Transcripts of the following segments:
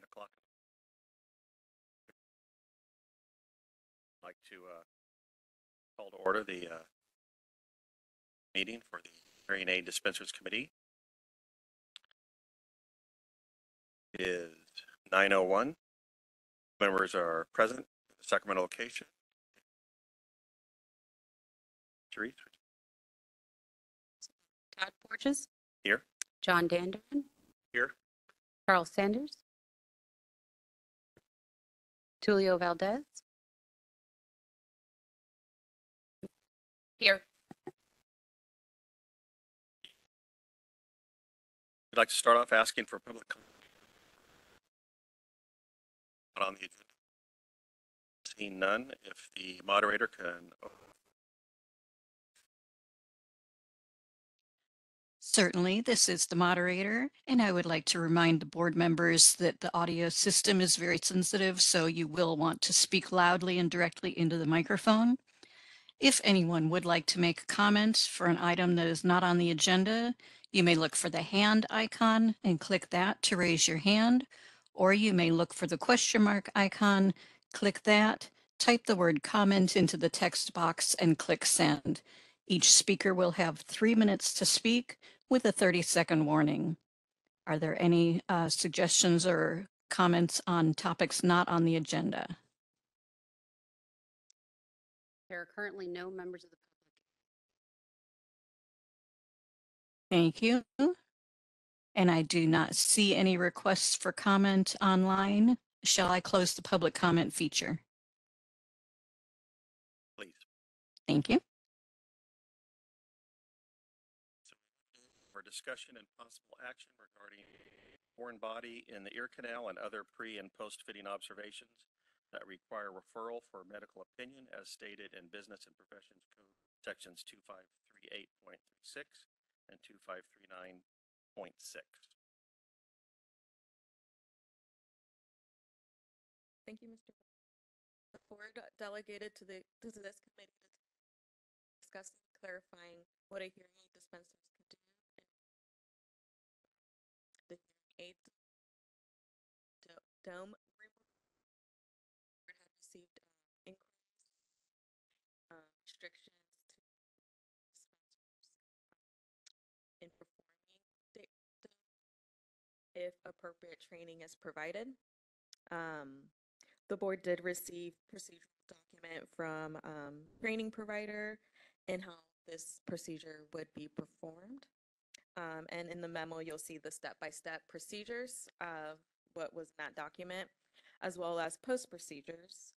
o'clock. I'd like to call to order the meeting for the Hearing Aid Dispensers Committee. It is 9:01. Members are present at the Sacramento location. Therese? Todd Porges. Here. John Danderman. Here. Carl Sanders. Tulio Valdez. Here. I'd like to start off asking for public comment on the agenda. Seeing none, if the moderator can. Certainly, this is the moderator, and I would like to remind the board members that the audio system is very sensitive, so you will want to speak loudly and directly into the microphone. If anyone would like to make a comment for an item that is not on the agenda, you may look for the hand icon and click that to raise your hand, or you may look for the question mark icon, click that, type the word comment into the text box and click send. Each speaker will have 3 minutes to speak with a 30-second warning. Are there any suggestions or comments on topics not on the agenda? There are currently no members of the public. Thank you. And I do not see any requests for comment online. Shall I close the public comment feature? Please. Thank you. For discussion and possible action regarding foreign body in the ear canal and other pre and post fitting observations that require referral for medical opinion as stated in Business and Professions Code sections 2538.36 and 2539.6. Thank you, Mr. The board delegated to this committee to discuss clarifying what a hearing aid dispensers can do. The hearing aid dome had received inquiries, restrictions to dispensers in performing the if appropriate training is provided. The board did receive procedural document from training provider and how this procedure would be performed. And in the memo, you'll see the step-by-step procedures of what was in that document, as well as post procedures.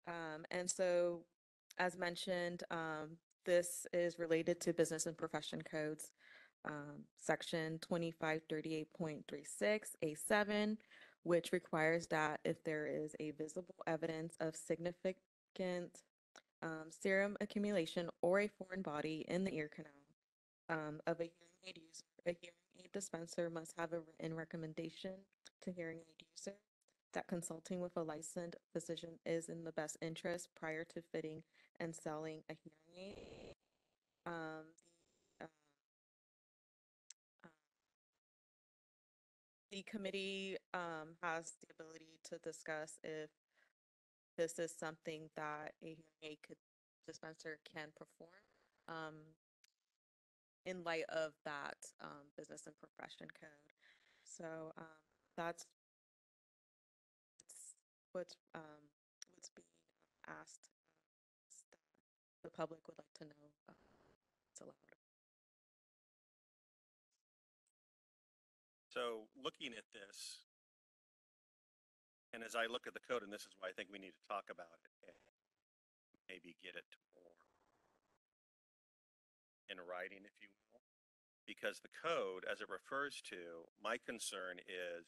And so, as mentioned, this is related to Business and Profession Codes, section 2538.36 A7, which requires that if there is a visible evidence of significant serum accumulation or a foreign body in the ear canal of a hearing aid user, a hearing aid dispenser must have a written recommendation to hearing aid user that consulting with a licensed physician is in the best interest prior to fitting and selling a hearing aid. The committee has the ability to discuss if this is something that a hearing aid dispenser can perform in light of that Business and Profession Code. So that's what's being asked. The public would like to know it's allowed. So looking at this, and as I look at the code, and this is why I think we need to talk about it and maybe get it more in writing, if you will, because the code, as it refers to, my concern is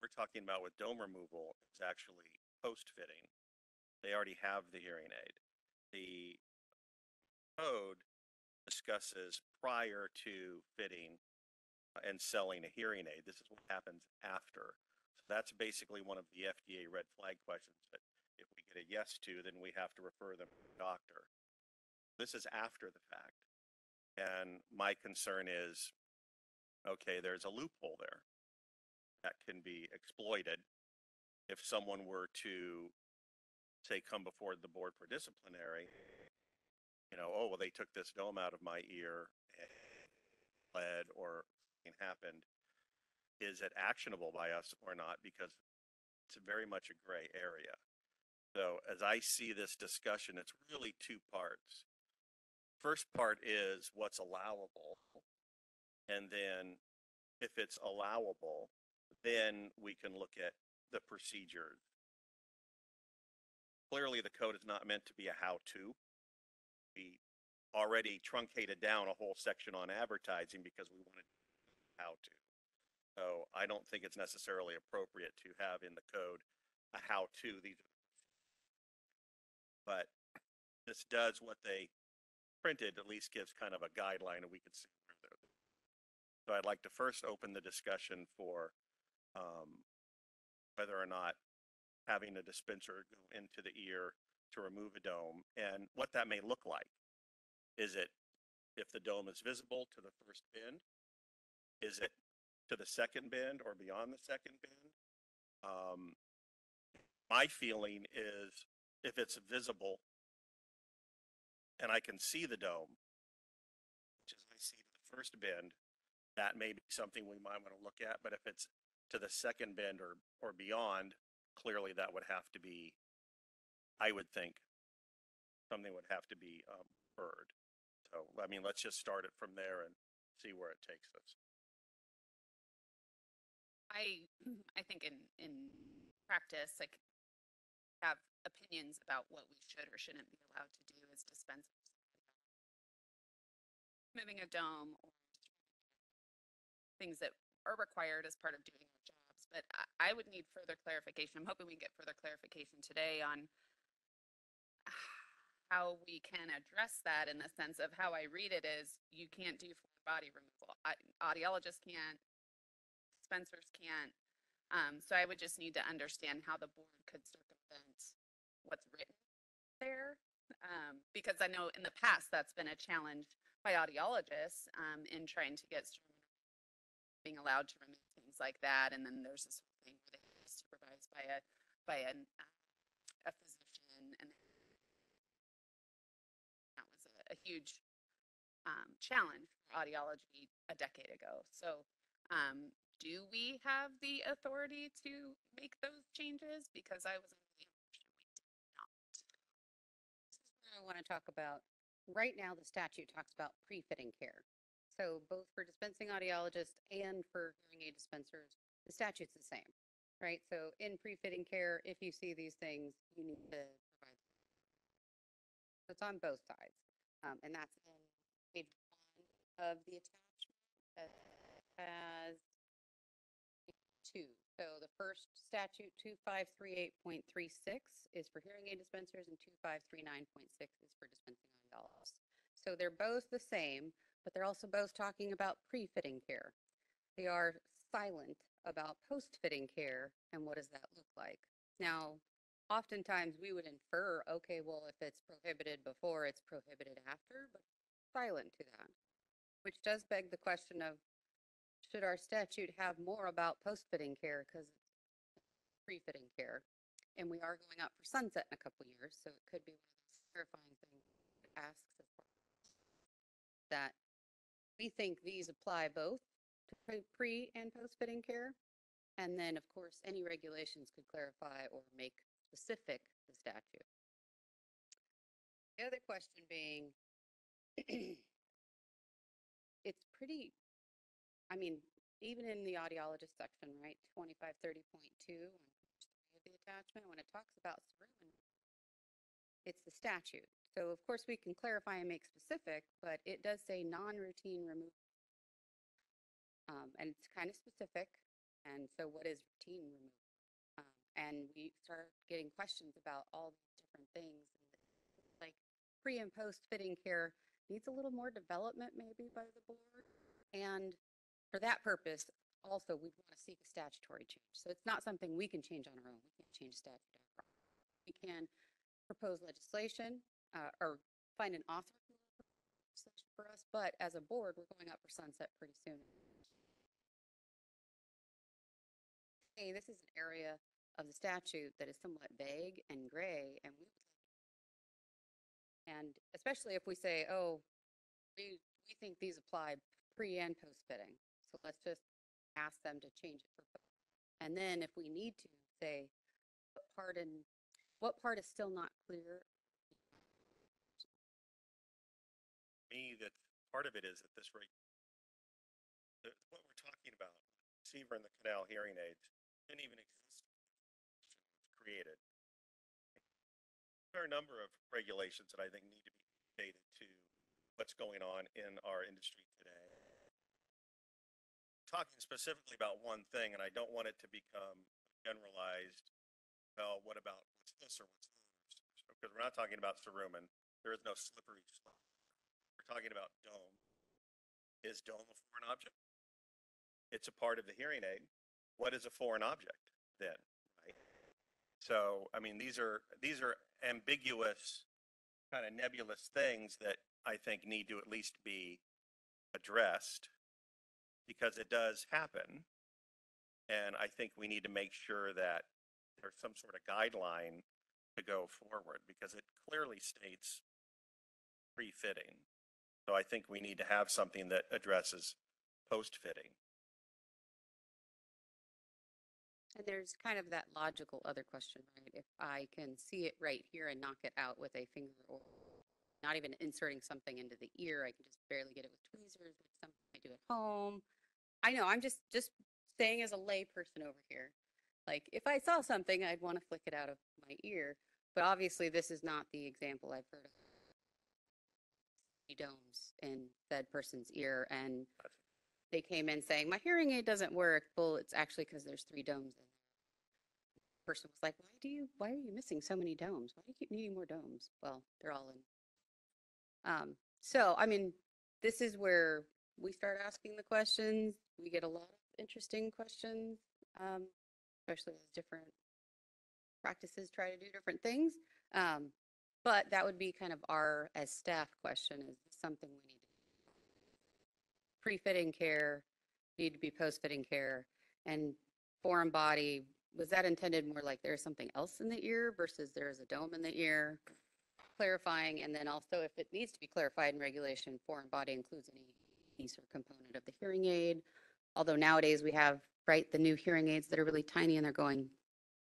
we're talking about with dome removal is actually post-fitting. They already have the hearing aid. The code discusses prior to fitting and selling a hearing aid. This is what happens after. So that's basically one of the FDA red flag questions that if we get a yes to, then we have to refer them to the doctor. This is after the fact. And my concern is, okay, there's a loophole there. that can be exploited if someone were to, say, come before the board for disciplinary, oh, well, they took this dome out of my ear and bled or something happened. Is it actionable by us or not? Because it's very much a gray area. So as I see this discussion, it's really two parts. First part is what's allowable. And then if it's allowable, then we can look at the procedures. Clearly, the code is not meant to be a how-to. We already truncated down a whole section on advertising because we wanted how-to. So I don't think it's necessarily appropriate to have in the code a how-to. But this does what they printed, at least gives kind of a guideline, and we can see where they're. So I'd like to first open the discussion for whether or not having a dispenser go into the ear to remove a dome and what that may look like. Is it if the dome is visible to the first bend? Is it to the second bend or beyond the second bend? My feeling is if it's visible and I can see the dome, which is I see to the first bend, that may be something we might want to look at. But if it's to the second bend or beyond, clearly that would have to be, I would think, something would have to be heard. So, I mean, let's just start it from there and see where it takes us. I think in practice, like, have opinions about what we should or shouldn't be allowed to do as dispensers. Moving a dome or things that are required as part of doing our jobs. But I would need further clarification. I'm hoping we get further clarification today on how we can address that, in the sense of how I read it is you can't do foreign body removal. Audiologists can't, dispensers can't. So I would just need to understand how the board could circumvent what's written there. Because I know in the past that's been a challenge by audiologists in trying to get being allowed to remove things like that. And then there's this whole thing where they are supervised by a physician, and that was a huge challenge for audiology a decade ago. So do we have the authority to make those changes? Because I was under the impression we did not. This is where I want to talk about. Right now, the statute talks about pre-fitting care. So both for dispensing audiologists and for hearing aid dispensers, the statute's the same, right? So in pre-fitting care, if you see these things, you need to provide. So it's on both sides. And that's in page 1 of the attachment that has 2. So the first statute, 2538.36, is for hearing aid dispensers, and 2539.6 is for dispensing audiologists. So they're both the same, but they're also both talking about pre-fitting care. They are silent about post-fitting care, and what does that look like? Now, oftentimes we would infer, okay, well, if it's prohibited before, it's prohibited after, but silent to that, which does beg the question of, should our statute have more about post-fitting care, because pre-fitting care, and we are going up for sunset in a couple years, so it could be one of those clarifying things it asks as well. That we think these apply both to pre and post-fitting care, and then of course any regulations could clarify or make specific the statute. The other question being, it's pretty, I mean, even in the audiologist section, right, 2530.2 on page 3 of the attachment, when it talks about through, it's the statute. So of course we can clarify and make specific, but it does say non-routine removal. And it's kind of specific. And so what is routine removal? And we start getting questions about all these different things. And like pre and post fitting care needs a little more development maybe by the board. And for that purpose, also we'd want to seek a statutory change. So it's not something we can change on our own. We can't change statute. We can propose legislation or find an author for us, but as a board, we're going up for sunset pretty soon. hey, this is an area of the statute that is somewhat vague and gray, and especially if we say, oh, we think these apply pre and post fitting. So let's just ask them to change it for both. And then if we need to say what part is still not clear. Me, that part of it is that this rate, what we're talking about, receiver and the canal hearing aids, didn't even exist when it was created. There are a number of regulations that I think need to be updated to what's going on in our industry today. Talking specifically about one thing, and I don't want it to become generalized. Well, what about what's this or what's this? Because we're not talking about cerumen. There is no slippery slope. We're talking about dome. Is dome a foreign object? It's a part of the hearing aid. What is a foreign object then? Right. So, I mean, these are ambiguous, kind of nebulous things that I think need to at least be addressed, because it does happen. And I think we need to make sure that there's some sort of guideline to go forward, because it clearly states pre-fitting. So I think we need to have something that addresses post-fitting. And there's kind of that logical other question, right? If I can see it right here and knock it out with a finger, or not even inserting something into the ear, I can just barely get it with tweezers, which something I do at home. I know, I'm just saying as a lay person over here. Like, if I saw something, I'd want to flick it out of my ear. But obviously, this is not the example I've heard of. Domes in said person's ear, and they came in saying, my hearing aid doesn't work. Well, it's actually because there's 3 domes in there. The person was like, why are you missing so many domes? Why do you keep needing more domes? Well, they're all in. So, I mean, this is where we start asking the questions. We get a lot of interesting questions, especially as different practices try to do different things. But that would be kind of our, as staff, question, is this something we need to do? Pre-fitting care, need to be post-fitting care, and foreign body, was that intended more like there's something else in the ear versus there's a dome in the ear? Clarifying, and then also if it needs to be clarified in regulation, foreign body includes any piece or component of the hearing aid. Although nowadays we have, right, the new hearing aids that are really tiny and they're going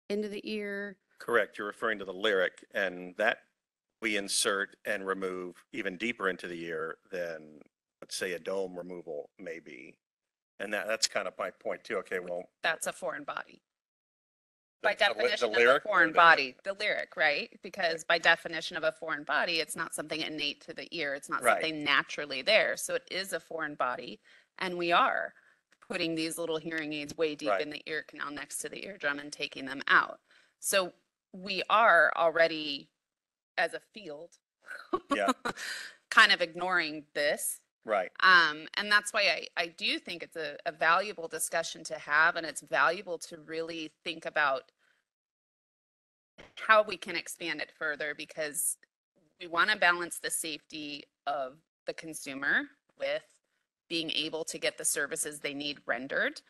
into the ear. Correct. You're referring to the lyric, and that we insert and remove even deeper into the ear than, let's say, a dome removal may be. And that's kind of my point too. Okay, well, That's a foreign body. the- By the definition of a lyric or foreign the- body, the lyric, right? Because by definition of a foreign body, it's not something innate to the ear. It's not Right. something naturally there. So it is a foreign body. And we are putting these little hearing aids way deep Right. in the ear canal next to the eardrum and taking them out. So we are already, as a field, Yeah. kind of ignoring this. Right. And that's why I do think it's a valuable discussion to have, and it's valuable to really think about how we can expand it further, because we want to balance the safety of the consumer with being able to get the services they need rendered.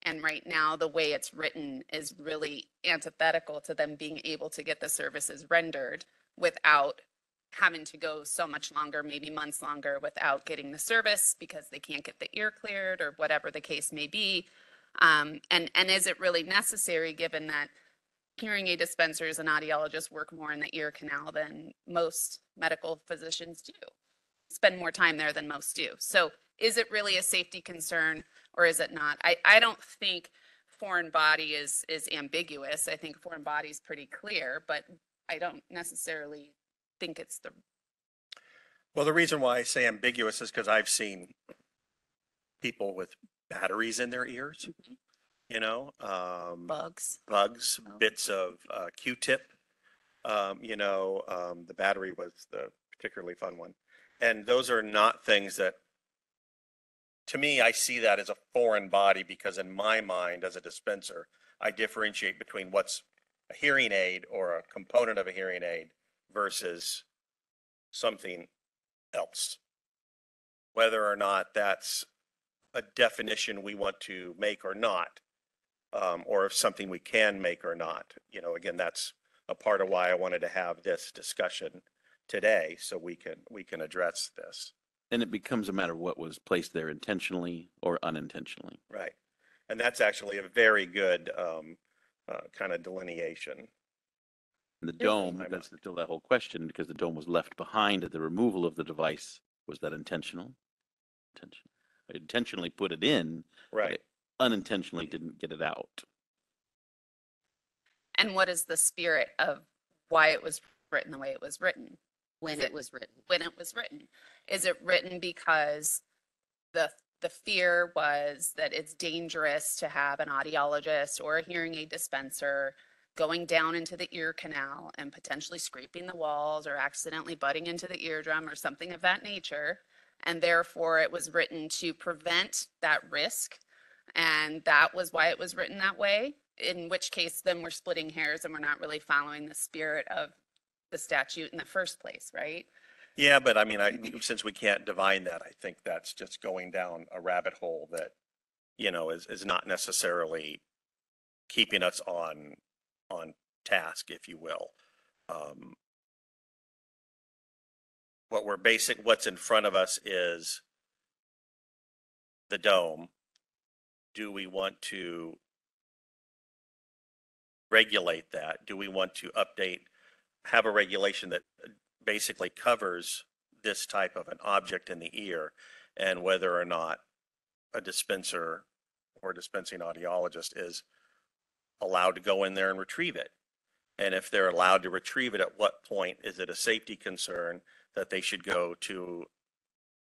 And right now, the way it's written is really antithetical to them being able to get the services rendered without having to go so much longer, maybe months longer, without getting the service because they can't get the ear cleared or whatever the case may be. And is it really necessary, given that hearing aid dispensers and audiologists work more in the ear canal than most medical physicians do, spend more time there than most do? So is it really a safety concern, or is it not? I don't think foreign body is ambiguous. I think foreign body is pretty clear, but I don't necessarily think it's the. Well, the reason why I say ambiguous is because I've seen people with batteries in their ears, Mhm. you know, Bugs. bugs, Oh. bits of Q-tip. The battery was the particularly fun one. And those are not things that, to me, I see that as a foreign body, because in my mind, as a dispenser, I differentiate between what's a hearing aid or a component of a hearing aid versus something else. Whether or not that's a definition we want to make or not, or if something we can make or not. You know, again, that's a part of why I wanted to have this discussion today, so we can address this. And it becomes a matter of what was placed there intentionally or unintentionally. Right. And that's actually a very good kind of delineation. And the Yes. dome, that's still that whole question, because the dome was left behind at the removal of the device. Was that intentional? I intentionally put it in, but Right. I unintentionally didn't get it out. And what is the spirit of why it was written the way it was written? When Is it was written. When it was written? Is it written because the fear was that it's dangerous to have an audiologist or a hearing aid dispenser going down into the ear canal and potentially scraping the walls or accidentally butting into the eardrum or something of that nature? And therefore it was written to prevent that risk. And that was why it was written that way, in which case then we're splitting hairs and we're not really following the spirit of the statute in the first place, right? Yeah, but I mean, since we can't divine that, I think that's just going down a rabbit hole that, you know, is not necessarily keeping us on task, if you will. What's in front of us is the dome. Do we want to regulate that? Do we want to have a regulation that basically covers this type of an object in the ear, and whether or not a dispenser or dispensing audiologist is allowed to go in there and retrieve it? And if they're allowed to retrieve it, at what point is it a safety concern that they should go to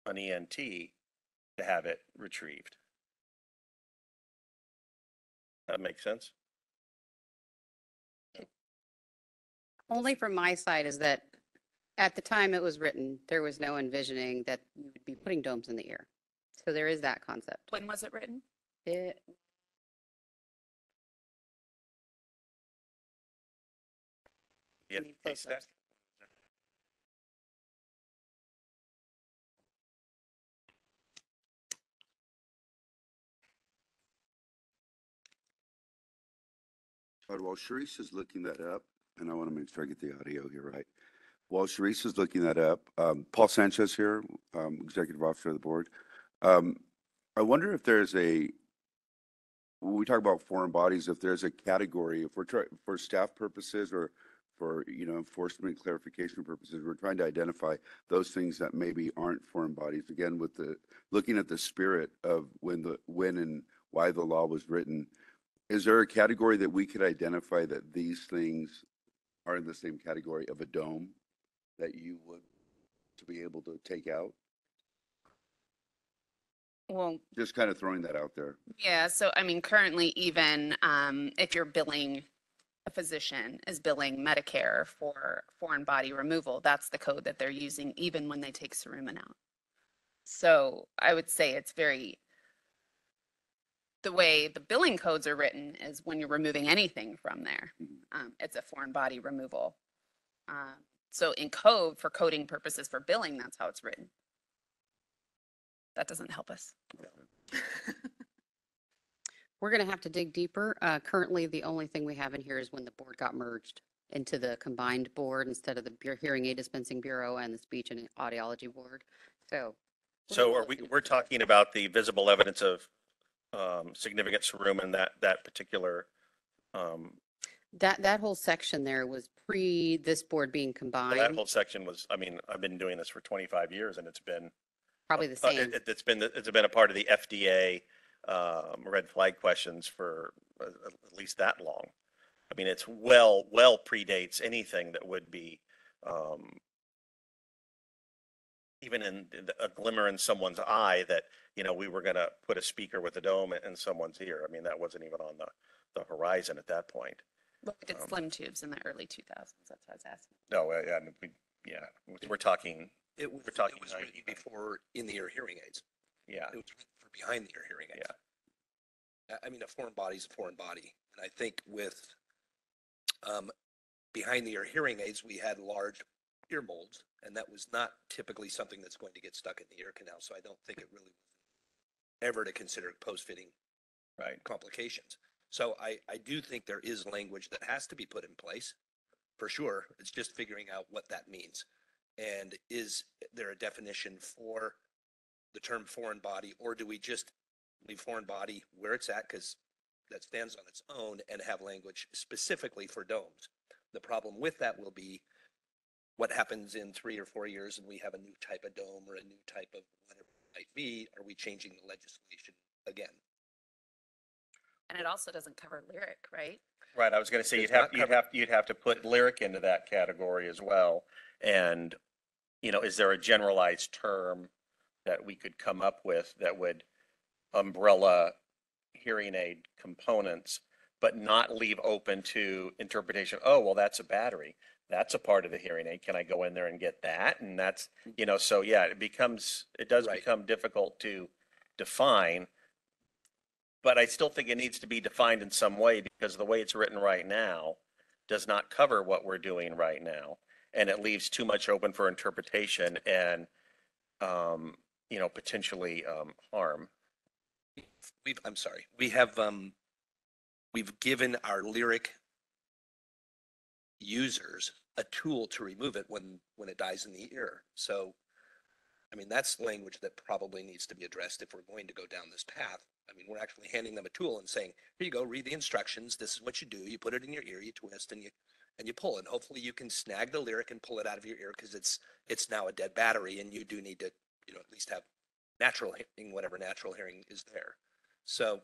an ENT to have it retrieved? That makes sense? Only from my side is that at the time it was written, there was no envisioning that you would be putting domes in the ear. So there is that concept. When was it written? It, Yeah, Need case close-ups. that. While Sharice is looking that up, and I want to make sure I get the audio here right. While Sharice is looking that up, Paul Sanchez here, Executive Officer of the Board. I wonder if there's when we talk about foreign bodies, if there's a category, if we're trying, for staff purposes or for, enforcement clarification purposes, we're trying to identify those things that maybe aren't foreign bodies. Again, with looking at the spirit of when and why the law was written. Is there a category that we could identify that these things are in the same category of a dome that you would to be able to take out? Well, Just kind of throwing that out there. yeah, so I mean, currently even if you're billing, a physician is billing Medicare for foreign body removal, that's the code that they're using even when they take cerumen out. So I would say it's the way the billing codes are written is when you're removing anything from there, it's a foreign body removal. So in code, for coding purposes for billing, that's how it's written. That doesn't help us. we're going to have to dig deeper. Currently, the only thing we have in here is when the board got merged into the combined board instead of the Hearing Aid Dispensing Bureau and the Speech and Audiology Board. So. So we're talking about the visible evidence of significant cerumen, that particular, That whole section there was pre this board being that combined, whole section was, I mean, I've been doing this for 25 years and it's been probably the same. It's been a part of the FDA red flag questions for at least that long. I mean, it's well predates anything that would be even in a glimmer in someone's eye that, we were going to put a speaker with a dome in someone's ear. I mean, that wasn't even on the horizon at that point. Looked at slim tubes in the early 2000s. That's what I was asking. No, we're talking, It was, We're talking it was written 90. before in-the-ear hearing aids. yeah, It was written for behind-the-ear hearing aids. I mean, a foreign body is a foreign body. And I think with behind-the-ear hearing aids, we had large ear molds, and that was not typically something that's going to get stuck in the ear canal. So I don't think it really was ever to consider post-fitting right. complications. So I do think there is language that has to be put in place, for sure. It's just figuring out what that means. And is there a definition for the term foreign body, or do we just leave foreign body where it's at, because that stands on its own, and have language specifically for domes? The problem with that will be what happens in 3 or 4 years and we have a new type of dome or a new type of whatever it might be. Are we changing the legislation again? And it also doesn't cover lyric, right? Right, I was gonna say, Does not cover- you'd have to put lyric into that category as well. And, is there a generalized term that we could come up with that would umbrella hearing aid components, but not leave open to interpretation? Oh, well, that's a battery. That's a part of the hearing aid. Can I go in there and get that? And that's, so yeah, it does Right. become difficult to define. But I still think it needs to be defined in some way, because the way it's written right now does not cover what we're doing right now. And it leaves too much open for interpretation and, potentially harm. I'm sorry, we have, we've given our lyric users a tool to remove it when it dies in the ear. So, I mean, that's language that probably needs to be addressed if we're going to go down this path. I mean, we're actually handing them a tool and saying, here you go, read the instructions. This is what you do. You put it in your ear, you twist, and you pull it. And hopefully you can snag the lyric and pull it out of your ear, because it's now a dead battery, and you do need to, at least have natural hearing, whatever natural hearing is there. So,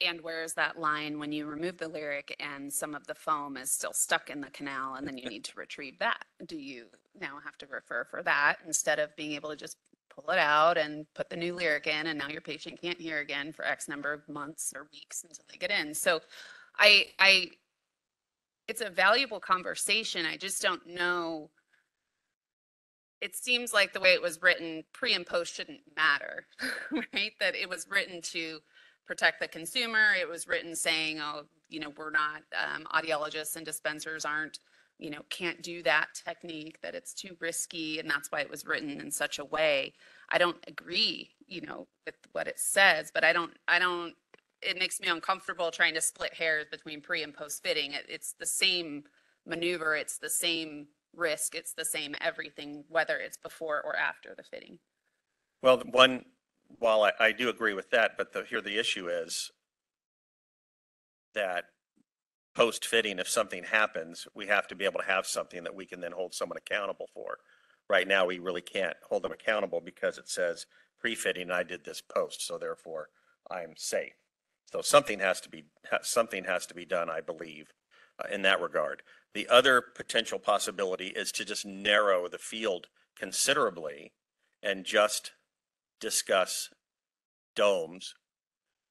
And where is that line when you remove the lyric and some of the foam is still stuck in the canal and then you need to retrieve that? Do you now have to refer for that instead of being able to just pull it out and put the new lyric in, and now your patient can't hear again for X number of months or weeks until they get in? So it's a valuable conversation. I just don't know. It seems like the way it was written, pre and post shouldn't matter, right? That it was written to protect the consumer. It was written saying, oh, we're not, audiologists and dispensers aren't, can't do that technique, that it's too risky. And that's why it was written in such a way. I don't agree, with what it says, but it makes me uncomfortable trying to split hairs between pre and post fitting. It's the same maneuver. It's the same risk. It's the same everything, whether it's before or after the fitting. Well, while I do agree with that, but here the issue is that post-fitting, if something happens, we have to be able to have something that we can then hold someone accountable for. Right now, we really can't hold them accountable because it says pre-fitting, and I did this post, so therefore I'm safe. So something has to be done, I believe, in that regard. The other potential possibility is to just narrow the field considerably and just discuss domes,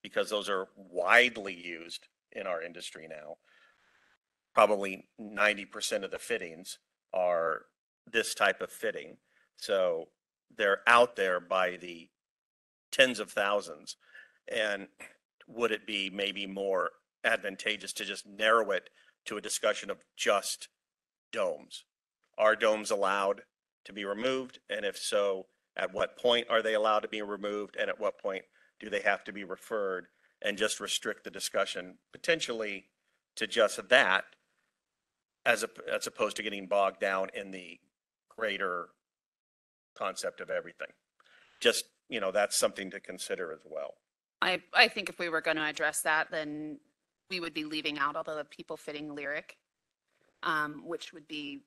because those are widely used in our industry now. Probably 90% of the fittings are this type of fitting. So they're out there by the tens of thousands. And would it be maybe more advantageous to just narrow it to a discussion of just domes? Are domes allowed to be removed? And if so, at what point are they allowed to be removed? And at what point do they have to be referred? And just restrict the discussion potentially to just that, as opposed to getting bogged down in the greater concept of everything. Just, that's something to consider as well. I think if we were going to address that, then we would be leaving out all the people fitting lyric, which would be,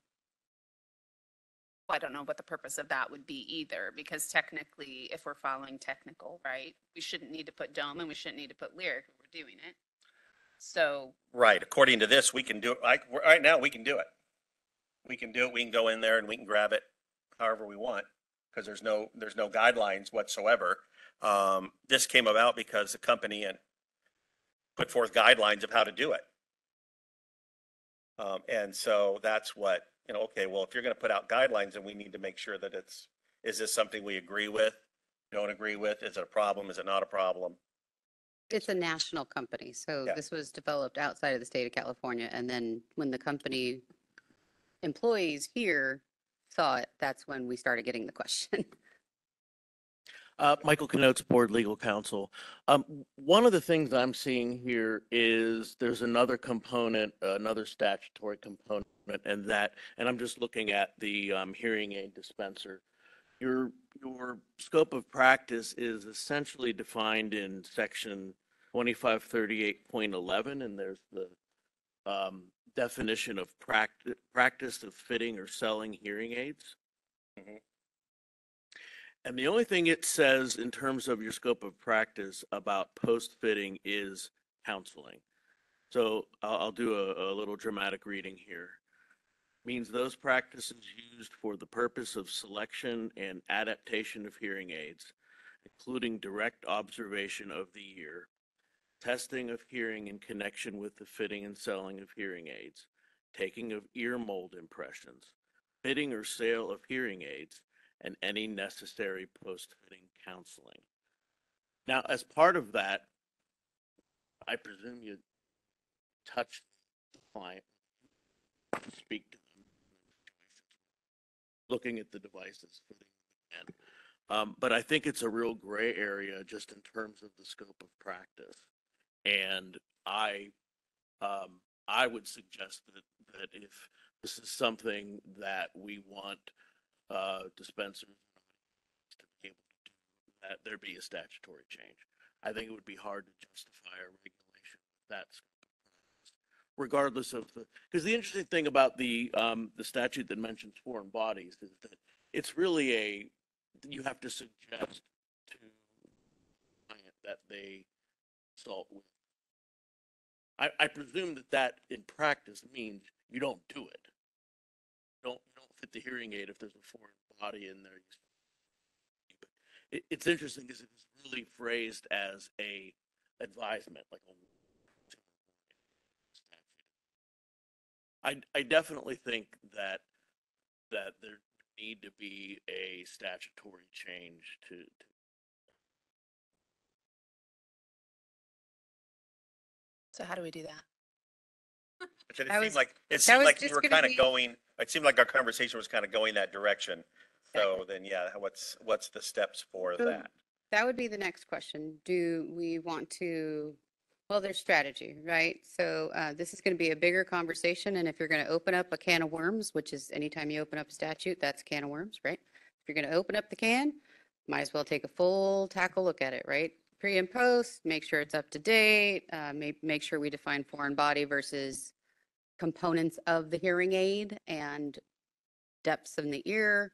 I don't know what the purpose of that would be either, because technically, if we're following technical, right, we shouldn't need to put dome and we shouldn't need to put lyric if we're doing it. So. Right. According to this, we can do it. Right now, we can do it. We can do it. We can go in there and we can grab it however we want, because there's no guidelines whatsoever. This came about because the company put forth guidelines of how to do it. And so that's what, okay, well, if you're going to put out guidelines, then we need to make sure that is this something we agree with, don't agree with? Is it a problem? Is it not a problem? It's a national company, so Yeah. this was developed outside of the state of California. And then when the company employees here saw it, that's when we started getting the question. Michael Canotes, Board Legal Counsel. One of the things I'm seeing here is there's another component, another statutory component, and I'm just looking at the hearing aid dispenser. Your scope of practice is essentially defined in section 2538.11, and there's the definition of practice of fitting or selling hearing aids. Mhm. And the only thing it says in terms of your scope of practice about post-fitting is counseling. So I'll do a little dramatic reading here. Means those practices used for the purpose of selection and adaptation of hearing aids, including direct observation of the ear, testing of hearing in connection with the fitting and selling of hearing aids, taking of ear mold impressions, fitting or sale of hearing aids, and any necessary post-fitting counseling. Now, as part of that, I presume you touch the client, speak to them, looking at the devices, fitting them in. But I think it's a real gray area just in terms of the scope of practice. And I would suggest that if this is something that we want dispensers to be able to do, that there be a statutory change. I think it would be hard to justify a regulation with that scope of practice, regardless of because the interesting thing about the statute that mentions foreign bodies is that it's really you have to suggest to the client that they consult with. I presume that in practice means you don't do it. You don't fit the hearing aid if there's a foreign body in there. But it's interesting because it is really phrased as a advisement, like a statute. I definitely think that there would need to be a statutory change to So how do we do that? It That seemed was- like, it that seemed was like you just were gonna kind of be- going, it seemed like our conversation was kind of going that direction. So then, yeah, what's the steps for So that? That would be the next question. Do we want to, well, there's strategy, right? So this is going to be a bigger conversation. And if you're going to open up a can of worms, which is anytime you open up a statute, that's a can of worms, right? If you're going to open up the can, might as well take a full tackle look at it, right? Pre and post, make sure it's up to date, make sure we define foreign body versus components of the hearing aid and depths in the ear,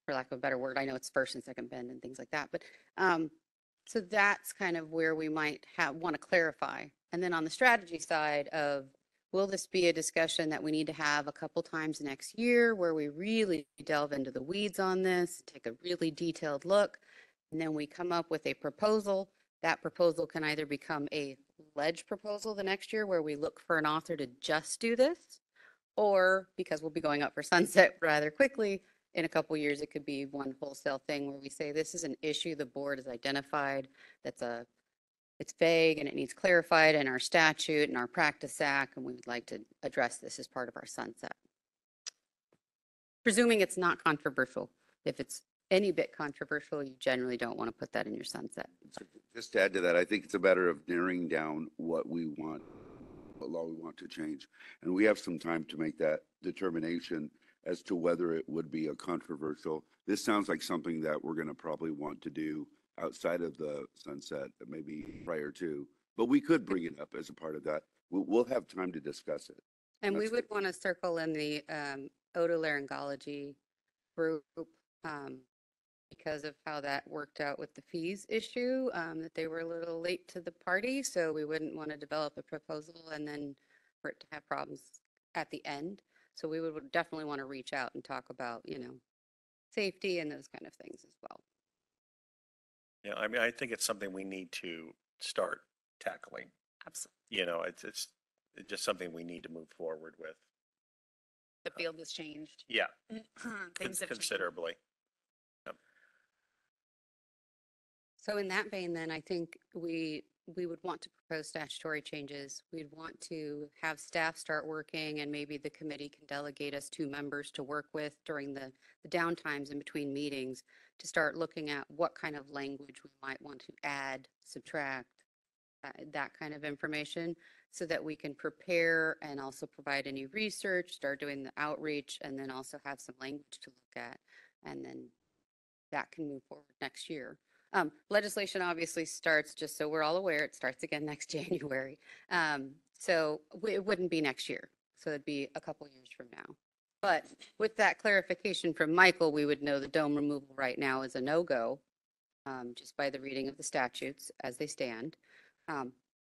for lack of a better word. I know it's first and second bend and things like that, but so that's kind of where we might want to clarify. And then on the strategy side of, will this be a discussion that we need to have a couple times next year where we really delve into the weeds on this, take a really detailed look, and then we come up with a proposal. That proposal can either become a ledge proposal the next year where we look for an author to just do this, or because we'll be going up for sunset rather quickly, in a couple years, it could be one wholesale thing where we say, this is an issue the board has identified it's vague and it needs clarified in our statute and our practice act, and we would like to address this as part of our sunset. Presuming it's not controversial. If it's any bit controversial, you generally don't want to put that in your sunset. Just to add to that, I think it's a matter of narrowing down what we want, what law we want to change. And we have some time to make that determination as to whether it would be a controversial. This sounds like something that we're going to probably want to do outside of the sunset, maybe prior to, but we could bring it up as a part of that. We'll have time to discuss it. And we That's would want to circle in the otolaryngology group because of how that worked out with the fees issue, that they were a little late to the party. So we wouldn't want to develop a proposal and then for it to have problems at the end. So we would definitely want to reach out and talk about, safety and those kind of things as well. Yeah, I mean, I think it's something we need to start tackling. Absolutely. It's just something we need to move forward with. The field has changed. Yeah, Things have changed. considerably. So in that vein, then I think we we would want to propose statutory changes. We'd want to have staff start working, and maybe the committee can delegate us 2 members to work with during the downtimes in between meetings to start looking at what kind of language we might want to add, subtract, that kind of information, so that we can prepare and also provide any research, start doing the outreach, and then also have some language to look at. And then that can move forward next year. Legislation obviously starts, just so we're all aware, it starts again next January. So it wouldn't be next year. So it'd be a couple years from now. But with that clarification from Michael, we would know the dome removal right now is a no-go, just by the reading of the statutes as they stand.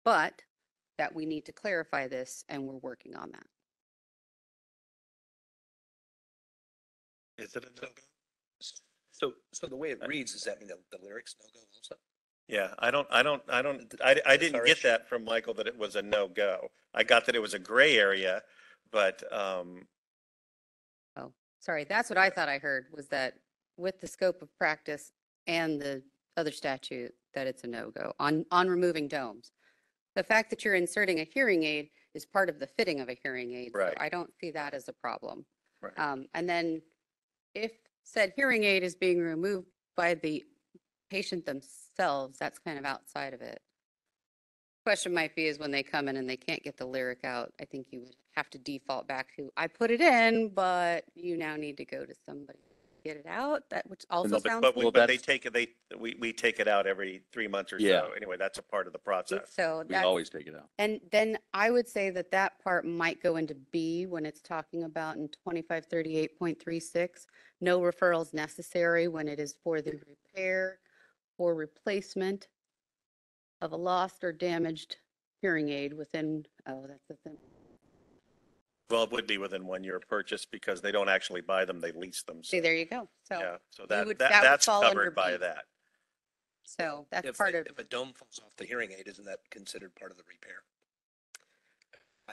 But that we need to clarify this, and we're working on that. Is it a no-go? So the way it reads, does that mean the lyrics no-go also? Yeah, I didn't our get issue. that from Michael that it was a no-go. I got that it was a gray area, but, Oh, sorry, that's what I thought I heard, was that with the scope of practice and the other statute, that it's a no-go on removing domes. The fact that you're inserting a hearing aid is part of the fitting of a hearing aid. So Right. I don't see that as a problem. Right. And then if said hearing aid is being removed by the patient themselves, that's kind of outside of it. Question might be is when they come in and they can't get the lyric out, I think you would have to default back to, I put it in, but you now need to go to somebody to get it out. That, which also but- sounds. but Well, but they that's- take it, we take it out every 3 months or Yeah. so. Anyway, that's a part of the process. So We that's. always take it out. And then I would say that that part might go into B when it's talking about in 2538.36, no referrals necessary when it is for the repair or replacement of a lost or damaged hearing aid within, oh, that's the thing. Well, it would be within 1 year of purchase because they don't actually buy them, they lease them. See, So, there you go. So, yeah, so that would that's fall under covered by B. that. so that's If part of, if a dome falls off the hearing aid, isn't that considered part of the repair?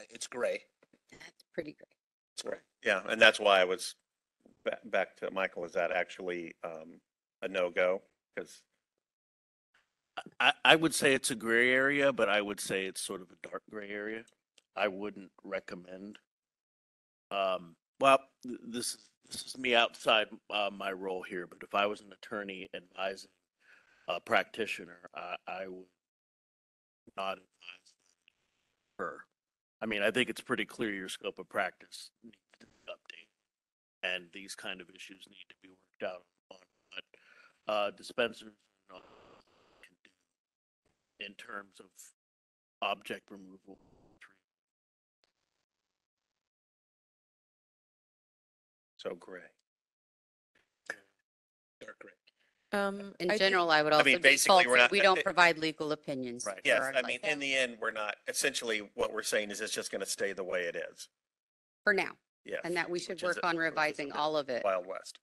It's gray. that's pretty great. It's gray. Yeah, and that's why I was back to Michael, is that actually a no-go? Because I would say it's a gray area, but I would say it's sort of a dark gray area. I wouldn't recommend. Well, this is me outside my role here, but if I was an attorney advising a practitioner, I would not advise her. I mean, I think it's pretty clear your scope of practice needs to be updated, and these kind of issues need to be worked out on what dispensers and all can do in terms of object removal. so gray. Dark gray. In I think- general, I would I also mean, basically, default we're to, not- we don't provide legal opinions. Right. for Yes, our I mean, advice. in the end, we're not, essentially what we're saying is it's just going to stay the way it is. For now, Yes. and that we should which is work on revising all of it. Wild West.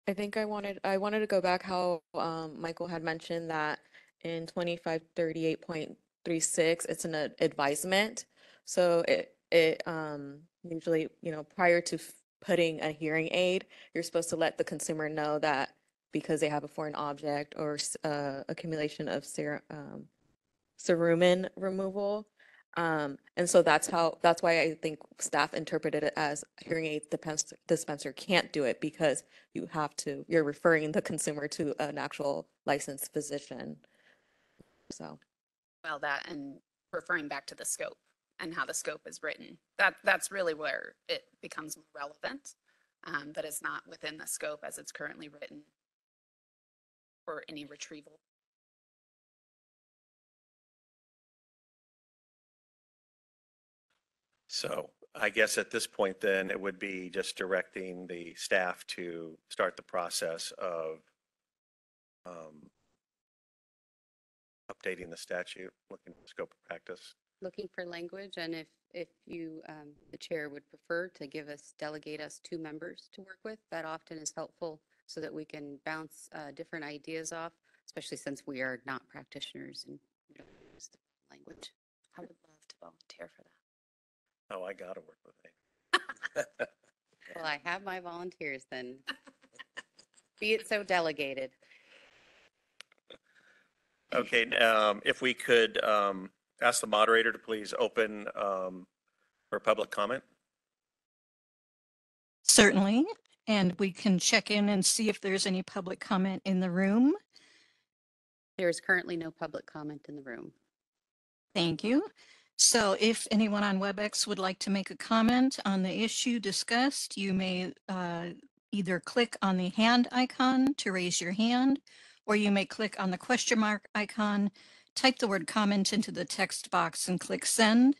I think I wanted to go back how Michael had mentioned that in 2538.36 it's an advisement. So it usually, prior to putting a hearing aid, you're supposed to let the consumer know that because they have a foreign object or accumulation of cerumen removal. And so that's why I think staff interpreted it as hearing aid dispenser can't do it, because you're referring the consumer to an actual licensed physician. So, Well, that and referring back to the scope and how the scope is written. That's really where it becomes more relevant. That is not within the scope as it's currently written for any retrieval. So I guess at this point, then, it would be just directing the staff to start the process of updating the statute, looking at the scope of practice. Looking for language, and if you, the chair would prefer to delegate us 2 members to work with, that often is helpful so that we can bounce different ideas off, especially since we are not practitioners and we don't use the language. I would love to volunteer for that. Oh, I got to work with it. Well, I have my volunteers then. Be it so delegated. Okay, if we could ask the moderator to please open for public comment. Certainly. And we can check in and see if there's any public comment in the room. There is currently no public comment in the room. Thank you. So if anyone on WebEx would like to make a comment on the issue discussed, you may either click on the hand icon to raise your hand, or you may click on the question mark icon, type the word comment into the text box and click send.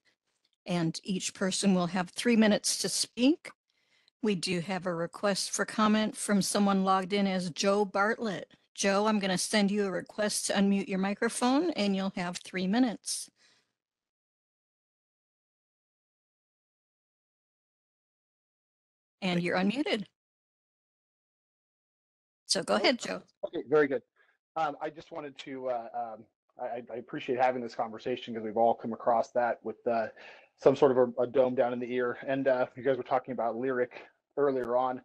And each person will have 3 minutes to speak. We do have a request for comment from someone logged in as Joe Bartlett. Joe, I'm going to send you a request to unmute your microphone and you'll have 3 minutes. And you're unmuted. So go ahead, Joe. Okay, very good. I just wanted to, I appreciate having this conversation because we've all come across that with some sort of a dome down in the ear. And you guys were talking about lyric earlier on.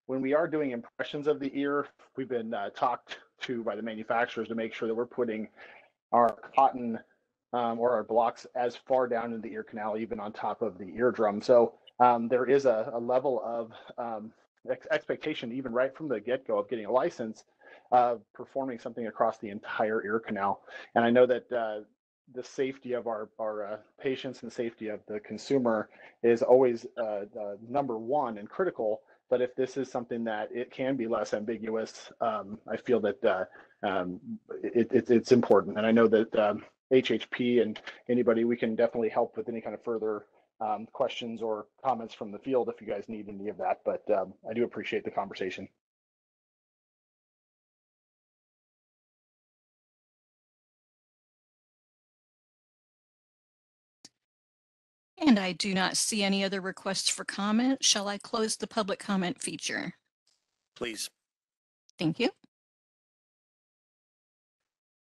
When we are doing impressions of the ear, we've been talked to by the manufacturers to make sure that we're putting our cotton or our blocks as far down in the ear canal, even on top of the eardrum. So there is a level of expectation, even right from the get-go of getting a license, performing something across the entire ear canal. And I know that the safety of our patients and the safety of the consumer is always number one and critical. But if this is something that it can be less ambiguous, I feel that it's important. And I know that HHP and anybody, we can definitely help with any kind of further questions or comments from the field if you guys need any of that. But I do appreciate the conversation. And I do not see any other requests for comment. Shall I close the public comment feature? Please. Thank you.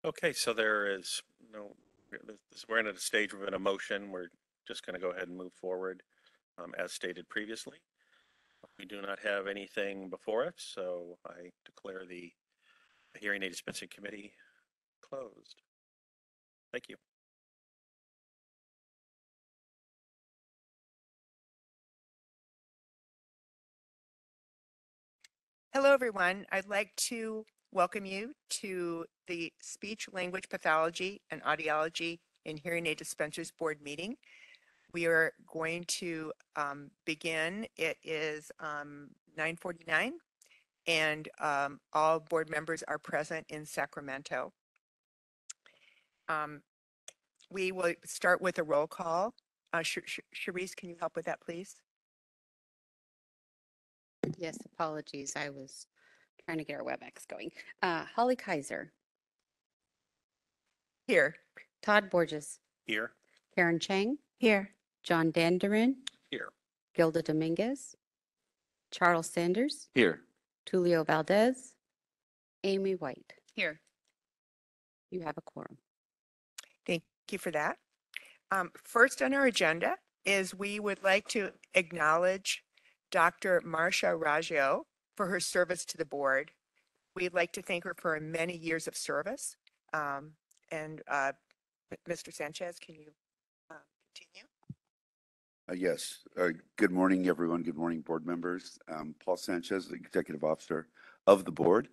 Okay, so there is no, we're in a stage of an emotion. We're just going to go ahead and move forward as stated previously. We do not have anything before us, so I declare the Hearing Aid Dispensing Committee closed. Thank you. Hello, everyone. I'd like to welcome you to the Speech Language Pathology and Audiology in Hearing Aid Dispensers Board meeting. We are going to begin. It is 9:49 and all board members are present in Sacramento. We will start with a roll call. Charisse, can you help with that, please? Yes, apologies. I was trying to get our WebEx going. Holly Kaiser, Here. Todd Borges, Here. Karen Chang, Here. John Danderin, Here. Gilda Dominguez, Charles Sanders, Here. Tulio Valdez, Amy White. Here. You have a quorum. Thank you for that. First on our agenda is we would like to acknowledge Dr. Marcia Raggio for her service to the board. We'd like to thank her for many years of service. Mr. Sanchez, can you continue? Yes. Good morning, everyone. Good morning, board members. Paul Sanchez, the Executive Officer of the board.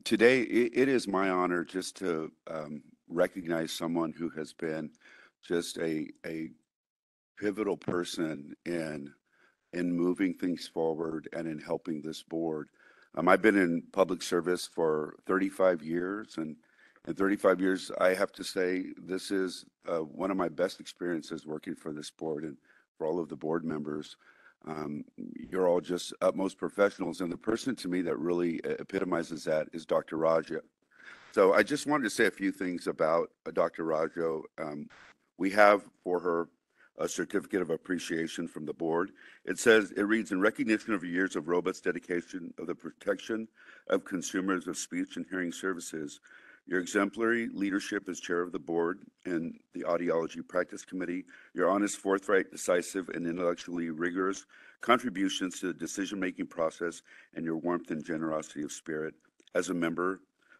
Today, it is my honor just to recognize someone who has been just a pivotal person in moving things forward and in helping this board. I've been in public service for 35 years, and in 35 years, I have to say this is one of my best experiences working for this board and for all of the board members. You're all just utmost professionals, and the person to me that really epitomizes that is Dr. Raggio. So I just wanted to say a few things about Dr. Raggio. We have for her a certificate of appreciation from the board. It reads, in recognition of your years of robust dedication of the protection of consumers of speech and hearing services, your exemplary leadership as chair of the board and the Audiology Practice Committee, your honest, forthright, decisive, and intellectually rigorous contributions to the decision-making process, and your warmth and generosity of spirit as a member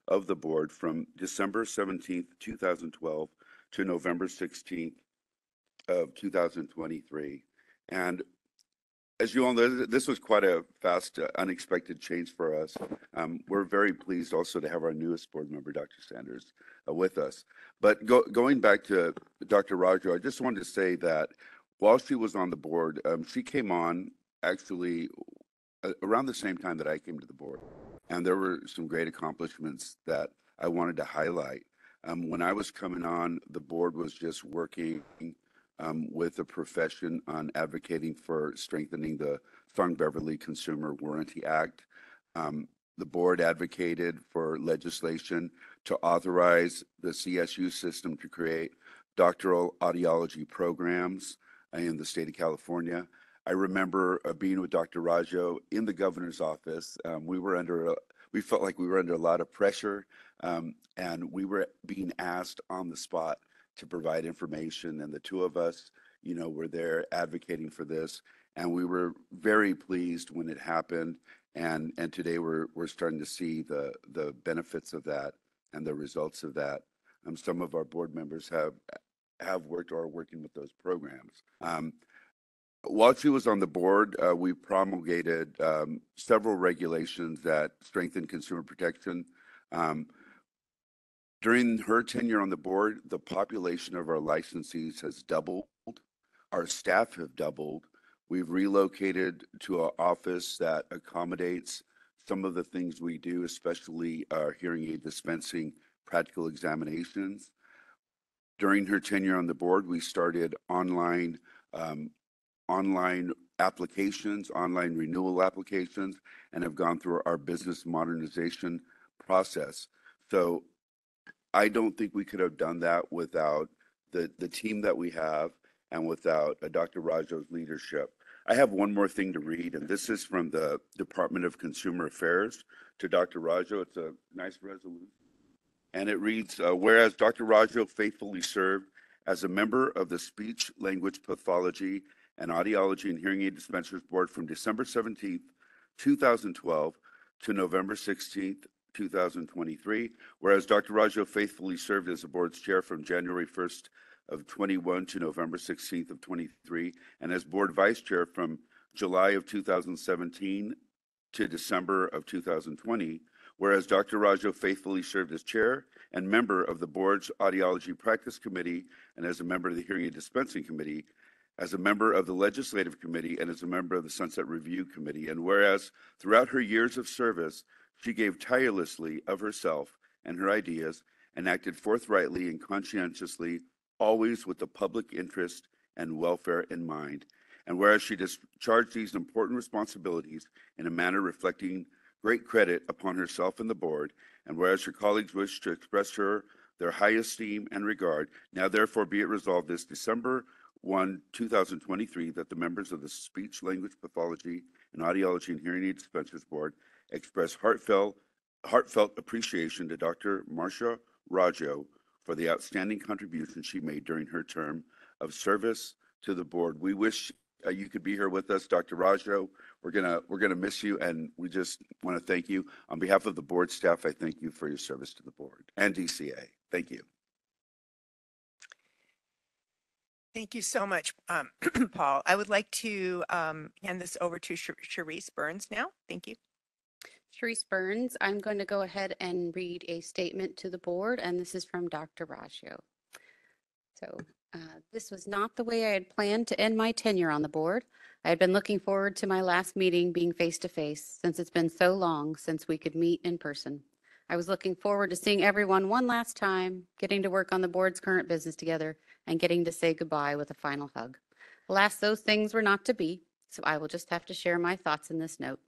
of the board from December 17th, 2012 to November 16th of 2023. And as you all know, this was quite a fast, unexpected change for us. We're very pleased also to have our newest board member, Dr. Sanders, with us. But going back to Dr. Rajo, I just wanted to say that while she was on the board, she came on actually around the same time that I came to the board. And there were some great accomplishments that I wanted to highlight. When I was coming on, the board was just working with the profession on advocating for strengthening the Thorne-Beverly Consumer Warranty Act. The board advocated for legislation to authorize the CSU system to create doctoral audiology programs in the state of California. I remember being with Dr. Rajo in the governor's office. We felt like we were under a lot of pressure, and we were being asked on the spot to provide information, and the two of us, were there advocating for this, and we were very pleased when it happened. And today we're starting to see the benefits of that and the results of that. Some of our board members have worked or are working with those programs. While she was on the board, we promulgated several regulations that strengthen consumer protection. During her tenure on the board, the population of our licensees has doubled. Our staff have doubled. We've relocated to an office that accommodates some of the things we do, especially our hearing aid dispensing practical examinations. During her tenure on the board, we started online applications, online renewal applications, and have gone through our business modernization process. So I don't think we could have done that without the team that we have and without Dr. Rajo's leadership. I have one more thing to read, and this is from the Department of Consumer Affairs to Dr. Rajo. It's a nice resolution. And it reads, whereas Dr. Rajo faithfully served as a member of the Speech Language Pathology and Audiology and Hearing Aid Dispensers Board from December 17th, 2012 to November 16th, 2023, whereas Dr. Rajo faithfully served as the board's chair from January 1st of 21 to November 16th of 23, and as board vice chair from July of 2017 to December of 2020, whereas Dr. Rajo faithfully served as chair and member of the board's audiology practice committee and as a member of the hearing aid dispensing committee, as a member of the legislative committee, and as a member of the Sunset Review Committee, and whereas throughout her years of service, she gave tirelessly of herself and her ideas and acted forthrightly and conscientiously, always with the public interest and welfare in mind. And whereas she discharged these important responsibilities in a manner reflecting great credit upon herself and the board, and whereas her colleagues wish to express her their high esteem and regard, now therefore be it resolved this December 1, 2023, that the members of the Speech Language Pathology and Audiology and Hearing Aid Dispensers Board express heartfelt appreciation to Dr. Marcia Rajo for the outstanding contribution she made during her term of service to the board. We wish you could be here with us, Dr. Rajo. We're gonna miss you, and we just want to thank you on behalf of the board staff. I thank you for your service to the board and DCA. Thank you. Thank you so much, Paul. I would like to hand this over to Charisse Burns now. Thank you. Sharice Burns, I'm going to go ahead and read a statement to the board, and this is from Dr. Rajo. So this was not the way I had planned to end my tenure on the board. I had been looking forward to my last meeting being face-to-face since it's been so long since we could meet in person. I was looking forward to seeing everyone one last time, getting to work on the board's current business together, and getting to say goodbye with a final hug. Alas, those things were not to be, so I will just have to share my thoughts in this note.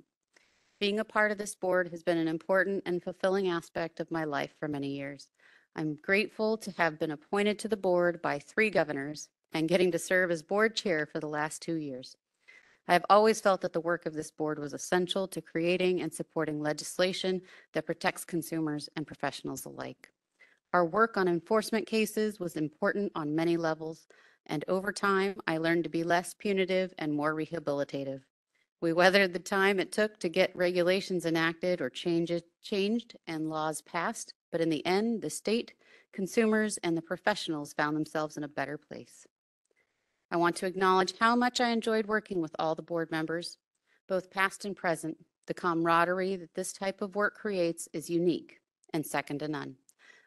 Being a part of this board has been an important and fulfilling aspect of my life for many years. I'm grateful to have been appointed to the board by 3 governors and getting to serve as board chair for the last 2 years. I have always felt that the work of this board was essential to creating and supporting legislation that protects consumers and professionals alike. Our work on enforcement cases was important on many levels, and over time, I learned to be less punitive and more rehabilitative. We weathered the time it took to get regulations enacted or changed and laws passed, but in the end, the state, consumers, and the professionals found themselves in a better place. I want to acknowledge how much I enjoyed working with all the board members, both past and present. The camaraderie that this type of work creates is unique and second to none.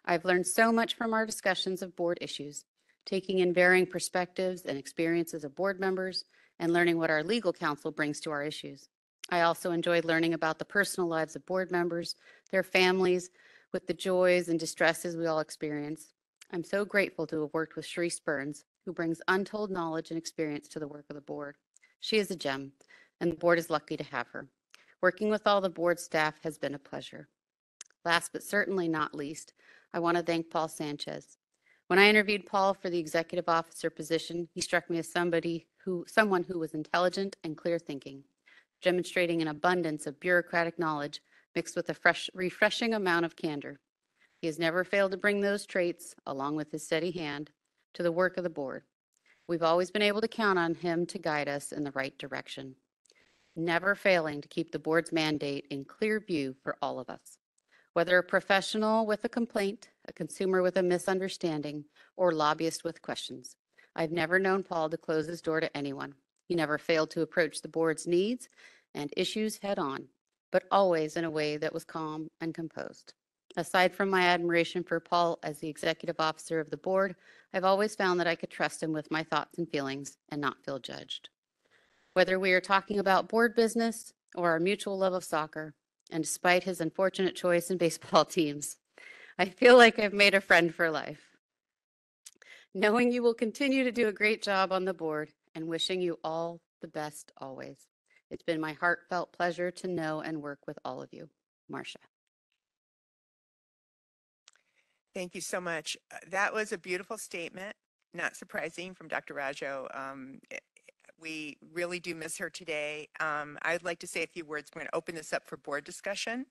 I've learned so much from our discussions of board issues, taking in varying perspectives and experiences of board members and learning what our legal counsel brings to our issues. I also enjoyed learning about the personal lives of board members, their families, with the joys and distresses we all experience. I'm so grateful to have worked with Sharice Burns, who brings untold knowledge and experience to the work of the board. She is a gem, and the board is lucky to have her. Working with all the board staff has been a pleasure. Last but certainly not least, I want to thank Paul Sanchez. When I interviewed Paul for the executive officer position, he struck me as someone who was intelligent and clear thinking, demonstrating an abundance of bureaucratic knowledge mixed with a refreshing amount of candor. He has never failed to bring those traits, along with his steady hand, to the work of the board. We've always been able to count on him to guide us in the right direction, never failing to keep the board's mandate in clear view for all of us. Whether a professional with a complaint, a consumer with a misunderstanding, or lobbyist with questions, I've never known Paul to close his door to anyone. He never failed to approach the board's needs and issues head on, but always in a way that was calm and composed. Aside from my admiration for Paul as the executive officer of the board, I've always found that I could trust him with my thoughts and feelings and not feel judged. Whether we are talking about board business or our mutual love of soccer, and despite his unfortunate choice in baseball teams, I feel like I've made a friend for life. Knowing you will continue to do a great job on the board and wishing you all the best always. It's been my heartfelt pleasure to know and work with all of you. Marcia. Thank you so much. That was a beautiful statement, not surprising from Dr. Rajo. We really do miss her today. I'd like to say a few words. We're going to open this up for board discussion.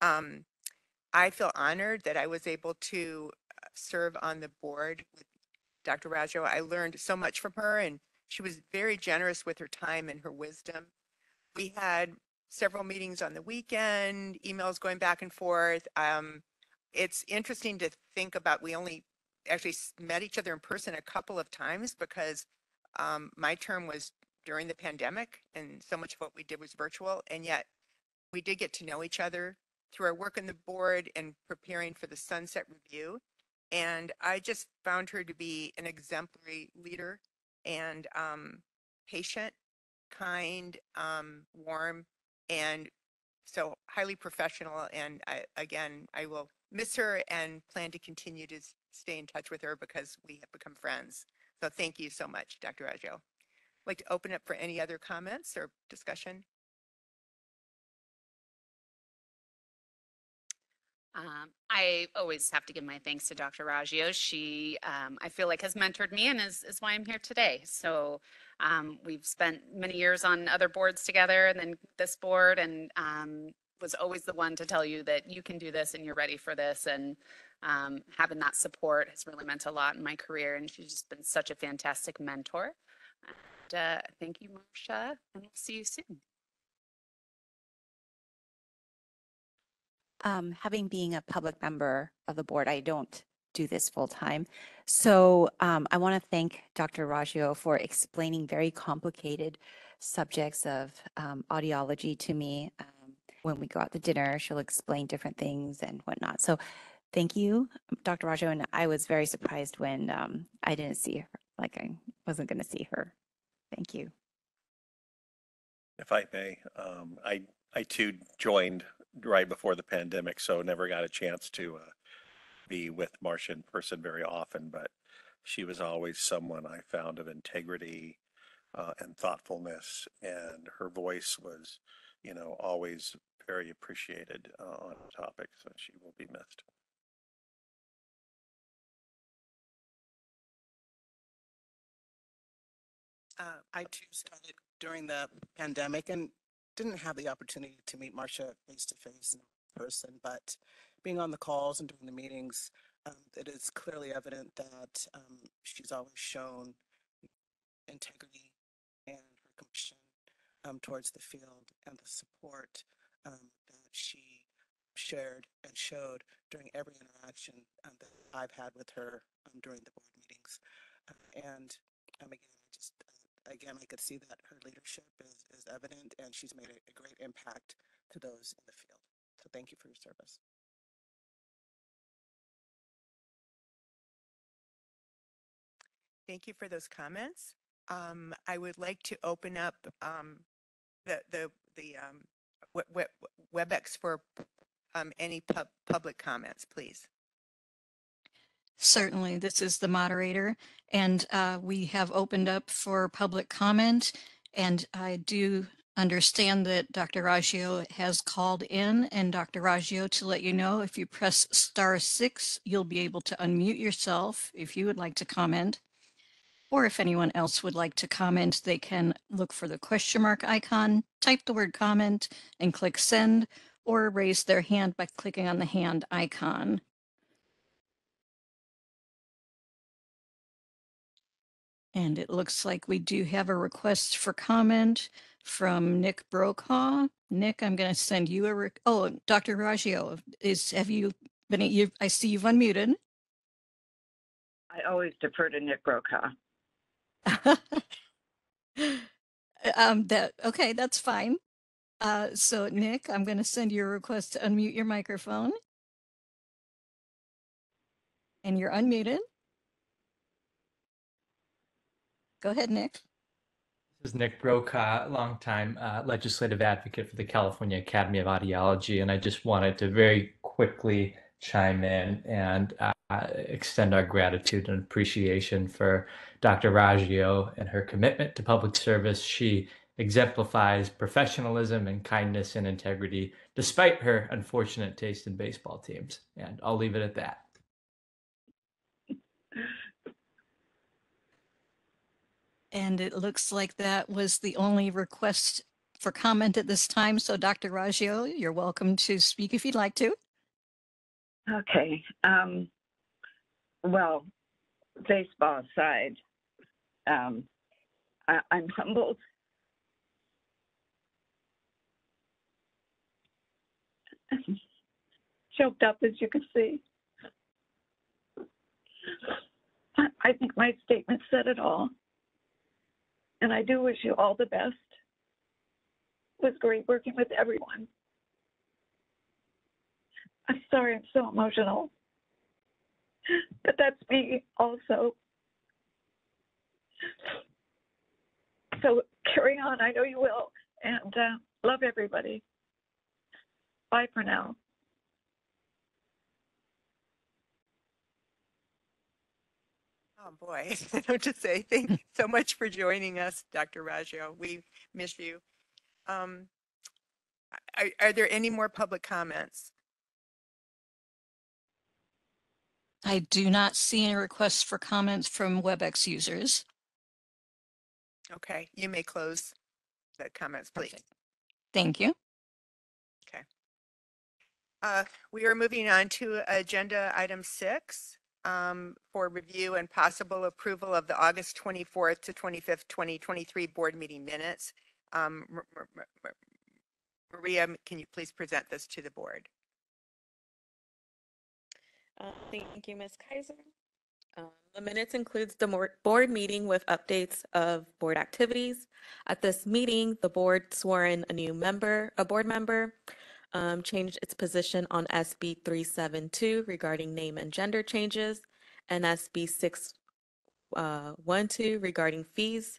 I feel honored that I was able to serve on the board with Dr. Rajo. I learned so much from her, and she was very generous with her time and her wisdom. We had several meetings on the weekend, emails going back and forth. It's interesting to think about, we only actually met each other in person a couple of times because my term was during the pandemic and so much of what we did was virtual, and yet we did get to know each other through our work on the board and preparing for the Sunset Review. And I just found her to be an exemplary leader and patient, kind, warm, and so highly professional. And I will miss her and plan to continue to stay in touch with her because we have become friends. So thank you so much, Dr. Rajo. I'd like to open up for any other comments or discussion. I always have to give my thanks to Dr. Raggio. She, I feel like, has mentored me and is why I'm here today. So we've spent many years on other boards together and then this board, and was always the one to tell you that you can do this and you're ready for this. And having that support has really meant a lot in my career. And she's just been such a fantastic mentor. And thank you, Marcia, and we'll see you soon. Having being a public member of the board, I don't do this full time. So I want to thank Dr. Raggio for explaining very complicated subjects of audiology to me. When we go out to dinner, she'll explain different things and whatnot. So thank you, Dr. Raggio. And I was very surprised when I didn't see her, like I wasn't going to see her. Thank you. If I may, I too joined right before the pandemic, so never got a chance to be with Marcia in person very often, but she was always someone I found of integrity and thoughtfulness, and her voice was, always very appreciated on the topic, so she will be missed. I too started during the pandemic and didn't have the opportunity to meet Marcia face to face in person, but being on the calls and doing the meetings, it is clearly evident that she's always shown integrity and her compassion towards the field and the support that she shared and showed during every interaction that I've had with her during the board meetings. Again, I could see that her leadership is evident, and she's made a great impact to those in the field. So thank you for your service. Thank you for those comments. I would like to open up the WebEx for any public comments, please. Certainly, this is the moderator, and we have opened up for public comment. And I do understand that Dr. Raggio has called in, and Dr. Raggio, to let you know, if you press *6, you'll be able to unmute yourself if you would like to comment. Or if anyone else would like to comment, they can look for the question mark icon, type the word comment, and click send, or raise their hand by clicking on the hand icon. And it looks like we do have a request for comment from Nick Brokaw. Nick, I'm going to send you oh, Dr. Raggio, have you been, I see you've unmuted. I always defer to Nick Brokaw. Okay, that's fine. So Nick, I'm going to send you a request to unmute your microphone. And you're unmuted. Go ahead, Nick. This is Nick Brokaw, longtime legislative advocate for the California Academy of Audiology, and I just wanted to very quickly chime in and extend our gratitude and appreciation for Dr. Raggio and her commitment to public service. She exemplifies professionalism and kindness and integrity, despite her unfortunate taste in baseball teams. And I'll leave it at that. And it looks like that was the only request for comment at this time. So Dr. Raggio, you're welcome to speak if you'd like to. Okay. Well, baseball aside, I'm humbled. Choked up, as you can see. I think my statement said it all. And I do wish you all the best. It was great working with everyone. I'm sorry I'm so emotional, but that's me also. So carry on, I know you will, and love everybody. Bye for now. Oh boy, I don't just say thank you so much for joining us, Dr. Raggio. We miss you. Are there any more public comments? I do not see any requests for comments from WebEx users. Okay, you may close the comments, please. Perfect. Thank you. Okay. We are moving on to agenda item 6 for review and possible approval of the August 24th to 25th, 2023 board meeting minutes. Maria, can you please present this to the board? Thank you, Ms. Kaiser. The minutes includes the board meeting with updates of board activities. At this meeting, the board swore in a board member, changed its position on SB 372 regarding name and gender changes, and SB 612 regarding fees,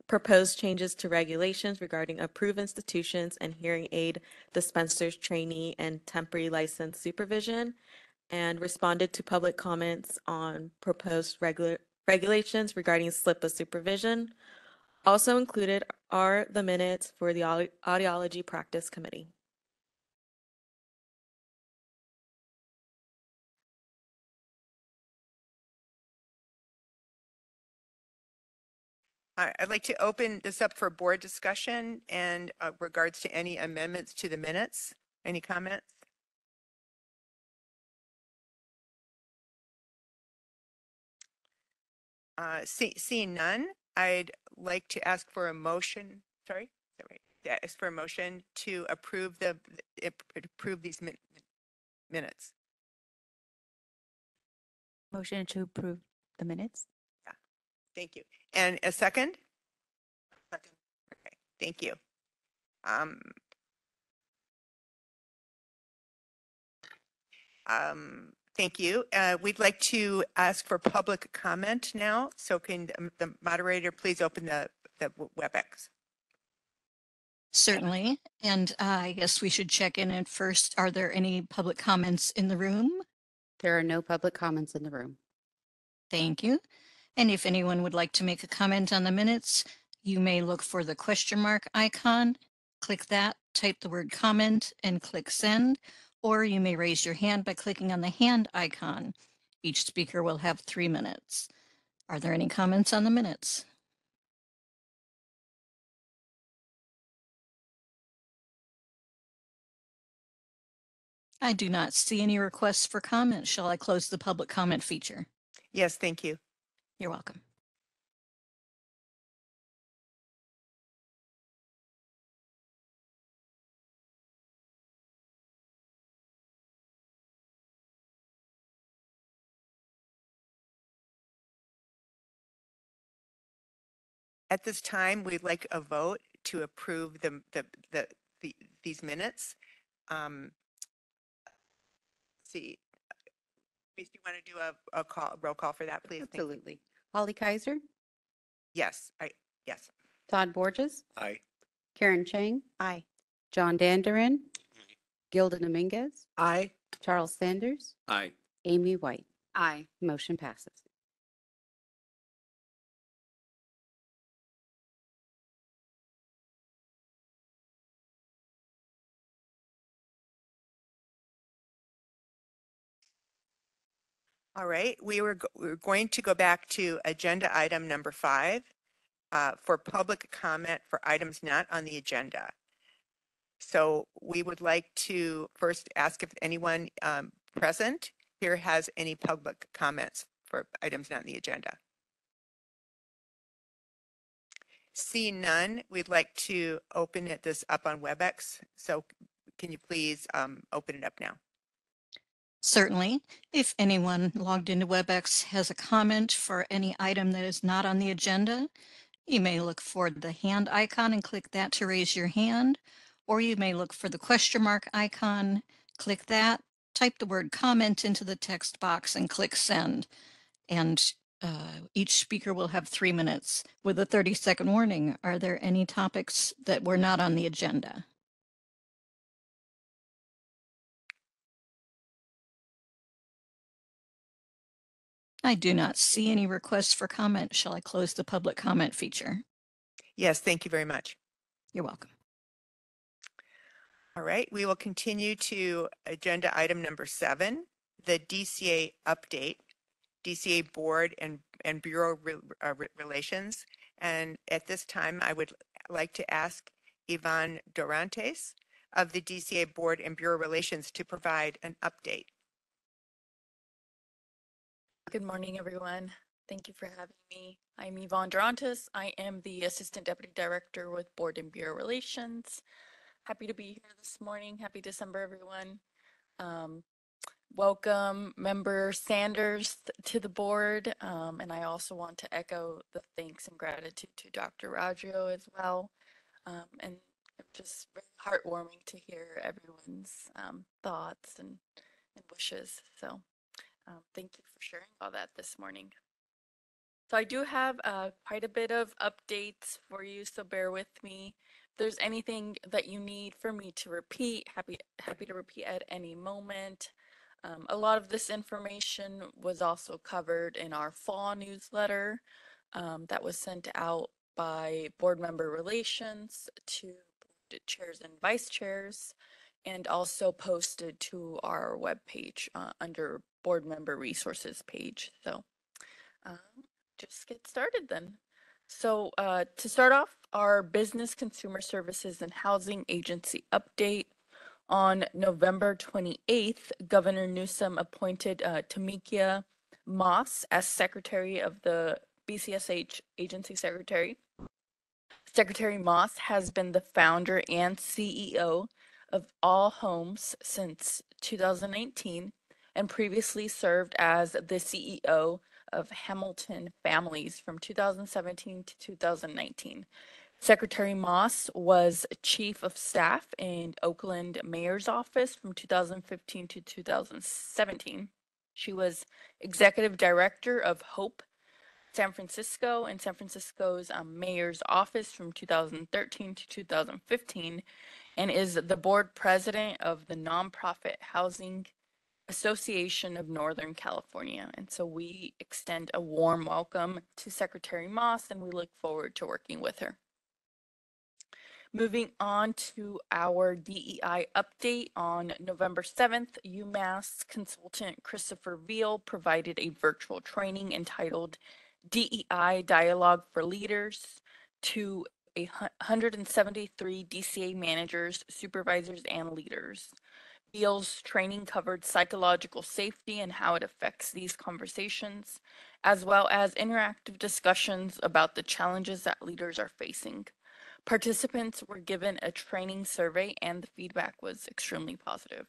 proposed changes to regulations regarding approved institutions and hearing aid dispensers trainee and temporary license supervision, and responded to public comments on proposed regulations regarding slip of supervision. Also included are the minutes for the Audiology Practice Committee. I'd like to open this up for board discussion and regards to any amendments to the minutes. Any comments? Seeing none, I'd like to ask for a motion. Sorry, is that right? to ask for a motion to approve approve these minutes. Motion to approve the minutes? Thank you. And a second? Second. Okay, thank you. Um, Thank you. We'd like to ask for public comment now. So can the moderator please open the WebEx? Certainly. And I guess we should check in at first. Are there any public comments in the room? There are no public comments in the room. Thank you. And if anyone would like to make a comment on the minutes, you may look for the question mark icon, click that, type the word comment, and click send, or you may raise your hand by clicking on the hand icon. Each speaker will have 3 minutes. Are there any comments on the minutes? I do not see any requests for comment. Shall I close the public comment feature? Yes, thank you. You're welcome. At this time, we'd like a vote to approve these minutes. See, Grace, do you want to do a roll call for that, please? Thank you. Absolutely. Holly Kaiser, Yes, yes. Todd Borges, Aye. Karen Chang, Aye. John Danderen, Gilda Dominguez, Aye. Charles Sanders, Aye. Amy White. Aye. Motion passes. All right, we're going to go back to agenda item number 5 for public comment for items not on the agenda. So we would like to first ask if anyone present here has any public comments for items not on the agenda. Seeing none, we'd like to open this up on WebEx. So can you please open it up now? Certainly. If anyone logged into WebEx has a comment for any item that is not on the agenda, you may look for the hand icon and click that to raise your hand, or you may look for the question mark icon, click that, type the word comment into the text box and click send. And each speaker will have 3 minutes with a 30-second warning. Are there any topics that were not on the agenda? I do not see any requests for comment. Shall I close the public comment feature? Yes, thank you very much. You're welcome. All right, we will continue to agenda item number 7, the DCA update, DCA board and bureau relations. And at this time, I would like to ask Yvonne Dorantes of the DCA board and bureau relations to provide an update. Good morning, everyone. Thank you for having me. I'm Yvonne Durantes. I am the Assistant Deputy Director with Board and Bureau Relations. Happy to be here this morning. Happy December, everyone. Welcome Member Sanders to the board. And I also want to echo the thanks and gratitude to Dr. Raggio as well. And just very heartwarming to hear everyone's thoughts and wishes. So thank you for sharing all that this morning. So I do have quite a bit of updates for you, so bear with me. If there's anything that you need for me to repeat, happy to repeat at any moment. A lot of this information was also covered in our fall newsletter that was sent out by board member relations to chairs and vice chairs, and also posted to our webpage under board member resources page. So just get started then. So to start off, our Business Consumer Services and Housing Agency update. On November 28th, Governor Newsom appointed Tamikia Moss as Secretary of the BCSH Agency Secretary. Secretary Moss has been the founder and CEO of All Homes since 2019 and previously served as the CEO of Hamilton Families from 2017 to 2019. Secretary Moss was Chief of Staff in Oakland Mayor's Office from 2015 to 2017. She was Executive Director of Hope San Francisco and San Francisco's Mayor's Office from 2013 to 2015, and is the board president of the nonprofit Housing Association of Northern California. And so we extend a warm welcome to Secretary Moss, and we look forward to working with her. Moving on to our DEI update, on November 7th, UMass consultant Christopher Veal provided a virtual training entitled DEI Dialogue for Leaders to 173 DCA managers, supervisors, and leaders. Veal's training covered psychological safety and how it affects these conversations, as well as interactive discussions about the challenges that leaders are facing. Participants were given a training survey and the feedback was extremely positive.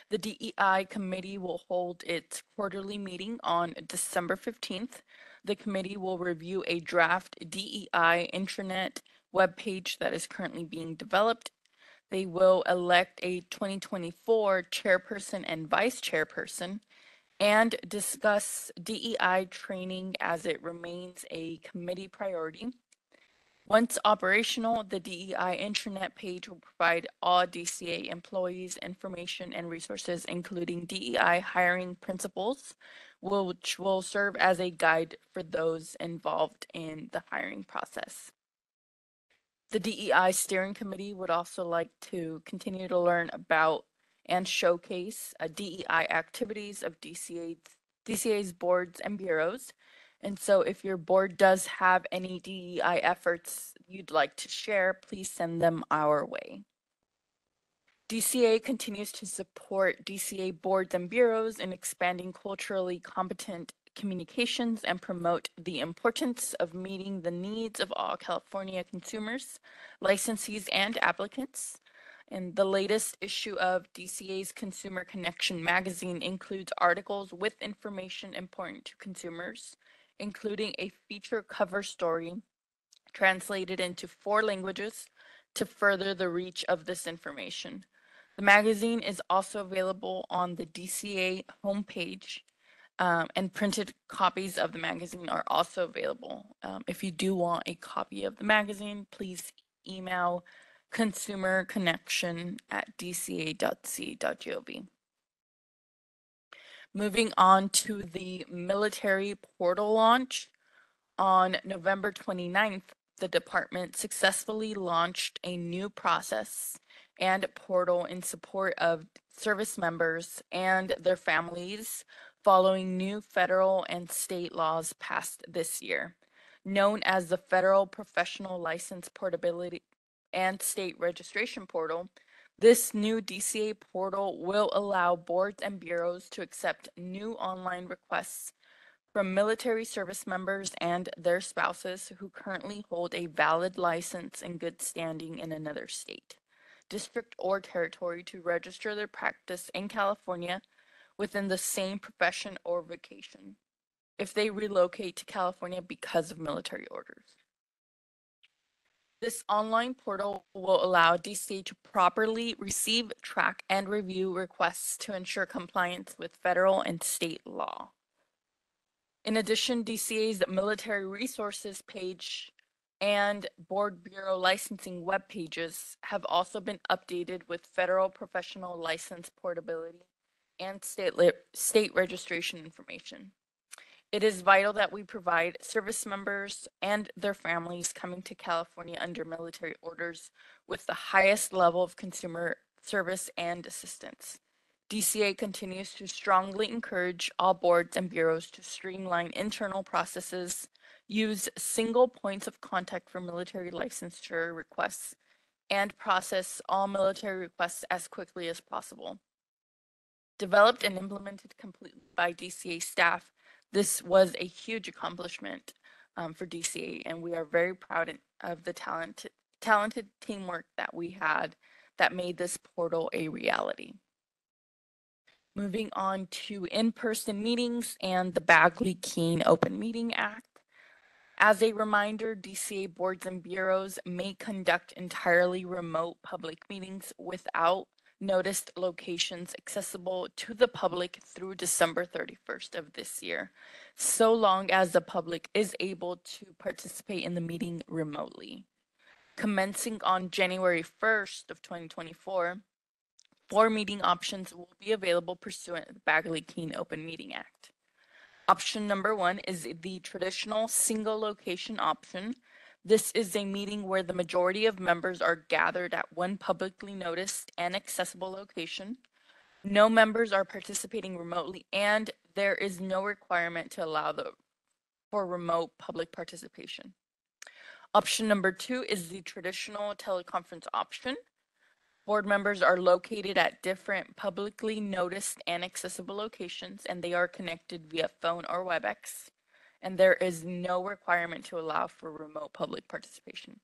The DEI committee will hold its quarterly meeting on December 15th. The committee will review a draft DEI intranet webpage that is currently being developed. They will elect a 2024 chairperson and vice chairperson and discuss DEI training as it remains a committee priority. Once operational, the DEI intranet page will provide all DCA employees information and resources, including DEI hiring principles, which will serve as a guide for those involved in the hiring process. The DEI steering committee would also like to continue to learn about and showcase DEI activities of DCA's boards and bureaus. And so if your board does have any DEI efforts you'd like to share, please send them our way. DCA continues to support DCA boards and bureaus in expanding culturally competent communications and promote the importance of meeting the needs of all California consumers, licensees, and applicants. And the latest issue of DCA's Consumer Connection magazine includes articles with information important to consumers, including a feature cover story translated into 4 languages to further the reach of this information. The magazine is also available on the DCA homepage, and printed copies of the magazine are also available. If you do want a copy of the magazine, please email consumerconnection@dca.c.gov. Moving on to the military portal launch. On November 29th, the department successfully launched a new process and portal in support of service members and their families following new federal and state laws passed this year. Known as the Federal Professional License Portability and State Registration Portal, this new DCA portal will allow boards and bureaus to accept new online requests from military service members and their spouses who currently hold a valid license in good standing in another state, district, or territory to register their practice in California within the same profession or vocation if they relocate to California because of military orders. This online portal will allow DCA to properly receive, track, and review requests to ensure compliance with federal and state law. In addition, DCA's military resources page and board bureau licensing web pages have also been updated with federal professional license portability and state registration information. It is vital that we provide service members and their families coming to California under military orders with the highest level of consumer service and assistance. DCA continues to strongly encourage all boards and bureaus to streamline internal processes, use single points of contact for military licensure requests, and process all military requests as quickly as possible. Developed and implemented completely by DCA staff, this was a huge accomplishment. for DCA, and we are very proud of the talented teamwork that we had that made this portal a reality. Moving on to in-person meetings and the Bagley-Keene Open Meeting Act. As a reminder, DCA boards and bureaus may conduct entirely remote public meetings without noticed locations accessible to the public through December 31st of this year, so long as the public is able to participate in the meeting remotely. Commencing on January 1st of 2024, 4 meeting options will be available pursuant to the Bagley-Keene Open Meeting Act. Option number 1 is the traditional single location option. This is a meeting where the majority of members are gathered at one publicly noticed and accessible location. No members are participating remotely, and there is no requirement to allow for remote public participation. Option number 2 is the traditional teleconference option. Board members are located at different publicly noticed and accessible locations, and they are connected via phone or WebEx, and there is no requirement to allow for remote public participation.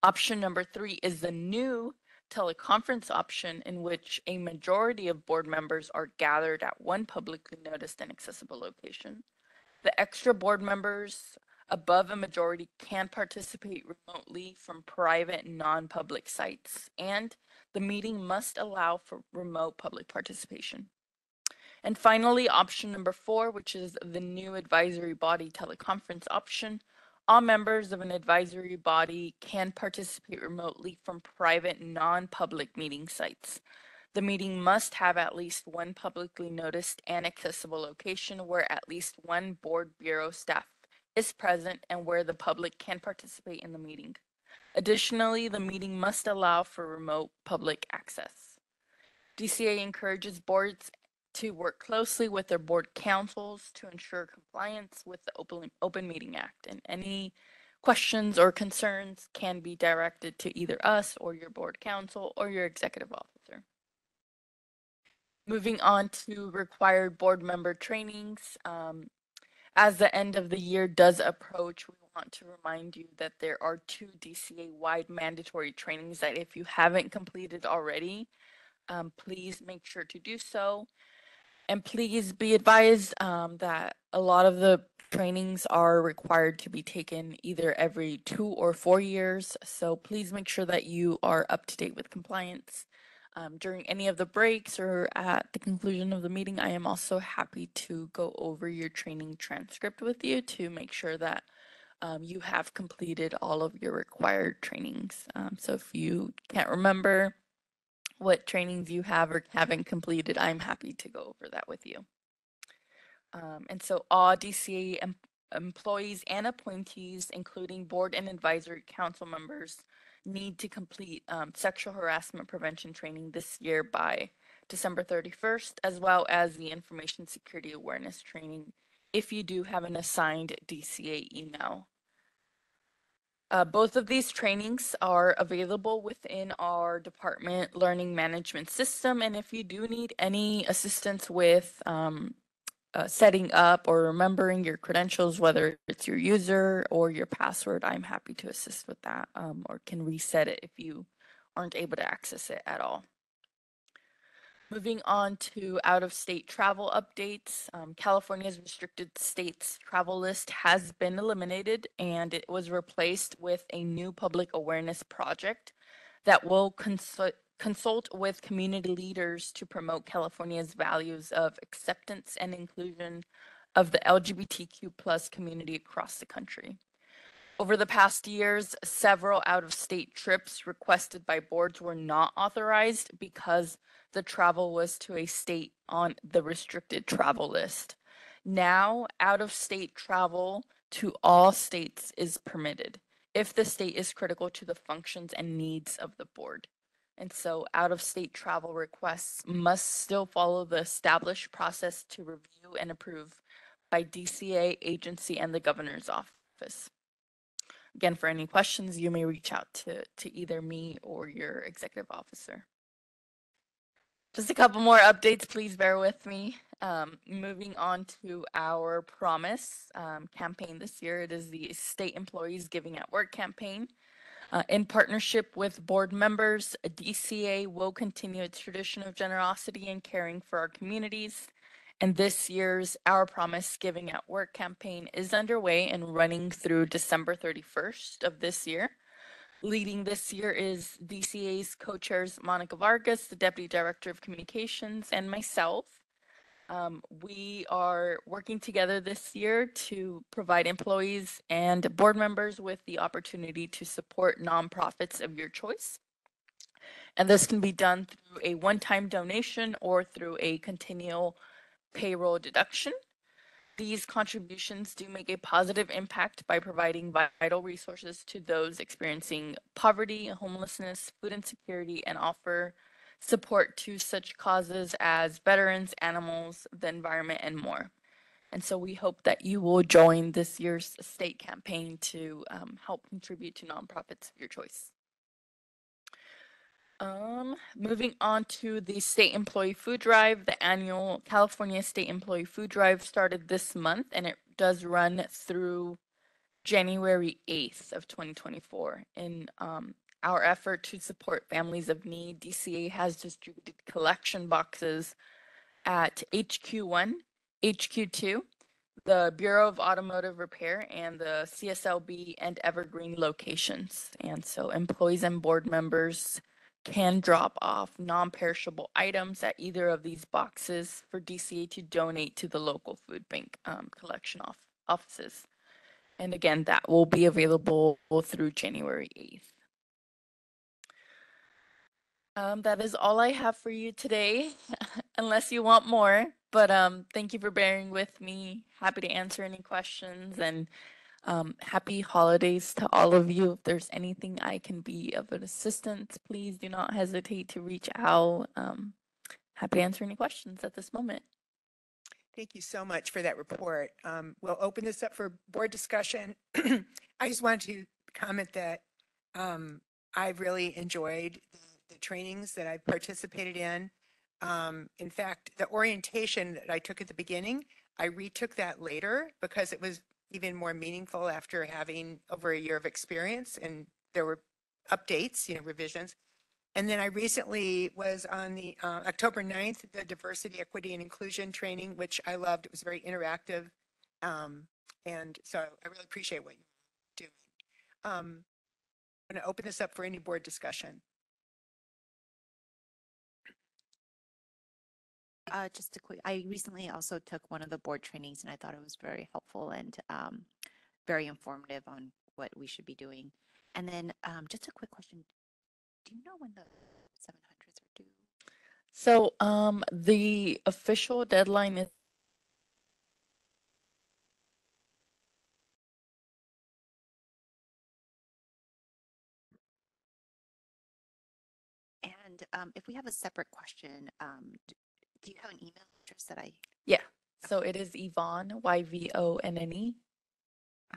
Option number 3 is the new teleconference option, in which a majority of board members are gathered at one publicly noticed and accessible location. The extra board members above a majority can participate remotely from private non-public sites, and the meeting must allow for remote public participation. And finally, option number 4, which is the new advisory body teleconference option. All members of an advisory body can participate remotely from private non-public meeting sites. The meeting must have at least one publicly noticed and accessible location where at least one board bureau staff is present and where the public can participate in the meeting. Additionally, the meeting must allow for remote public access. DCA encourages boards to work closely with their board councils to ensure compliance with the Open Meeting Act, and any questions or concerns can be directed to either us or your board council or your executive officer. Moving on to required board member trainings. As the end of the year does approach, we want to remind you that there are 2 DCA-wide mandatory trainings that if you haven't completed already, please make sure to do so. And please be advised that a lot of the trainings are required to be taken either every 2 or 4 years. So please make sure that you are up to date with compliance. During any of the breaks or at the conclusion of the meeting, I am also happy to go over your training transcript with you to make sure that you have completed all of your required trainings. So if you can't remember what trainings you have or haven't completed, I'm happy to go over that with you. And so all DCA employees and appointees, including board and advisory council members, need to complete sexual harassment prevention training this year by December 31st, as well as the information security awareness training if you do have an assigned DCA email. Both of these trainings are available within our department learning management system, and if you do need any assistance with setting up or remembering your credentials, whether it's your user or your password, I'm happy to assist with that, or can reset it if you aren't able to access it at all. Moving on to out-of-state travel updates. California's restricted states travel list has been eliminated, and it was replaced with a new public awareness project that will consult with community leaders to promote California's values of acceptance and inclusion of the LGBTQ+ community across the country. Over the past years, several out-of-state trips requested by boards were not authorized because the travel was to a state on the restricted travel list. Now, out-of-state travel to all states is permitted if the state is critical to the functions and needs of the board. And so out-of-state travel requests must still follow the established process to review and approve by DCA agency and the governor's office. Again, for any questions, you may reach out to either me or your executive officer. Just a couple more updates, please bear with me. Moving on to our Promise campaign this year. It is the State Employees Giving at Work campaign. In partnership with board members, DCA will continue its tradition of generosity and caring for our communities. And this year's Our Promise Giving at Work campaign is underway and running through December 31st of this year. Leading this year is DCA's co-chairs Monica Vargas, the Deputy Director of Communications, and myself. We are working together this year to provide employees and board members with the opportunity to support nonprofits of your choice. And this can be done through a one-time donation or through a continual payroll deduction. These contributions do make a positive impact by providing vital resources to those experiencing poverty, homelessness, food insecurity, and offer support to such causes as veterans, animals, the environment, and more. And so we hope that you will join this year's state campaign to help contribute to nonprofits of your choice. Moving on to the State Employee Food Drive. The annual California State Employee Food Drive started this month, and it does run through January 8th of 2024. In our effort to support families of need, DCA has distributed collection boxes at HQ1, HQ2, the Bureau of Automotive Repair, and the CSLB and Evergreen locations. And so employees and board members can drop off non-perishable items at either of these boxes for DCA to donate to the local food bank collection offices. And again, that will be available through January 8th. That is all I have for you today, unless you want more. But thank you for bearing with me. Happy to answer any questions, and happy holidays to all of you. If there's anything I can be of an assistance, please do not hesitate to reach out. Happy to answer any questions at this moment. Thank you so much for that report. We'll open this up for board discussion. I just wanted to comment that I've really enjoyed the trainings that I've participated in. In fact, the orientation that I took at the beginning, I retook that later because it was even more meaningful after having over a year of experience, and there were updates, revisions. And then I recently was on the October 9th, the diversity, equity, and inclusion training, which I loved. It was very interactive. And so I really appreciate what you're doing. I'm going to open this up for any board discussion. Just a quick, I recently also took one of the board trainings, and I thought it was very helpful and very informative on what we should be doing. And then just a quick question. Do you know when the 700s are due? So the official deadline is And if we have a separate question, do you have an email address that I? Yeah. So it is Yvonne, YVONNE,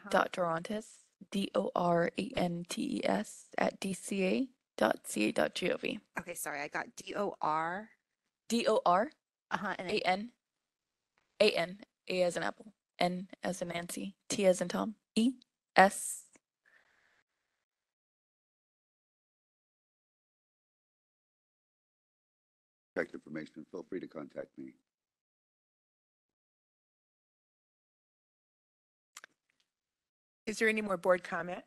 dot Dorantes, DORANTES at DCA.ca.gov. Okay, sorry, I got DOR. DOR, And then AN, A as in apple, N as in Nancy, T as in Tom, ES. Contact information, feel free to contact me. Is there any more board comment?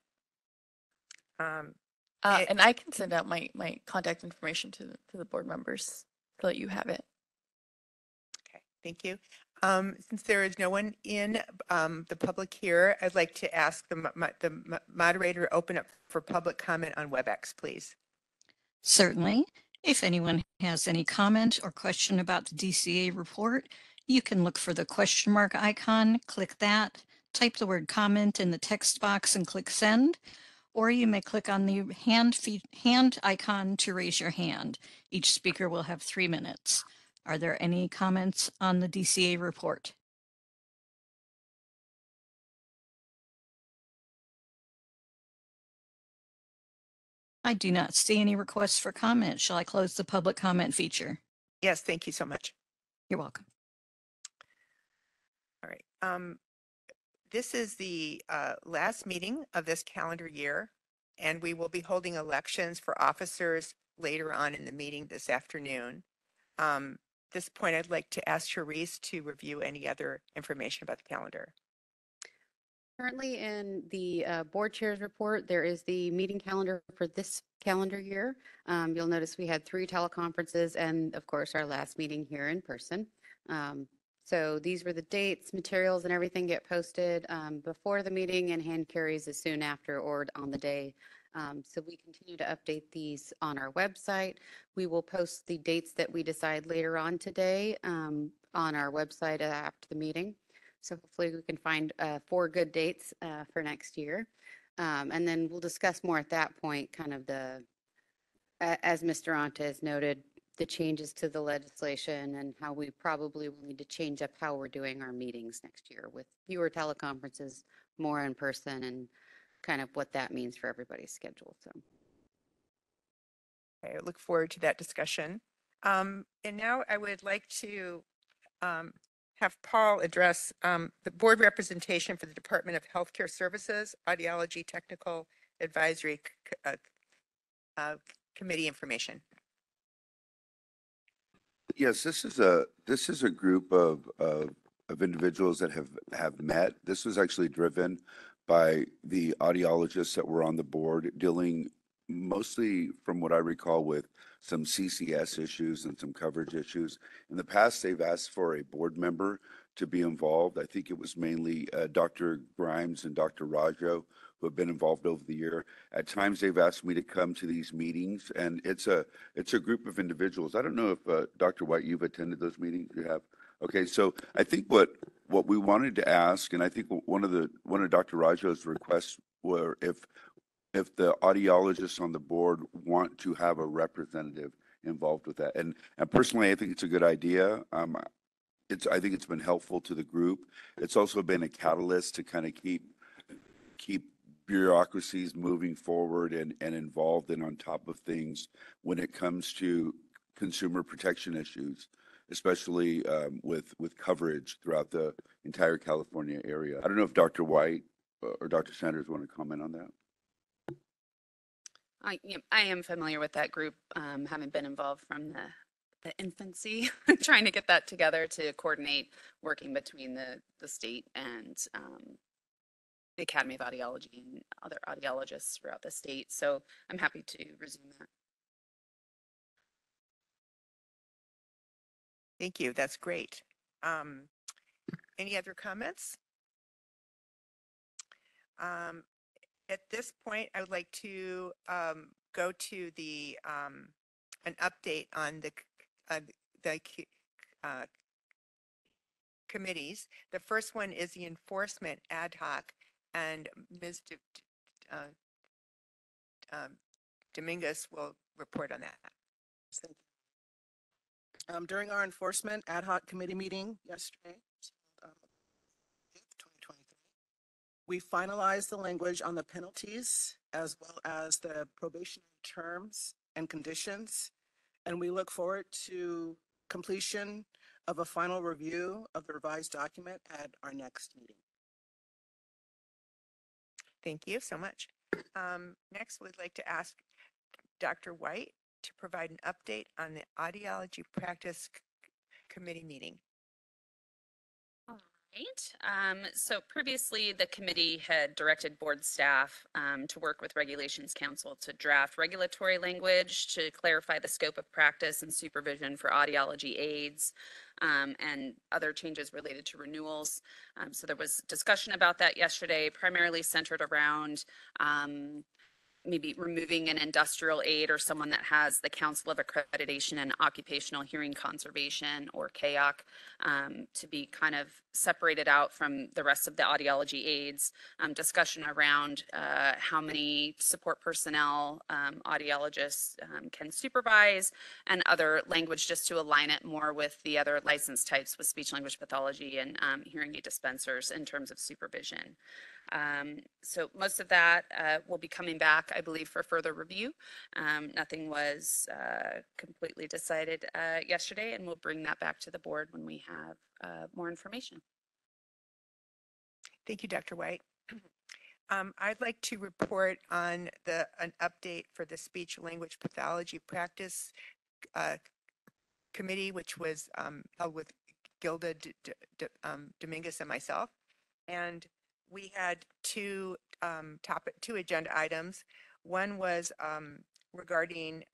And I can send out my contact information to the board members so that you have it. Okay, thank you. Since there is no one in the public here, I'd like to ask the moderator to open up for public comment on WebEx, please. Certainly. If anyone has any comment or question about the DCA report, you can look for the question mark icon, click that, type the word comment in the text box and click send, or you may click on the hand icon to raise your hand. Each speaker will have 3 minutes. Are there any comments on the DCA report? I do not see any requests for comment. Shall I close the public comment feature? Yes, thank you so much. You're welcome. All right. This is the last meeting of this calendar year, and we will be holding elections for officers later on in the meeting this afternoon. At this point, I'd like to ask Charisse to review any other information about the calendar. Currently in the board chairs report, there is the meeting calendar for this calendar year. You'll notice we had 3 teleconferences and of course our last meeting here in person. So these were the dates, materials and everything get posted before the meeting and hand carries as soon after or on the day. So we continue to update these on our website. We will post the dates that we decide later on today on our website after the meeting. So hopefully we can find 4 good dates for next year. And then we'll discuss more at that point, kind of as Mr. Antes noted, the changes to the legislation and how we probably will need to change up how we're doing our meetings next year with fewer teleconferences, more in person, and kind of what that means for everybody's schedule. So. Okay, I look forward to that discussion. And now I would like to have Paul address the board representation for the Department of Healthcare Services, Audiology Technical Advisory Committee information. Yes, this is a group of individuals that have met. This was actually driven by the audiologists that were on the board, dealing mostly, from what I recall, with some CCS issues and some coverage issues. In the past, they've asked for a board member to be involved. I think it was mainly Dr. Grimes and Dr. Rajo who have been involved over the year. At times, they've asked me to come to these meetings, and it's a group of individuals. I don't know if Dr. White, you've attended those meetings. You have. Okay, so I think what we wanted to ask, and I think one of Dr. Rajo's requests were if the audiologists on the board want to have a representative involved with that. And personally, I think it's a good idea. I think it's been helpful to the group. It's also been a catalyst to kind of keep bureaucracies moving forward and involved and on top of things when it comes to consumer protection issues, especially with coverage throughout the entire California area. I don't know if Dr. White or Dr. Sanders want to comment on that. I am familiar with that group, having been involved from the infancy, trying to get that together to coordinate working between the state and the Academy of Audiology and other audiologists throughout the state. So I'm happy to resume that. Thank you. That's great. Any other comments? At this point, I would like to go to an update on the committees. The first one is the enforcement ad hoc, and Ms. Dominguez will report on that. Thank you. During our enforcement ad hoc committee meeting yesterday, 2023, we finalized the language on the penalties as well as the probationary terms and conditions, and we look forward to completion of a final review of the revised document at our next meeting. Thank you so much. Next, we'd like to ask Dr. White to provide an update on the Audiology Practice Committee meeting. Right. So previously, the committee had directed board staff to work with Regulations Council to draft regulatory language to clarify the scope of practice and supervision for audiology aids and other changes related to renewals. So there was discussion about that yesterday, primarily centered around maybe removing an industrial aid or someone that has the Council of Accreditation and Occupational Hearing Conservation, or CAOC, to be kind of separated out from the rest of the audiology aids. Discussion around how many support personnel audiologists can supervise, and other language just to align it more with the other license types with speech language pathology and hearing aid dispensers in terms of supervision. So most of that will be coming back, I believe, for further review. Nothing was completely decided yesterday, and we'll bring that back to the board when we have more information. Thank you, Dr. White. I'd like to report on an update for the speech language pathology practice committee, which was held with Gilda Dominguez and myself. And we had two agenda items. One was regarding,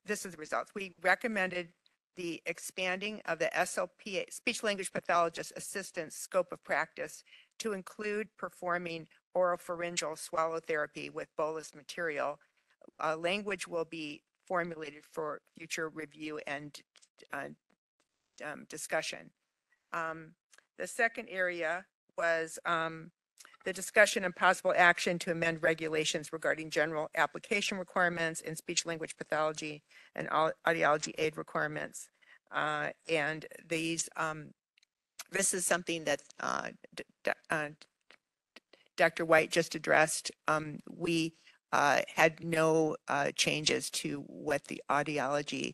this is the results. We recommended the expanding of the SLPA, speech language pathologist assistant scope of practice to include performing oropharyngeal swallow therapy with bolus material. Language will be formulated for future review and discussion. The second area was the discussion and possible action to amend regulations regarding general application requirements in speech language pathology and audiology aid requirements. And these, this is something that Dr. White just addressed. We had no changes to what the audiology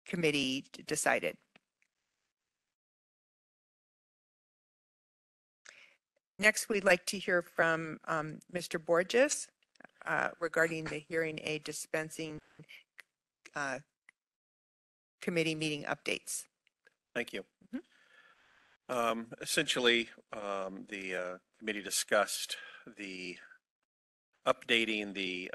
committee decided. Next, we'd like to hear from Mr. Borges regarding the hearing aid dispensing committee meeting updates. Thank you. Essentially, the committee discussed the updating the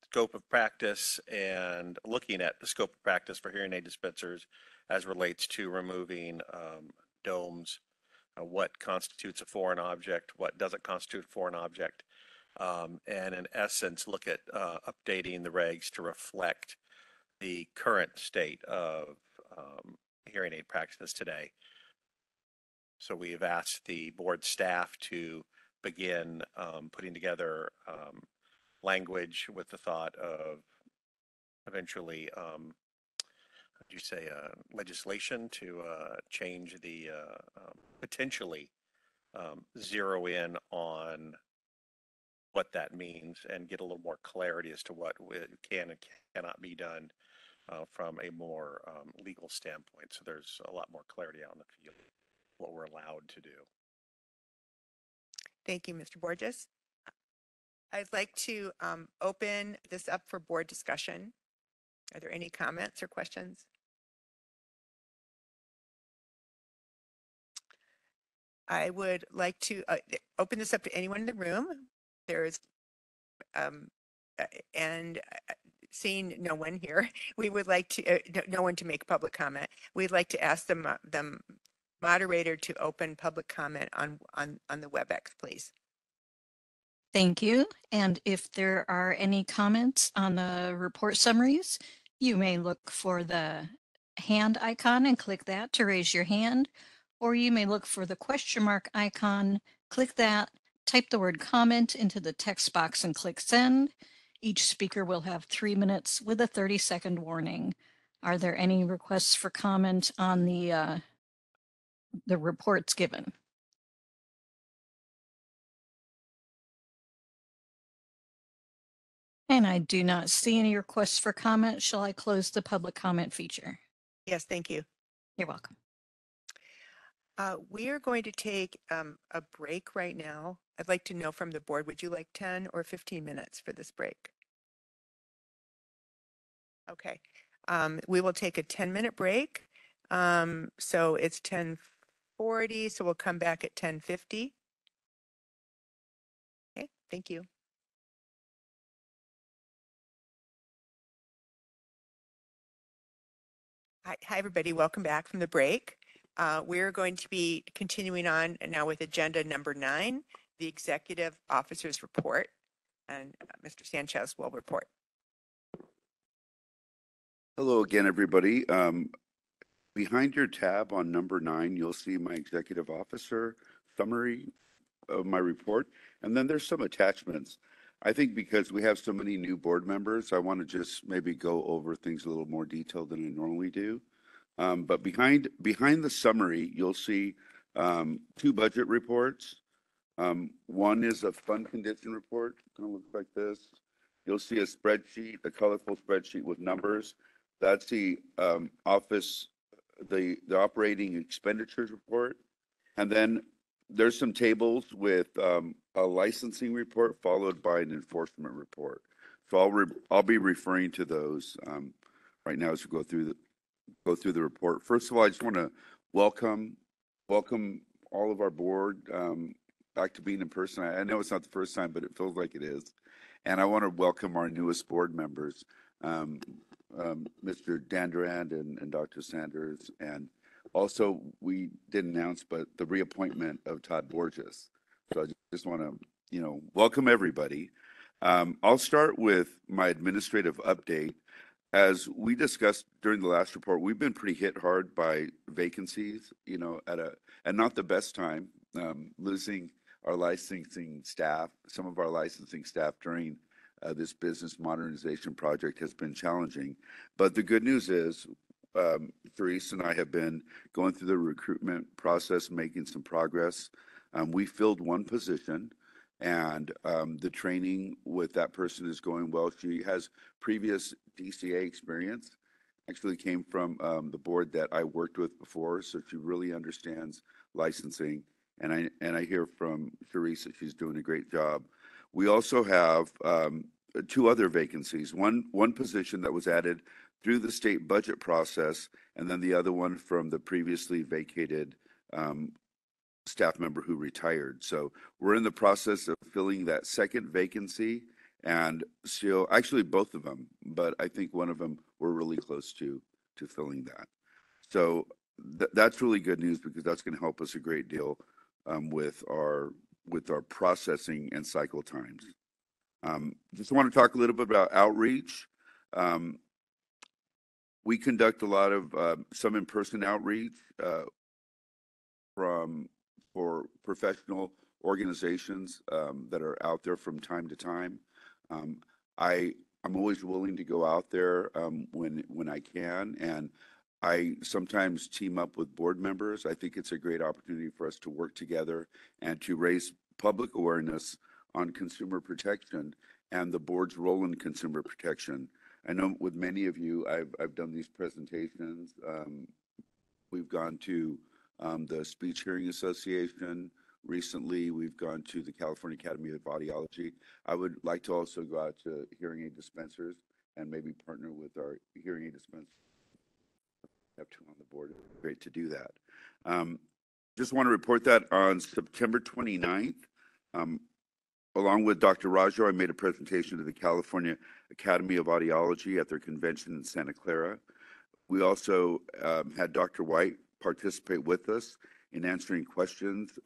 scope of practice and looking at the scope of practice for hearing aid dispensers as relates to removing domes, what constitutes a foreign object, what doesn't constitute a foreign object, and in essence look at updating the regs to reflect the current state of hearing aid practice today. So we have asked the board staff to begin putting together language with the thought of eventually, what do you say, legislation to change the potentially zero in on what that means and get a little more clarity as to what can and cannot be done from a more legal standpoint. So there's a lot more clarity out in the field, what we're allowed to do. Thank you, Mr. Borges. I'd like to open this up for board discussion. Are there any comments or questions? I would like to open this up to anyone in the room. There is, and seeing no one here, we would like to, no one to make public comment. We'd like to ask the moderator to open public comment on the WebEx, please. Thank you. And if there are any comments on the report summaries, you may look for the hand icon and click that to raise your hand, or you may look for the question mark icon, click that, type the word comment into the text box and click send. Each speaker will have 3 minutes with a 30-second warning. Are there any requests for comment on the reports given? And I do not see any requests for comment. Shall I close the public comment feature? Yes, thank you. You're welcome. We are going to take a break right now. I'd like to know from the board, would you like 10 or 15 minutes for this break? Okay. We will take a 10-minute break. So it's 10:40, so we'll come back at 10:50. Okay, thank you. Hi, everybody. Welcome back from the break. We're going to be continuing on now with agenda number 9, the executive officer's report, and Mr. Sanchez will report. Hello again, everybody. Behind your tab on number 9, you'll see my executive officer summary of my report, and then there's some attachments. I think because we have so many new board members, I want to just maybe go over things a little more detailed than I normally do. But behind the summary, you'll see two budget reports. One is a fund condition report, gonna look like this. You'll see a spreadsheet, a colorful spreadsheet with numbers. That's the the operating expenditures report. And then there's some tables with a licensing report followed by an enforcement report. So I'll be referring to those right now as we go through the report. First of all, I just want to welcome all of our board back to being in person. I know it's not the first time, but it feels like it is. And I want to welcome our newest board members, Mr. Dandurand and Dr. Sanders. And also, we didn't announce, but the reappointment of Todd Borges. So I just want to, welcome everybody. I'll start with my administrative update. As we discussed during the last report, we've been pretty hit hard by vacancies, at not the best time, losing our licensing staff. Some of our licensing staff during this business modernization project has been challenging. But the good news is, Therese and I have been going through the recruitment process, making some progress. We filled one position, and the training with that person is going well. She has previous DCA experience, actually came from the board that I worked with before, so she really understands licensing. And I hear from Therese that she's doing a great job. We also have two other vacancies. One position that was added through the state budget process, and then the other one from the previously vacated staff member who retired. So we're in the process of filling that second vacancy, and so actually both of them, but I think one of them we're really close to filling that. So that's really good news because that's going to help us a great deal with our processing and cycle times. Just want to talk a little bit about outreach. We conduct a lot of some in-person outreach for professional organizations that are out there from time to time. I'm always willing to go out there when I can, and I sometimes team up with board members. I think it's a great opportunity for us to work together and to raise public awareness on consumer protection and the board's role in consumer protection. I know with many of you, I've done these presentations. We've gone to the Speech Hearing Association. Recently, we've gone to the California Academy of Audiology. I would like to also go out to hearing aid dispensers and maybe partner with our hearing aid dispensers. Have two on the board. Great to do that. Just want to report that on September 29th, along with Dr. Rajo, I made a presentation to the California Academy of Audiology at their convention in Santa Clara. We also had Dr. White participate with us in answering questions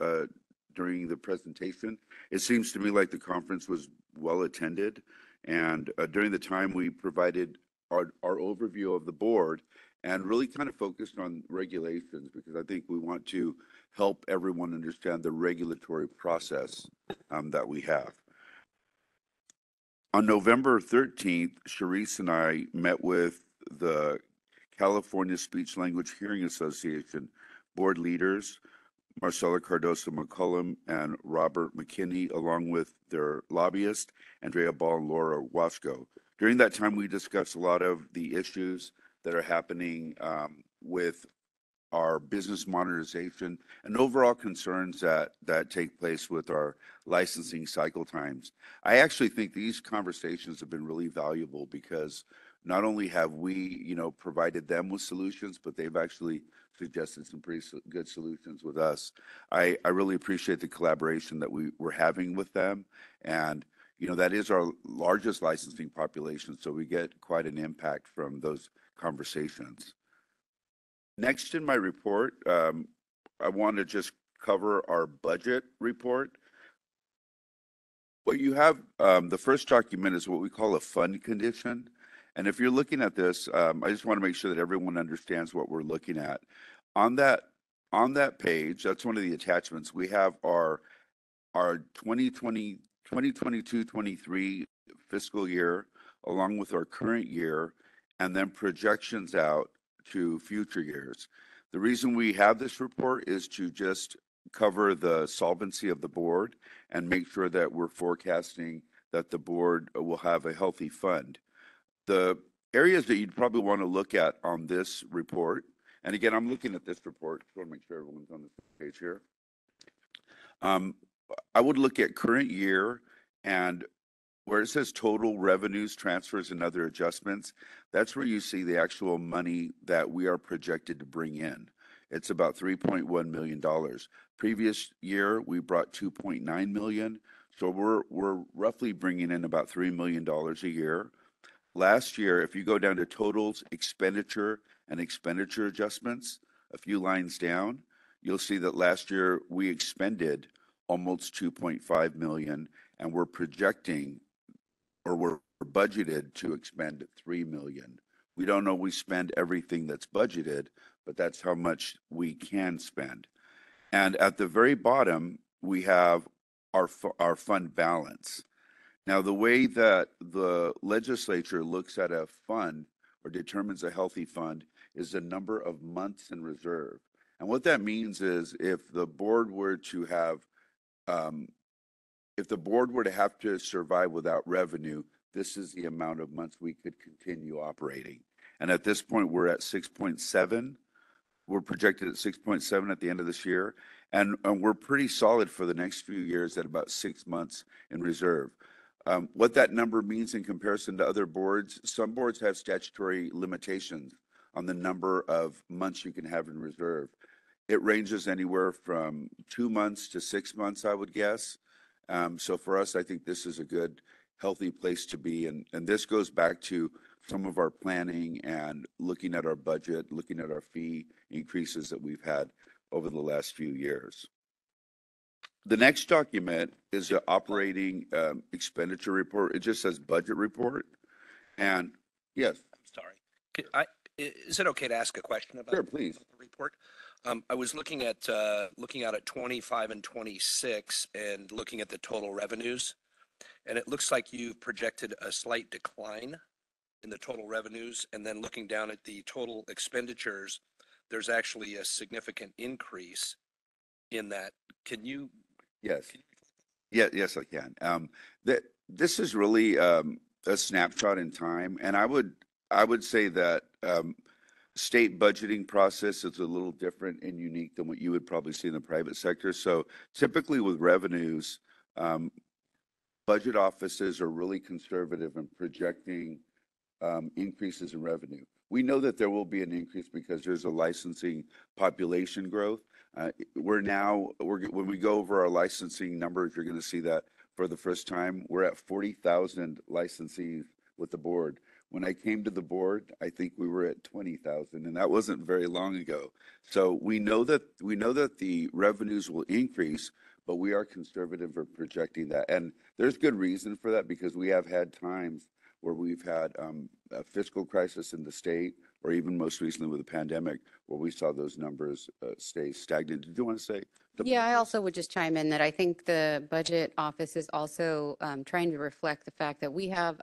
during the presentation. It seems to me like the conference was well attended, and during the time we provided our overview of the board and really kind of focused on regulations, because I think we want to help everyone understand the regulatory process that we have. On November 13th, Sharice and I met with the California Speech Language Hearing Association board leaders, Marcella Cardoso McCullum and Robert McKinney, along with their lobbyist, Andrea Ball and Laura Wasco. During that time, we discussed a lot of the issues that are happening with our business modernization and overall concerns that take place with our licensing cycle times. I actually think these conversations have been really valuable because not only have we, provided them with solutions, but they've actually suggested some pretty good solutions with us. I really appreciate the collaboration that we're having with them. And, that is our largest licensing population, so we get quite an impact from those conversations. Next in my report, I want to just cover our budget report. What you have, the first document is what we call a fund condition. And if you're looking at this, I just want to make sure that everyone understands what we're looking at. On that page, that's one of the attachments, we have our 2022-23 fiscal year, along with our current year, and then projections out to future years. The reason we have this report is to just cover the solvency of the board and make sure that we're forecasting that the board will have a healthy fund. The areas that you'd probably want to look at on this report, and again, I'm looking at this report, just want to make sure everyone's on this page here. I would look at current year, and where it says total revenues, transfers, and other adjustments, that's where you see the actual money that we are projected to bring in. It's about $3.1 million. Previous year, we brought 2.9 million. So we're roughly bringing in about $3 million a year. Last year, if you go down to totals, expenditure, and expenditure adjustments, a few lines down, you'll see that last year we expended almost 2.5 million, and we're projecting, or we're budgeted to expend 3 million. We don't always spend everything that's budgeted, but that's how much we can spend. And at the very bottom, we have our fund balance. Now, the way that the legislature looks at a fund or determines a healthy fund is the number of months in reserve. And what that means is if the board were to have, to survive without revenue, this is the amount of months we could continue operating. And at this point, we're at 6.7. We're projected at 6.7 at the end of this year. And we're pretty solid for the next few years at about 6 months in reserve. What that number means in comparison to other boards, some boards have statutory limitations on the number of months you can have in reserve. It ranges anywhere from 2 months to 6 months, I would guess. So for us, I think this is a good, healthy place to be. And this goes back to some of our planning and looking at our budget, looking at our fee increases that we've had over the last few years. The next document is the operating expenditure report. It just says budget report. And yes. I'm sorry. Is it okay to ask a question about, sure, please. About the report? I was looking out at 25 and 26 and looking at the total revenues, and it looks like you've projected a slight decline in the total revenues, and then looking down at the total expenditures, there's actually a significant increase in that. Can you? Yes. Yes, I can. This is really a snapshot in time, and I would say that state budgeting process is a little different and unique than what you would probably see in the private sector. So typically with revenues, budget offices are really conservative in projecting increases in revenue. We know that there will be an increase because there's a licensing population growth. When we go over our licensing numbers, you're going to see that for the first time, we're at 40,000 licensees with the board. When I came to the board, I think we were at 20,000, and that wasn't very long ago. So we know that the revenues will increase, but we are conservative in projecting that. And there's good reason for that because we have had times where we've had a fiscal crisis in the state, or even most recently with the pandemic, where we saw those numbers stay stagnant. Did you want to say? Yeah, I also would just chime in that I think the budget office is also trying to reflect the fact that we have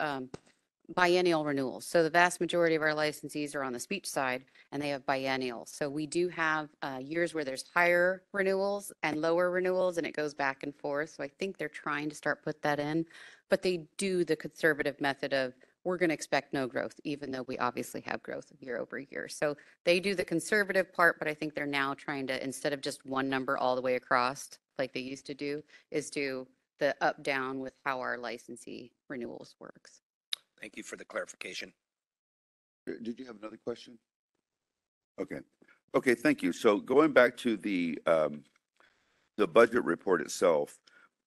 biennial renewals. So the vast majority of our licensees are on the speech side and they have biennial. So we do have years where there's higher renewals and lower renewals and it goes back and forth. So I think they're trying to start put that in, but they do the conservative method of we're going to expect no growth, even though we obviously have growth year over year. So they do the conservative part, but I think they're now trying to, instead of just one number all the way across like they used to do, is do the up down with how our licensee renewals works. Thank you for the clarification. Did you have another question? Okay, thank you. So going back to the budget report itself,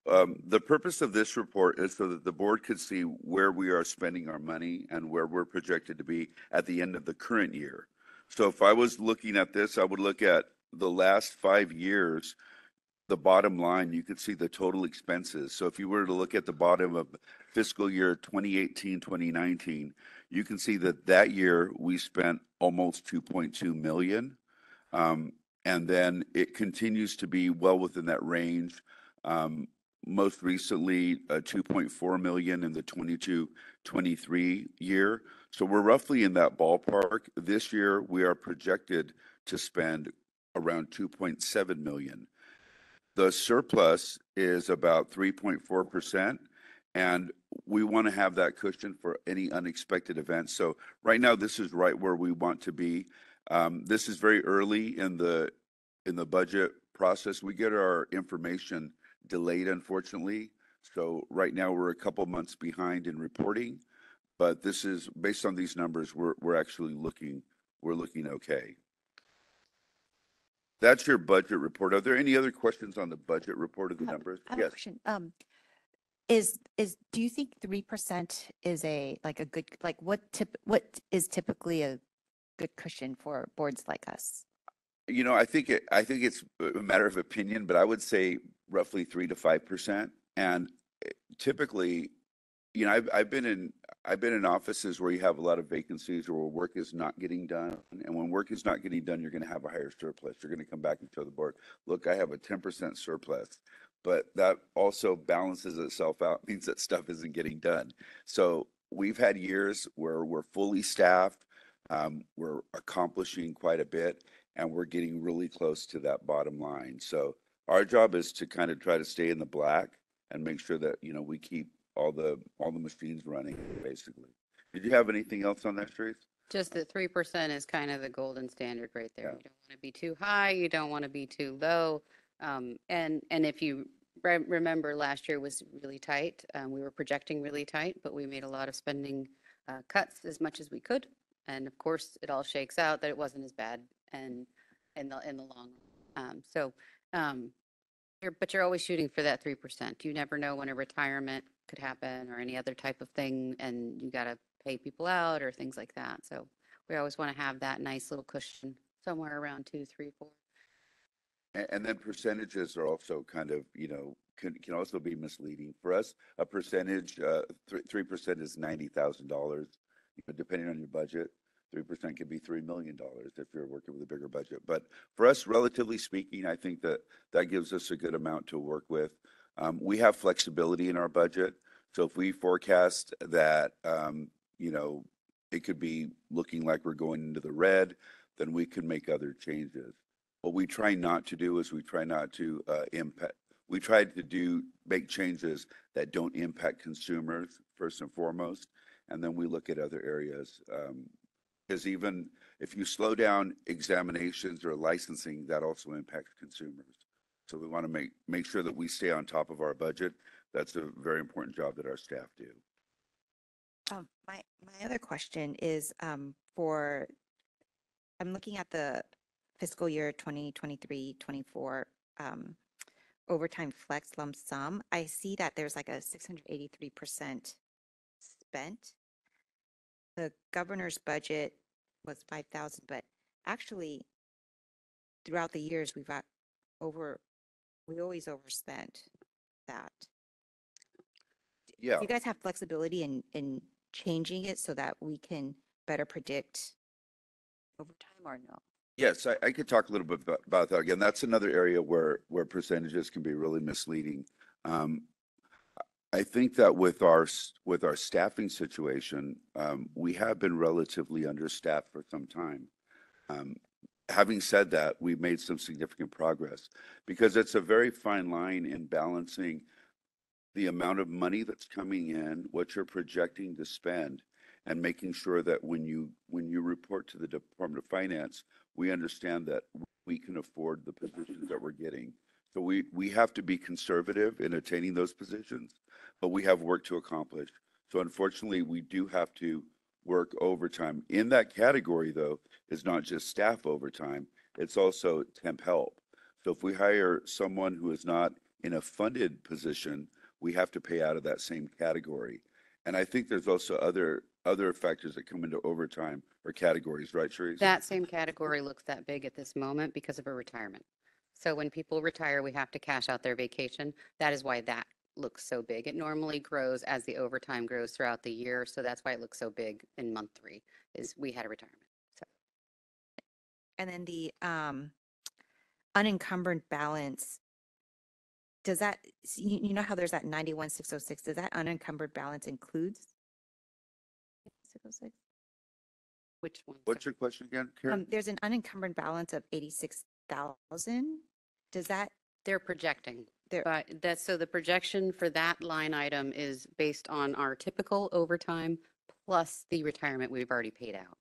the purpose of this report is so that the board could see where we are spending our money and where we're projected to be at the end of the current year. So if I was looking at this, I would look at the last 5 years. The bottom line, you could see the total expenses. So if you were to look at the bottom of fiscal year 2018, 2019, you can see that year we spent almost 2.2 million. And then it continues to be well within that range. Most recently, 2.4 million in the 22-23 year. So we're roughly in that ballpark. This year, we are projected to spend around 2.7 million. The surplus is about 3.4%, and we want to have that cushion for any unexpected events. So right now, this is right where we want to be. This is very early in the budget process. We get our information delayed, unfortunately. So right now, we're a couple months behind in reporting, but this is based on these numbers. We're actually looking okay. That's your budget report. Are there any other questions on the budget report of the numbers? I have a Yes. question. Do you think 3% is a good, like what is typically a good cushion for boards like us? You know, I think it's a matter of opinion, but I would say roughly 3 to 5%. And typically, you know, I've been in offices where you have a lot of vacancies or where work is not getting done. And when work is not getting done, you're going to have a higher surplus. You're going to come back and tell the board, look, I have a 10% surplus. But that also balances itself out, means that stuff isn't getting done. So we've had years where we're fully staffed, we're accomplishing quite a bit, and we're getting really close to that bottom line. So our job is to kind of try to stay in the black and make sure that, you know, we keep all the machines running, basically. Did you have anything else on that, Sharice? Just that 3% is kind of the golden standard right there. Yeah. You don't want to be too high, you don't want to be too low. And if you remember, last year was really tight. We were projecting really tight, but we made a lot of spending cuts as much as we could. And of course, it all shakes out that it wasn't as bad and in the long run. But you're always shooting for that 3%. You never know when a retirement could happen or any other type of thing, and you got to pay people out or things like that. So we always want to have that nice little cushion somewhere around 2, 3, 4. And then percentages are also kind of, you know, can also be misleading. For us, a percentage, 3% is $90,000. Depending on your budget, 3% could be $3 million if you're working with a bigger budget. But for us, relatively speaking, I think that gives us a good amount to work with. We have flexibility in our budget. So if we forecast that, you know, it could be looking like we're going into the red, then we can make other changes. What we try not to do is we try not to make changes that don't impact consumers first and foremost, and then we look at other areas. Because even if you slow down examinations or licensing, that also impacts consumers. So we want to make sure that we stay on top of our budget. That's a very important job that our staff do. My other question is I'm looking at the fiscal year 2023-24 overtime flex lump sum. I see that there's like a 683% spent. The governor's budget was 5,000, but actually throughout the years we always overspent that. Yeah. Do you guys have flexibility in changing it so that we can better predict overtime or no? Yes, I could talk a little bit about that. Again, that's another area where percentages can be really misleading. I think that with our staffing situation, we have been relatively understaffed for some time. Having said that, we've made some significant progress because it's a very fine line in balancing the amount of money that's coming in, what you're projecting to spend, and making sure that when you report to the Department of Finance, we understand that we can afford the positions that we're getting. So we have to be conservative in attaining those positions, but we have work to accomplish. So unfortunately, we do have to work overtime. In that category, though, is not just staff overtime, it's also temp help. So if we hire someone who is not in a funded position, we have to pay out of that same category. And I think there's also other factors that come into overtime or categories, right, Sharice? That same category looks that big at this moment because of a retirement. So when people retire, we have to cash out their vacation. That is why that looks so big. It normally grows as the overtime grows throughout the year. So that's why it looks so big in month 3 is we had a retirement. So. And then the unencumbered balance, does that, you know how there's that 91,606, does that unencumbered balance includes 606? Which one? What's your question again, Karen? There's an unencumbered balance of 86,000. Does that, They're projecting. They're- But that's, so the projection for that line item is based on our typical overtime plus the retirement we've already paid out.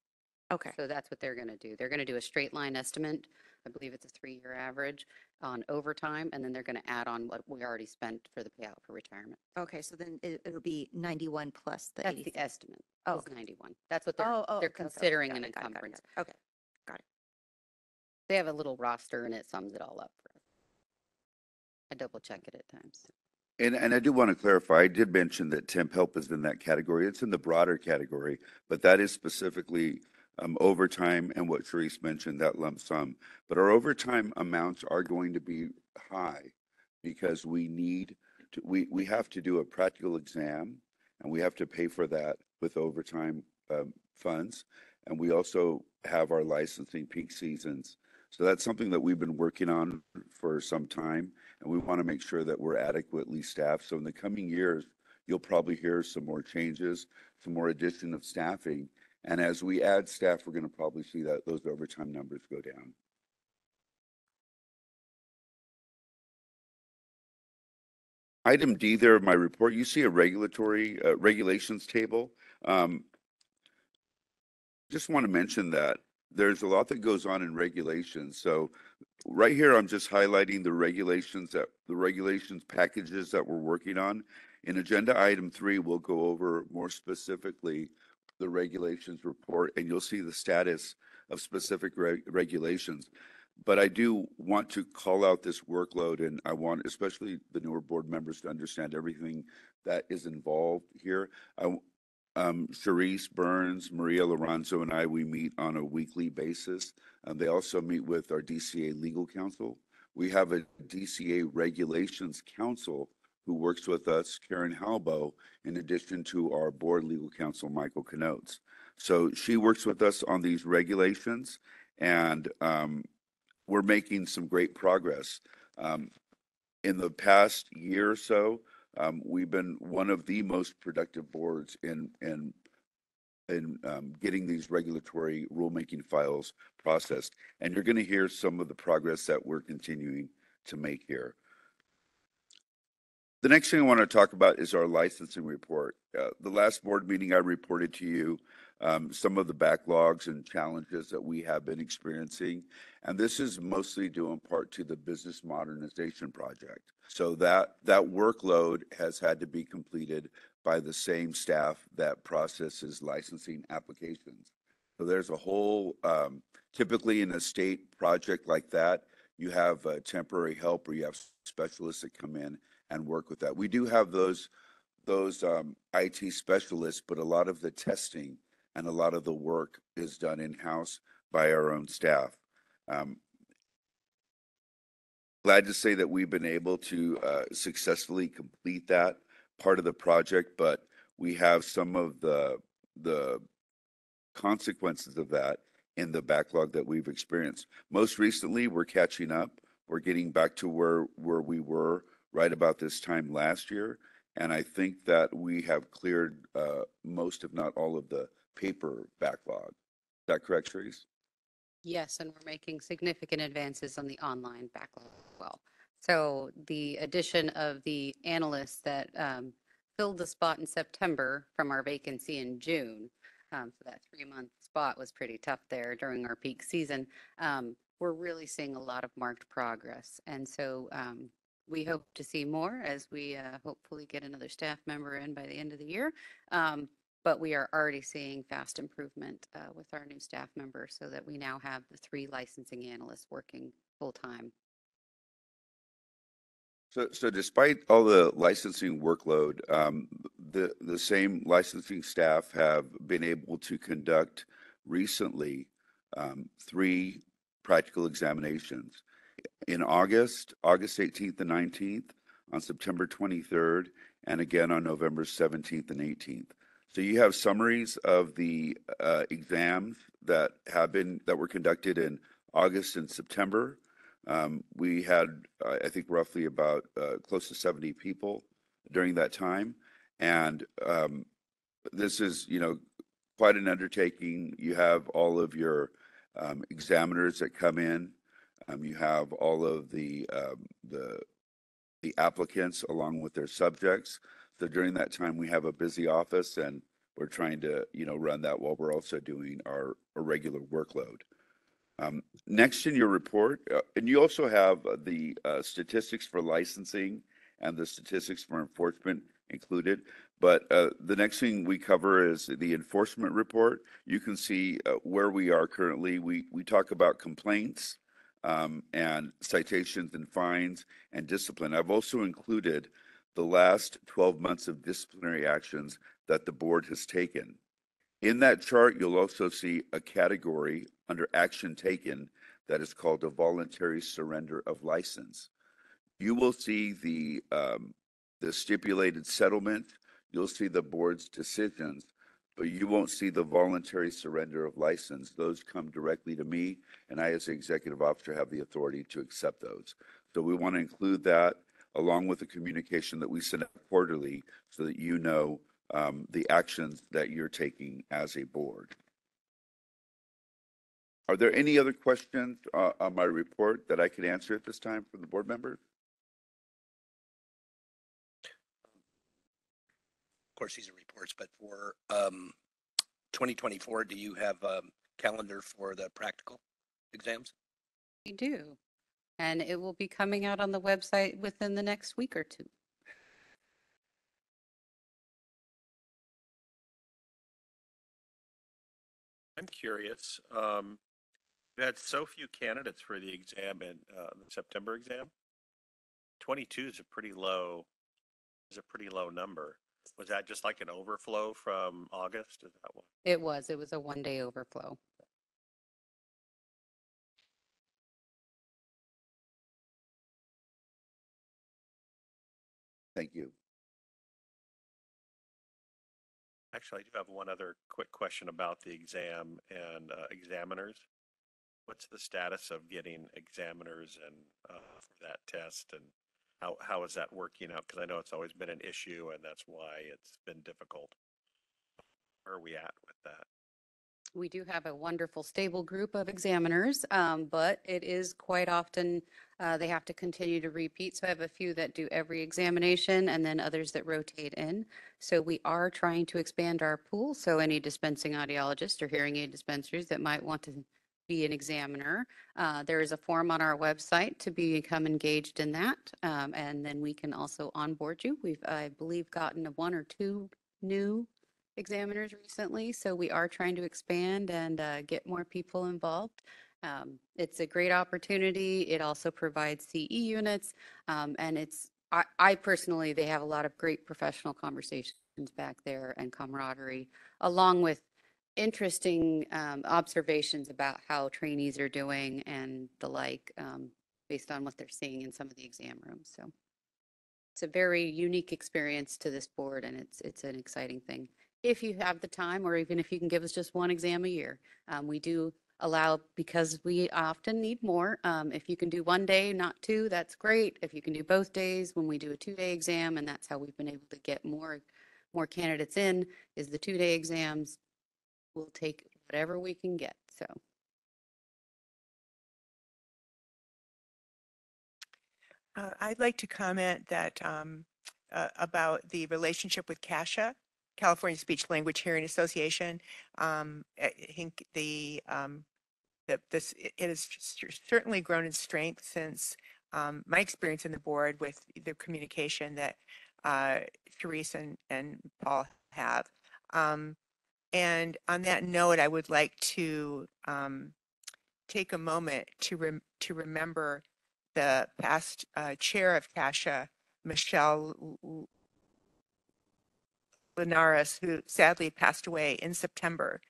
okay, So that's what they're going to do. They're going to do a straight line estimate. I believe it's a 3-year average on overtime, and then they're going to add on what we already spent for the payout for retirement. okay, so then it'll be 91 plus the That's 80. the estimate. Oh, Is 91. That's what they're Oh, oh, they're okay, okay, okay, considering got an it, got it, got it, encumbrance. got it. Okay, got it. They have a little roster and it sums it all up for us. I double check it at times. And I do want to clarify, I did mention that temp help is in that category. It's in the broader category, but that is specifically overtime and what Sharice mentioned, that lump sum. But our overtime amounts are going to be high because we have to do a practical exam and we have to pay for that with overtime funds. And we also have our licensing peak seasons. So that's something that we've been working on for some time, and we want to make sure that we're adequately staffed. So in the coming years, you'll probably hear some more changes, some more addition of staffing. And as we add staff, we're going to probably see that those overtime numbers go down. Item D there of my report, you see a regulatory regulations table. Just want to mention that there's a lot that goes on in regulations. So right here, I'm just highlighting the regulations packages that we're working on. In agenda item 3, we'll go over more specifically the regulations report, and you'll see the status of specific regulations. But I do want to call out this workload, and I want especially the newer board members to understand everything that is involved here. Sharice Burns, Maria Lorenzo, and I, we meet on a weekly basis. They also meet with our DCA legal counsel. We have a DCA regulations counsel who works with us, Karen Halbo, in addition to our board legal counsel, Michael Knotes. So she works with us on these regulations, and we're making some great progress. In the past year or so, we've been one of the most productive boards in getting these regulatory rulemaking files processed. And you're going to hear some of the progress that we're continuing to make here. The next thing I want to talk about is our licensing report. The last board meeting, I reported to you some of the backlogs and challenges that we have been experiencing. And this is mostly due in part to the business modernization project. So that workload has had to be completed by the same staff that processes licensing applications. So there's a whole, typically in a state project like that, you have temporary help or you have specialists that come in and work with that. We do have those IT specialists, but a lot of the testing and a lot of the work is done in-house by our own staff. Glad to say that we've been able to successfully complete that part of the project, but we have some of the consequences of that in the backlog that we've experienced. Most recently, we're catching up. We're getting back to where we were right about this time last year. And I think that we have cleared most, if not all, of the paper backlog. Is that correct, Sharice? Yes, and we're making significant advances on the online backlog as well. So the addition of the analysts that filled the spot in September from our vacancy in June, so that 3-month spot was pretty tough there during our peak season. We're really seeing a lot of marked progress. And so we hope to see more as we hopefully get another staff member in by the end of the year. But we are already seeing fast improvement with our new staff members so that we now have the 3 licensing analysts working full time. So despite all the licensing workload, the same licensing staff have been able to conduct recently 3 practical examinations. In August 18th and 19th, on September 23rd, and again on November 17th and 18th. So you have summaries of the exams that were conducted in August and September. We had, I think, roughly about close to 70 people during that time, and this is, quite an undertaking. You have all of your examiners that come in. You have all of the applicants along with their subjects. So during that time, we have a busy office, and we're trying to, run that while we're also doing our regular workload. Next in your report, and you also have the statistics for licensing and the statistics for enforcement included. But the next thing we cover is the enforcement report. You can see where we are currently. We talk about complaints and citations and fines and discipline. I've also included the last 12 months of disciplinary actions that the board has taken. In that chart, you'll also see a category under action taken that is called a voluntary surrender of license. You will see the stipulated settlement. You'll see the board's decisions, but you won't see the voluntary surrender of license. Those come directly to me, and I, as the executive officer, have the authority to accept those. So we want to include that along with the communication that we send out quarterly so that you know the actions that you're taking as a board. Are there any other questions on my report that I could answer at this time from the board members? Of course, these are reports, but for 2024, do you have a calendar for the practical exams? We do. And it will be coming out on the website within the next week or two. I'm curious. We had so few candidates for the exam in the September exam. 22 is a pretty low number. Was that just like an overflow from August? Is that what? It was a 1-day overflow. Thank you. Actually, I do have one other quick question about the exam and examiners. What's the status of getting examiners and for that test, and how is that working out? Because I know it's always been an issue, and that's why it's been difficult. Where are we at with that? We do have a wonderful, stable group of examiners, but it is quite often they have to continue to repeat. So I have a few that do every examination and then others that rotate in. So we are trying to expand our pool. So any dispensing audiologists or hearing aid dispensers that might want to be an examiner, there is a form on our website to become engaged in that. And then we can also onboard you. We've, I believe, gotten 1 or 2 new examiners recently, so we are trying to expand and get more people involved. It's a great opportunity. It also provides CE units, and I personally, they have a lot of great professional conversations back there and camaraderie, along with interesting observations about how trainees are doing and the like, based on what they're seeing in some of the exam rooms. So it's a very unique experience to this board, and it's an exciting thing. If you have the time, or even if you can give us just 1 exam a year, we do allow, because we often need more. If you can do 1 day, not 2, that's great. If you can do both days, when we do a 2-day exam, and that's how we've been able to get more candidates in, is the 2-day exams. We'll take whatever we can get. So. I'd like to comment that about the relationship with CASHA, California Speech Language Hearing Association. I think it has certainly grown in strength since my experience in the board with the communication that Therese and Paul have. And on that note, I would like to take a moment to remember the past chair of CASHA, Michelle Linares, who sadly passed away in September.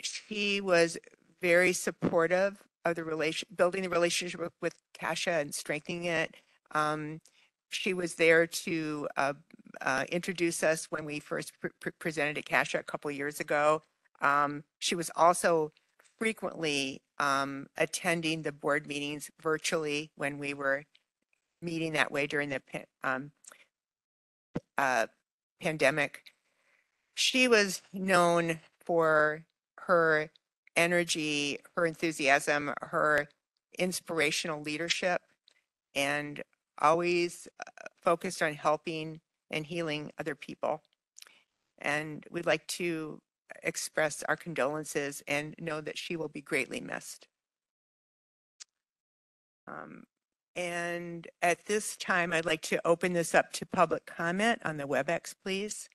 She was very supportive of the building the relationship with CASHA and strengthening it. She was there to introduce us when we first presented at CASHA a couple of years ago. She was also frequently attending the board meetings virtually when we were meeting that way during the pandemic. She was known for her energy, her enthusiasm, her inspirational leadership, and always focused on helping and healing other people. And we'd like to express our condolences and know that she will be greatly missed. And at this time, I'd like to open this up to public comment on the WebEx, please.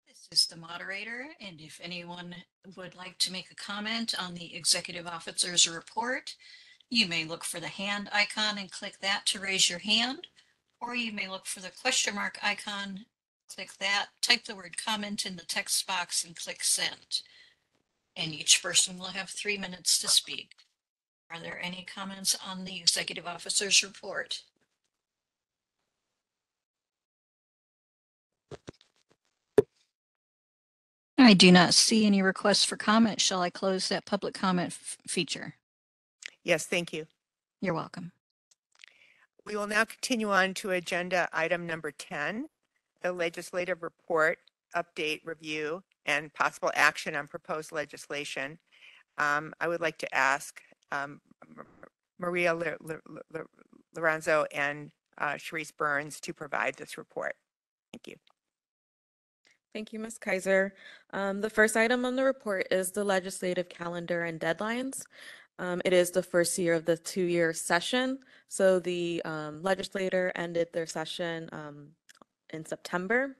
This is the moderator, and if anyone would like to make a comment on the executive officer's report, you may look for the hand icon and click that to raise your hand, or you may look for the question mark icon, click that, type the word comment in the text box and click send. And each person will have 3 minutes to speak. Are there any comments on the executive officer's report? I do not see any requests for comment. Shall I close that public comment feature? Yes, thank you. You're welcome. We will now continue on to agenda item number 10, the legislative report, update, review, and possible action on proposed legislation. I would like to ask Maria Lorenzo and Sharice Burns to provide this report. Thank you. Thank you, Ms. Kaiser. The first item on the report is the legislative calendar and deadlines. It is the first year of the 2-year session. So the legislator ended their session in September.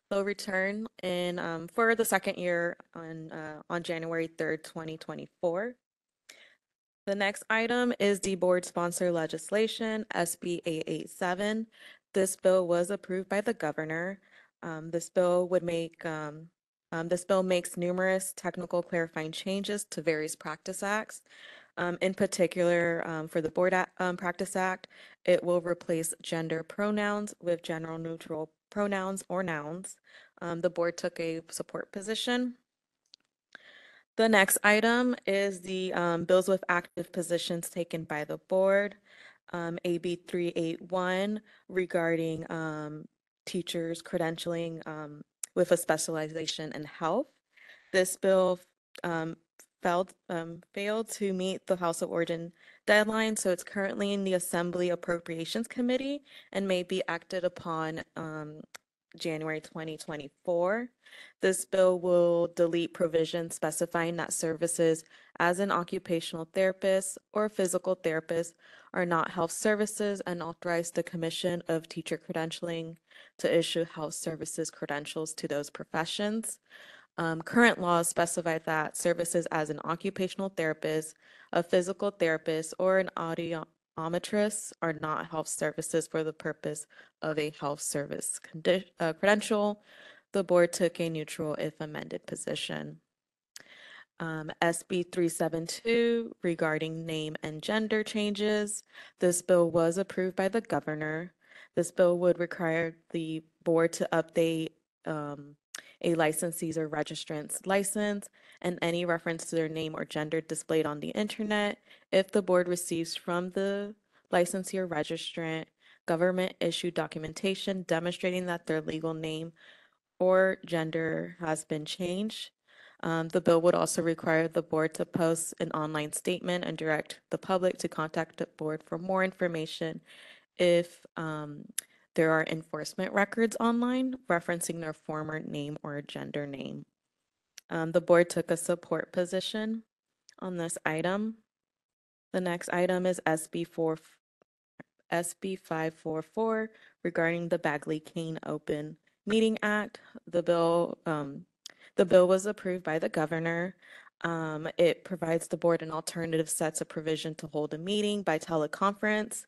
They'll return in for the second year on January 3rd, 2024. The next item is the board sponsor legislation, SB 887. This bill was approved by the governor. This bill makes numerous technical clarifying changes to various practice acts. In particular, for the Board Practice Act, it will replace gender pronouns with general neutral pronouns or nouns. The board took a support position. The next item is the bills with active positions taken by the board. AB 381 regarding teachers credentialing with a specialization in health. This bill failed to meet the House of Origin deadline, so it's currently in the Assembly Appropriations Committee and may be acted upon January 2024. This bill will delete provisions specifying that services as an occupational therapist or physical therapist are not health services and authorize the Commission of Teacher Credentialing to issue health services credentials to those professions. Current laws specify that services as an occupational therapist, a physical therapist, or an audiometrist are not health services for the purpose of a health service credential. The board took a neutral if amended position. SB 372 regarding name and gender changes. This bill was approved by the governor. This bill would require the board to update a licensee's or registrant's license and any reference to their name or gender displayed on the internet if the board receives from the licensee or registrant government issued documentation demonstrating that their legal name or gender has been changed. The bill would also require the board to post an online statement and direct the public to contact the board for more information if there are enforcement records online referencing their former name or gender name. The board took a support position on this item. The next item is SB 544 regarding the Bagley-Kane Open Meeting Act. The bill was approved by the governor. It provides the board an alternative sets of provision to hold a meeting by teleconference.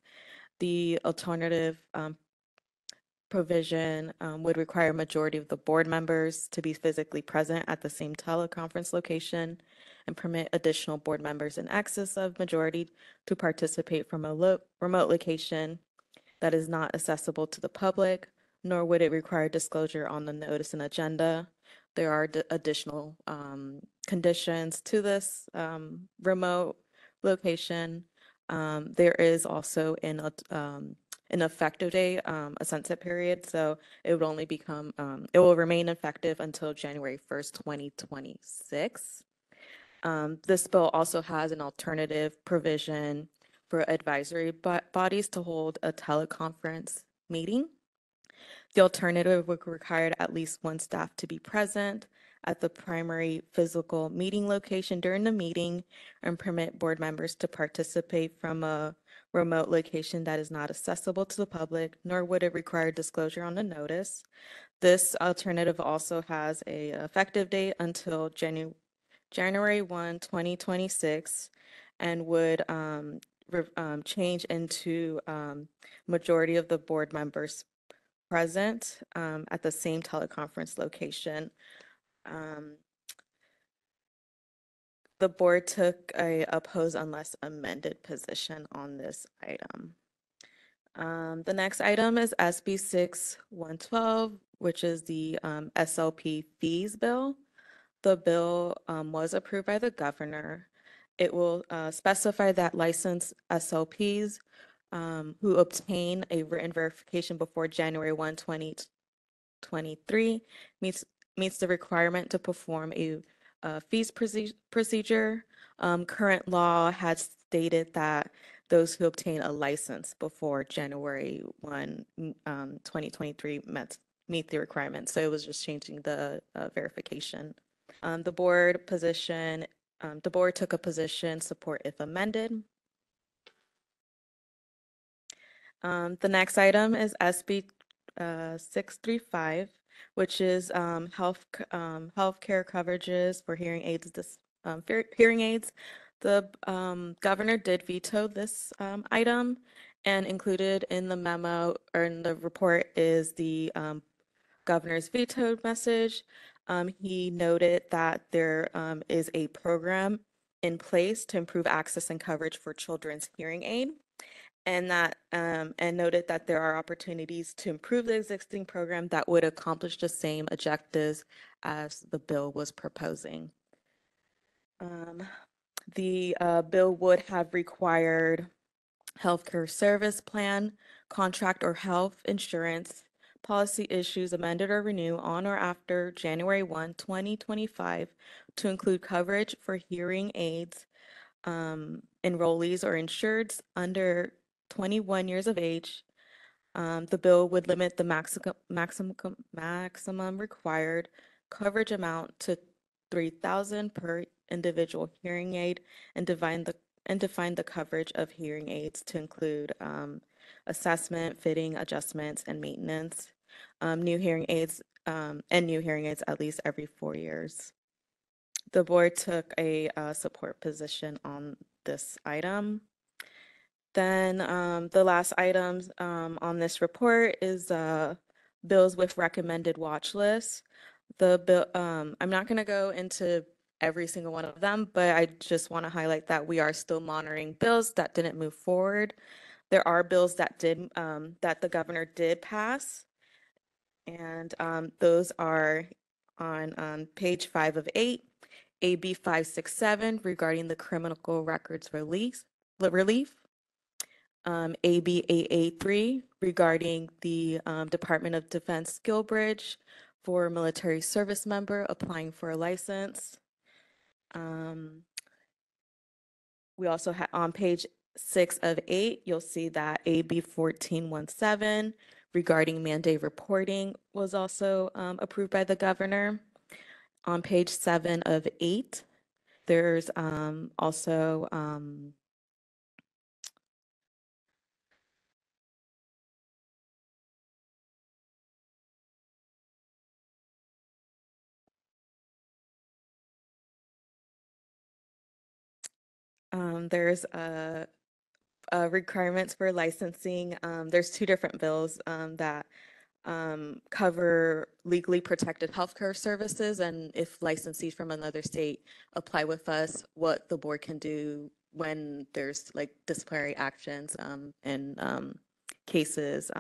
The alternative provision would require a majority of the board members to be physically present at the same teleconference location and permit additional board members in excess of majority to participate from a remote location that is not accessible to the public, nor would it require disclosure on the notice and agenda. There are additional conditions to this remote location. There is also an an effective date, a sunset period. So it would only become, it will remain effective until January 1st, 2026. This bill also has an alternative provision for advisory bodies to hold a teleconference meeting. The alternative would require at least one staff to be present at the primary physical meeting location during the meeting and permit board members to participate from a remote location that is not accessible to the public, nor would it require disclosure on the notice. This alternative also has a effective date until January 1, 2026, and would change into majority of the board members present at the same teleconference location. The board took a oppose unless amended position on this item. The next item is SB 6112, which is the SLP fees bill. The bill was approved by the governor. It will specify that licensed SLPs who obtain a written verification before January 1, 2023 meets the requirement to perform a fees procedure. Current law has stated that those who obtain a license before January 1, 2023 meet the requirements. So it was just changing the verification. The board took a position support if amended. The next item is SB 635, which is healthcare coverages for hearing aids. Hearing aids. The governor did veto this item, and included in the memo or in the report is the governor's vetoed message. He noted that there is a program in place to improve access and coverage for children's hearing aid, and noted that there are opportunities to improve the existing program that would accomplish the same objectives as the bill was proposing. The bill would have required healthcare service plan, contract or health insurance policy issues amended or renew on or after January 1, 2025 to include coverage for hearing aids, enrollees or insureds under 21 years of age. The bill would limit the maximum required coverage amount to $3,000 per individual hearing aid and define the coverage of hearing aids to include assessment, fitting, adjustments, and maintenance. New hearing aids at least every 4 years. The board took a support position on this item. Then the last items on this report is bills with recommended watch lists. The bill, I'm not going to go into every single one of them, but I just want to highlight that we are still monitoring bills that didn't move forward. There are bills that did that the governor did pass, and those are on page 5 of 8, AB 567 regarding the criminal records relief. AB 883 regarding the Department of Defense skill bridge for military service member applying for a license. We also have on page 6 of 8, you'll see that AB 1417 regarding mandate reporting was also approved by the governor. On page 7 of 8, there's also there's requirements for licensing. There's 2 different bills that cover legally protected healthcare services, and if licensees from another state apply with us, what the board can do when there's like disciplinary actions in cases.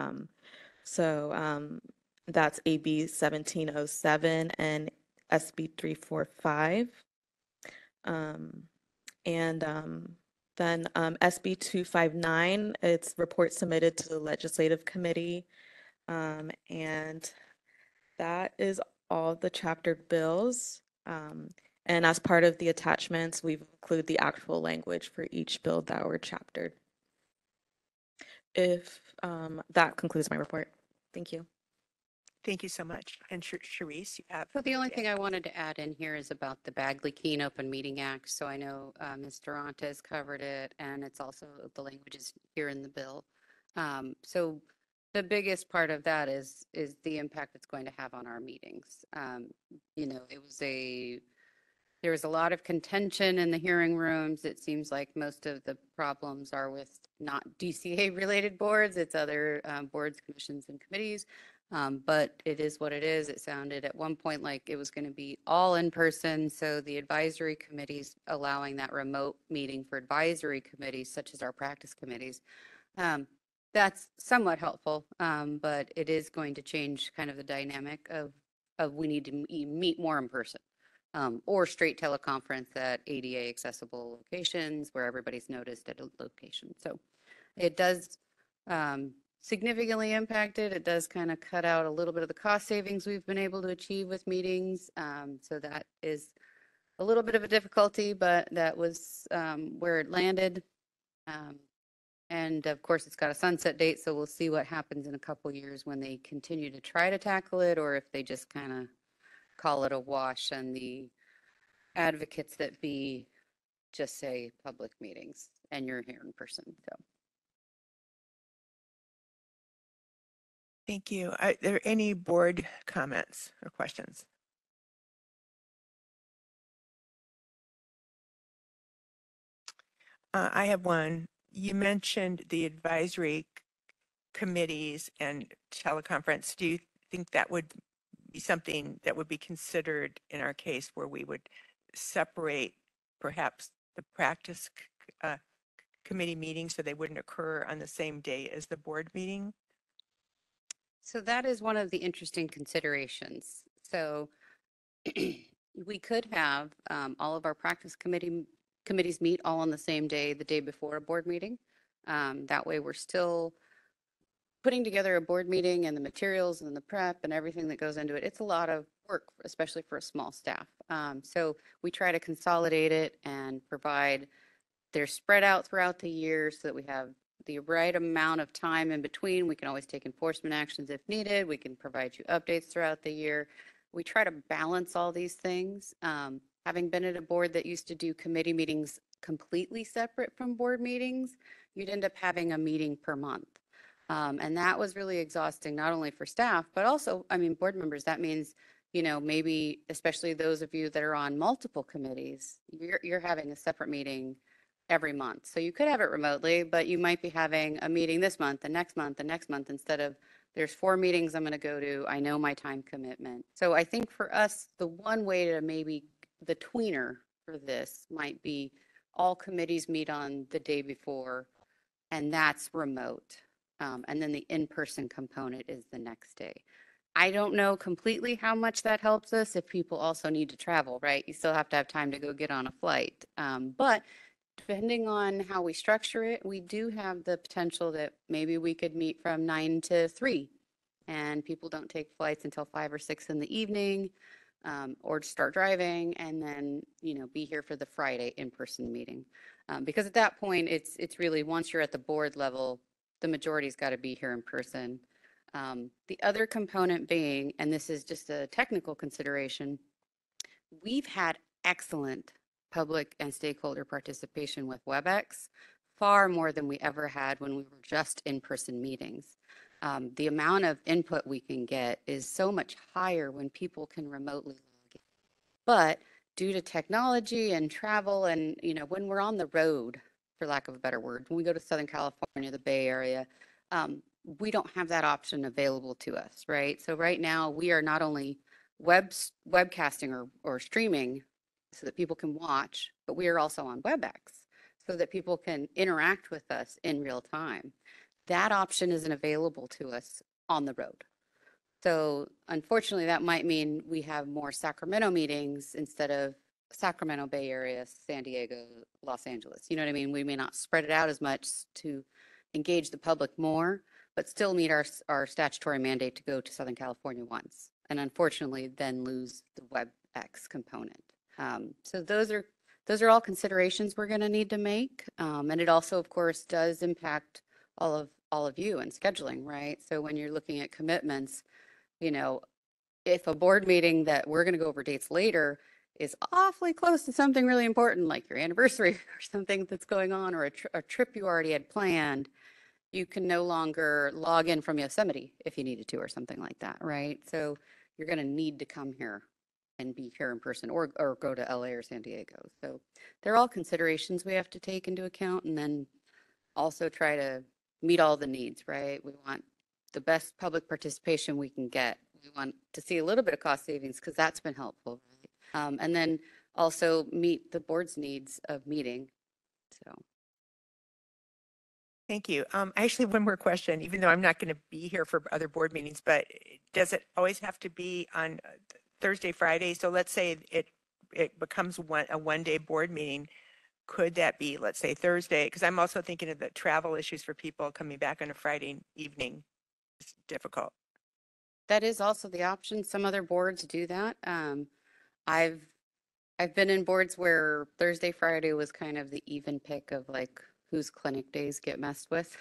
That's AB 1707 and SB 345. And Then SB 259, it's report submitted to the Legislative Committee. And that is all the chaptered bills. And as part of the attachments, we've included the actual language for each bill that were chaptered. If that concludes my report. Thank you. Thank you so much. And Sharice, you have. So the only thing I wanted to add in here is about the Bagley-Keene Open Meeting Act. So I know Ms. Durante has covered it, and it's also the language is here in the bill. So the biggest part of that is the impact it's going to have on our meetings. You know, there was a lot of contention in the hearing rooms. It seems like most of the problems are with not DCA related boards. It's other boards, commissions, and committees. But it is what it is. It sounded at one point like it was going to be all in person. So the advisory committees allowing that remote meeting for advisory committees, such as our practice committees, that's somewhat helpful. But it is going to change kind of the dynamic of we need to meet more in person. Or straight teleconference at ADA accessible locations where everybody's noticed at a location. So it does significantly impact it. It does kind of cut out a little bit of the cost savings we've been able to achieve with meetings. So that is a little bit of a difficulty, but that was where it landed. And of course, it's got a sunset date, so we'll see what happens in a couple years when they continue to try to tackle it, or if they just kind of call it a wash and the advocates that be just say public meetings and you're here in person. So. Thank you. Are there any board comments or questions? I have one. You mentioned the advisory committees and teleconference. Do you think that would be something that would be considered in our case where we would separate perhaps the practice committee meetings so they wouldn't occur on the same day as the board meeting? So that is one of the interesting considerations. So we could have all of our practice committees meet all on the same day, the day before a board meeting. That way we're still putting together a board meeting and the materials and the prep and everything that goes into it. It's a lot of work, especially for a small staff. So we try to consolidate it and provide, they're spread out throughout the year so that we have the right amount of time in between. We can always take enforcement actions if needed. We can provide you updates throughout the year. We try to balance all these things. Having been at a board that used to do committee meetings completely separate from board meetings, you'd end up having a meeting per month. And that was really exhausting, not only for staff, but also, I mean, board members. That means, you know, maybe especially those of you that are on multiple committees, you're having a separate meeting every month. So you could have it remotely, but you might be having a meeting this month, the next month, the next month, instead of there's 4 meetings I'm going to go to. I know my time commitment. So I think for us, the one way to maybe the tweener for this might be all committees meet on the day before, and that's remote. And then the in-person component is the next day. I don't know completely how much that helps us if people also need to travel, right? You still have to have time to go get on a flight. But depending on how we structure it, we do have the potential that maybe we could meet from 9 to 3 and people don't take flights until 5 or 6 in the evening, or start driving and then, you know, be here for the Friday in-person meeting. Because at that point, it's really, once you're at the board level, the majority's got to be here in person. The other component being, and this is just a technical consideration, we've had excellent public and stakeholder participation with WebEx, far more than we ever had when we were just in-person meetings. The amount of input we can get is so much higher when people can remotely log in. But due to technology and travel and, you know, when we're on the road, for lack of a better word, when we go to Southern California, the Bay Area, we don't have that option available to us, right? So right now we are not only webcasting or streaming so that people can watch, but we are also on WebEx so that people can interact with us in real time. That option isn't available to us on the road. So unfortunately, that might mean we have more Sacramento meetings instead of Sacramento Bay Area, San Diego, Los Angeles. You know what I mean? We may not spread it out as much to engage the public more, but still meet our statutory mandate to go to Southern California once. And unfortunately, then lose the WebEx component. So those are all considerations we're going to need to make. And it also, of course, does impact all of you and scheduling, right? So when you're looking at commitments, you know, if a board meeting that we're going to go over dates later is awfully close to something really important, like your anniversary or something that's going on, or a trip you already had planned, you can no longer log in from Yosemite if you needed to, or something like that, right? So you're going to need to come here and be here in person, or go to LA or San Diego. So they're all considerations we have to take into account, and then also try to meet all the needs, right? We want the best public participation we can get. We want to see a little bit of cost savings because that's been helpful, right? And then also meet the board's needs of meeting. So. Thank you. Actually, one more question, even though I'm not going to be here for other board meetings, but does it always have to be on Thursday, Friday? So let's say it becomes a one-day board meeting. Could that be, let's say, Thursday? Because I'm also thinking of the travel issues for people coming back on a Friday evening. It's difficult. That is also the option. Some other boards do that. I've been in boards where Thursday, Friday was kind of the even pick of like whose clinic days get messed with.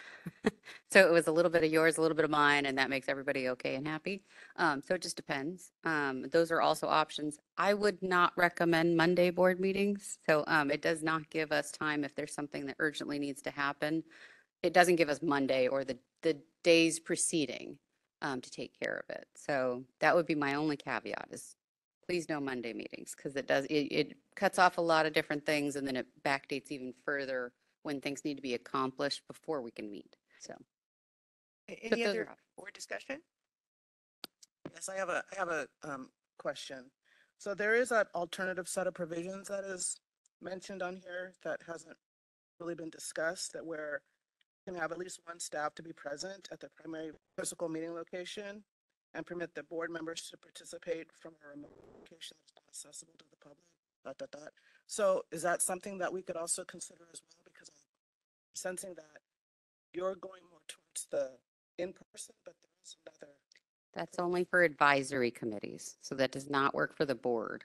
So it was a little bit of yours, a little bit of mine, and that makes everybody okay and happy. So it just depends. Those are also options. I would not recommend Monday board meetings. So it does not give us time if there's something that urgently needs to happen. It doesn't give us Monday or the days preceding to take care of it. So that would be my only caveat is please no Monday meetings, because it cuts off a lot of different things, and then it backdates even further when things need to be accomplished before we can meet. So Any other board discussion? Yes, I have a question. So there is an alternative set of provisions that is mentioned on here that hasn't really been discussed, that where you can have at least one staff to be present at the primary physical meeting location and permit the board members to participate from a remote location that's not accessible to the public. So is that something that we could also consider as well? Because I'm sensing that you're going more towards the in-person, but there is another. That's only for advisory committees. So that does not work for the board.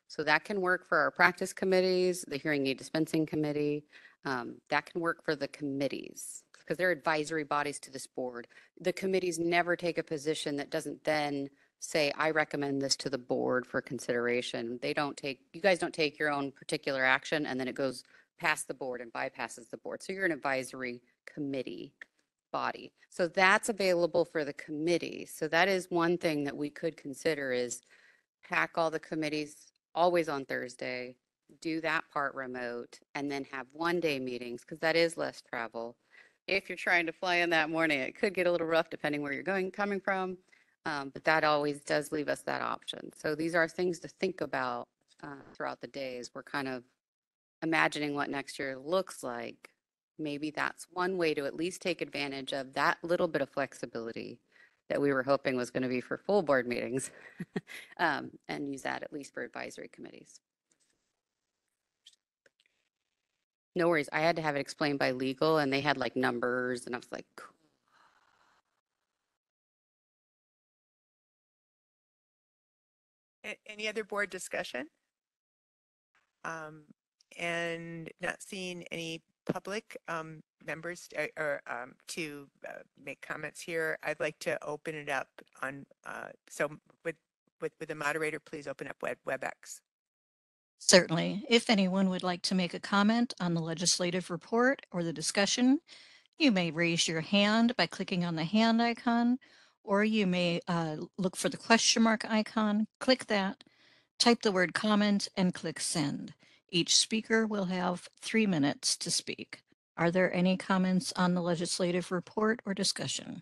So that can work for our practice committees, the hearing aid dispensing committee. That can work for the committees because they're advisory bodies to this board. The committees never take a position that doesn't then say, I recommend this to the board for consideration. You guys don't take your own particular action and then it goes past the board and bypasses the board. So you're an advisory committee body. So that's available for the committee. So that is one thing that we could consider is pack all the committees always on Thursday, do that part remote, and then have one-day meetings because that is less travel. If you're trying to fly in that morning, it could get a little rough depending where you're coming from, but that always does leave us that option. So these are things to think about throughout the days. We're kind of imagining what next year looks like. Maybe that's one way to at least take advantage of that little bit of flexibility that we were hoping was going to be for full board meetings and use that at least for advisory committees. No worries. I had to have it explained by legal and they had like numbers and I was like, cool. Any other board discussion? And not seeing any public members to make comments here, I'd like to open it up on, so with the moderator, please open up WebEx. Certainly. If anyone would like to make a comment on the legislative report or the discussion, you may raise your hand by clicking on the hand icon, or you may look for the question mark icon, click that, type the word comment, and click send. Each speaker will have 3 minutes to speak. Are there any comments on the legislative report or discussion?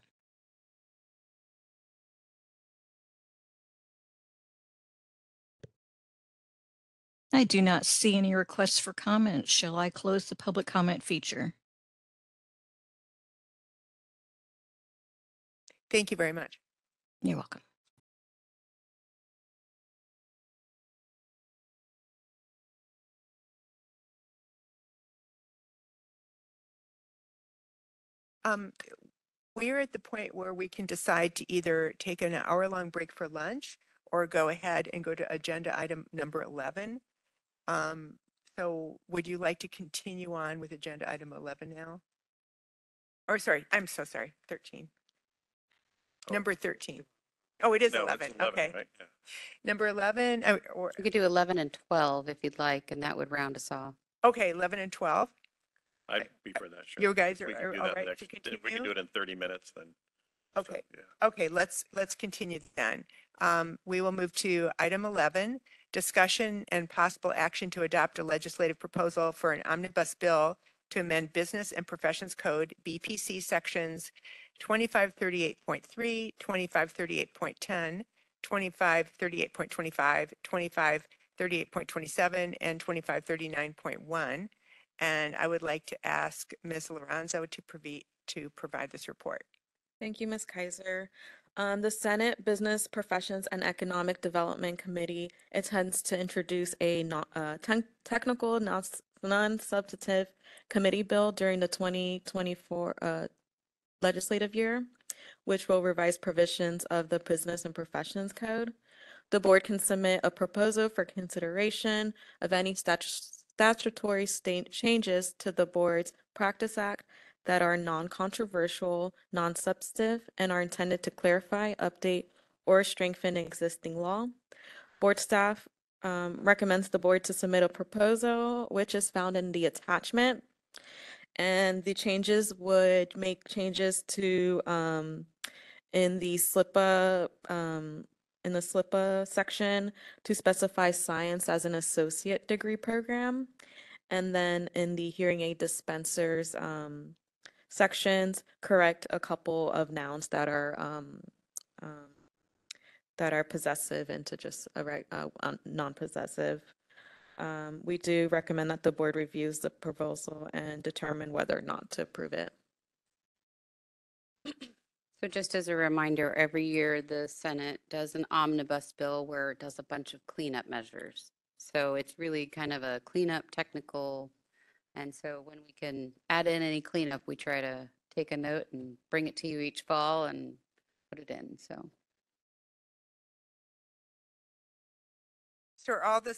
I do not see any requests for comment. Shall I close the public comment feature? Thank you very much. You're welcome. we're at the point where we can decide to either take an hour-long break for lunch or go ahead and go to agenda item number 11. So would you like to continue on with agenda item 11 now? Or sorry, I'm so sorry, 13. Number 13. Oh, it is No, 11. it's 11, Okay. right? Yeah. Number 11, or, You could do 11 and 12 if you'd like, and that would round us off. okay, 11 and 12. I'd be for that, sure. You guys We are can do all that right next, to if we can continue? do it in 30 minutes, then. Okay. Yeah. Okay, let's continue then. We will move to item 11, discussion and possible action to adopt a legislative proposal for an omnibus bill to amend Business and Professions Code, BPC sections 2538.3, 2538.10, 2538.25, 2538.27, and 2539.1. And I would like to ask Ms. Lorenzo to provide this report. Thank you, Ms. Kaiser. The Senate Business Professions and Economic Development Committee intends to introduce a technical, non-substantive committee bill during the 2024 legislative year, which will revise provisions of the Business and Professions Code. The board can submit a proposal for consideration of any statutory changes to the board's Practice Act that are non-controversial, non-substantive, and are intended to clarify, update, or strengthen existing law. Board staff recommends the board to submit a proposal, which is found in the attachment. And the changes would make changes to in the SLIPA section to specify science as an associate degree program. And then in the hearing aid dispensers sections, correct a couple of nouns that are possessive into just a non-possessive. We do recommend that the board reviews the proposal and determine whether or not to approve it. So just as a reminder, every year the Senate does an omnibus bill where it does a bunch of cleanup measures. So it's really kind of a cleanup technical. And so when we can add in any cleanup, we try to take a note and bring it to you each fall and put it in. So all the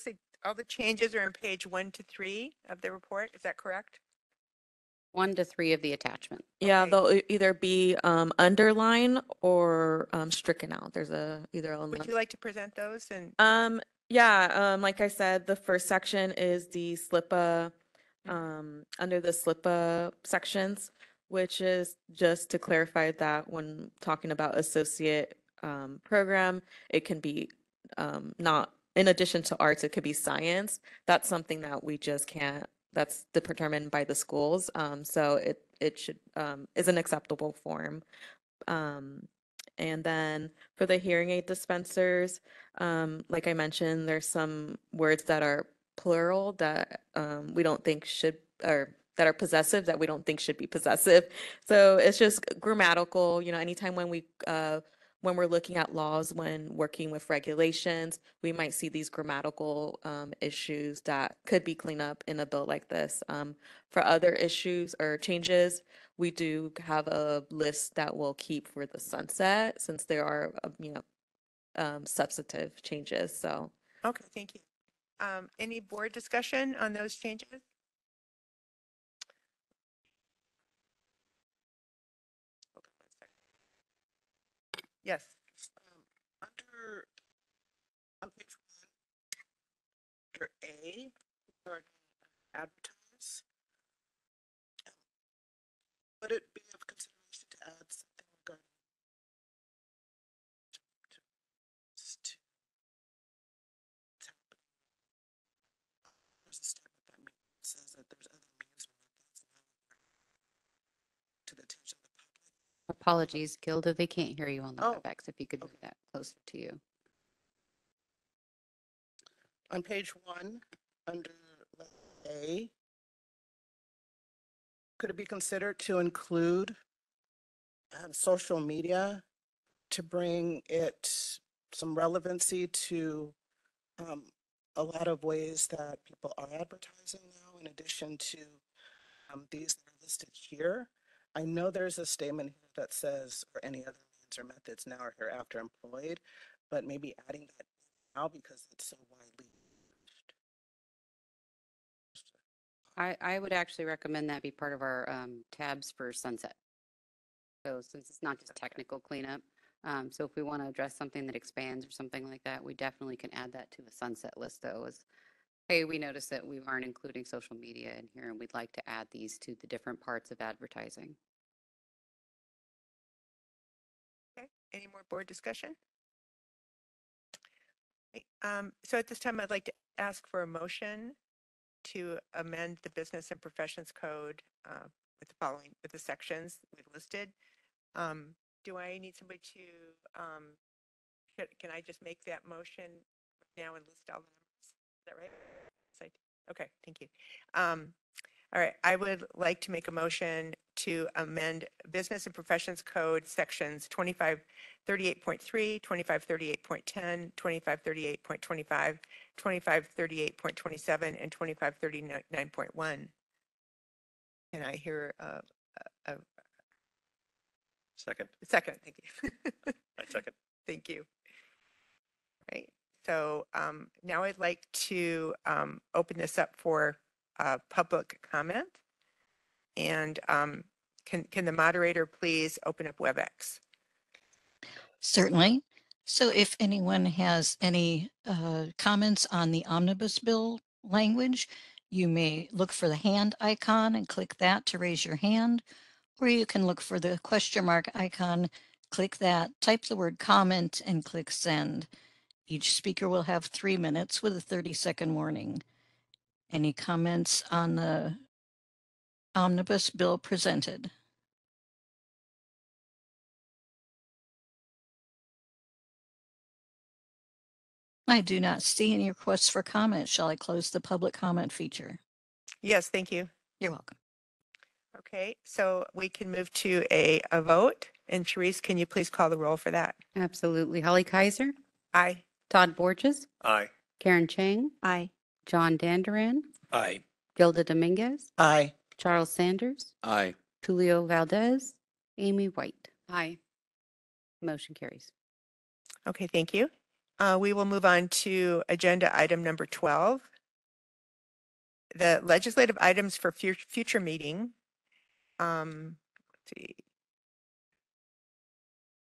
changes are on page 1 to 3 of the report. Is that correct? 1 to 3 of the attachment. Yeah, Okay. they'll either be underlined or stricken out. There's either a Would you like to present those? And yeah, like I said, the first section is the SLIPA, under the SLIPA sections, which is just to clarify that when talking about associate program, it can be not, in addition to arts, it could be science. That's something that we just can't, that's determined by the schools. So it should, is an acceptable form. And then for the hearing aid dispensers, like I mentioned, there's some words that are plural that we don't think should, or that are possessive that we don't think should be possessive. So it's just grammatical, anytime when we're looking at laws, when working with regulations, we might see these grammatical issues that could be cleaned up in a bill like this. For other issues or changes, we do have a list that we'll keep for the sunset since there are, substantive changes. So. okay, thank you. Any board discussion on those changes? Yes. Under on page 1, under A, regarding advertise, would it be of consideration to add something regarding there's a statement that says that there's other means to the attention of the public. Apologies, Gilda, they can't hear you on the Oh, WebEx. If you could move that closer to you. On page 1, under A, could it be considered to include social media to bring it some relevancy to a lot of ways that people are advertising now, in addition to these that are listed here? I know there's a statement here that says, or any other means or methods now or hereafter employed, but maybe adding that now because it's so widely used. I would actually recommend that be part of our tabs for sunset. So since it's not just technical cleanup, so if we want to address something that expands or something like that, we definitely can add that to a sunset list though. As, hey, we noticed that we aren't including social media in here and we'd like to add these to the different parts of advertising. Okay, any more board discussion? Okay, so at this time, I'd like to ask for a motion to amend the Business and Professions Code with the following, with the sections we've listed. Do I need somebody to, can I just make that motion now and list all the numbers? Is that right? Yes, okay, thank you. All right, I would like to make a motion to amend Business and Professions Code sections 2538.3, 2538.10, 2538.25, 2538.27, and 2539.1. Can I hear a Second. second? Thank you. I second. Thank you. Right. So now I'd like to open this up for public comment. And can the moderator please open up WebEx? Certainly. So if anyone has any comments on the omnibus bill language, you may look for the hand icon and click that to raise your hand, or you can look for the question mark icon, click that, type the word comment and click send. Each speaker will have 3 minutes with a 30-second warning. Any comments on the omnibus bill presented? I do not see any requests for comment. Shall I close the public comment feature? Yes, thank you. You're welcome. Okay, so we can move to a vote. And Therese, can you please call the roll for that? Absolutely. Holly Kaiser, Aye. Todd Borges, Aye. Karen Chang, Aye. John Danduran, Aye. Gilda Dominguez, Aye. Charles Sanders, Aye. Tulio Valdez, Amy White. Aye. Motion carries. Okay, thank you. We will move on to agenda item number 12. The legislative items for future meeting. Let's see.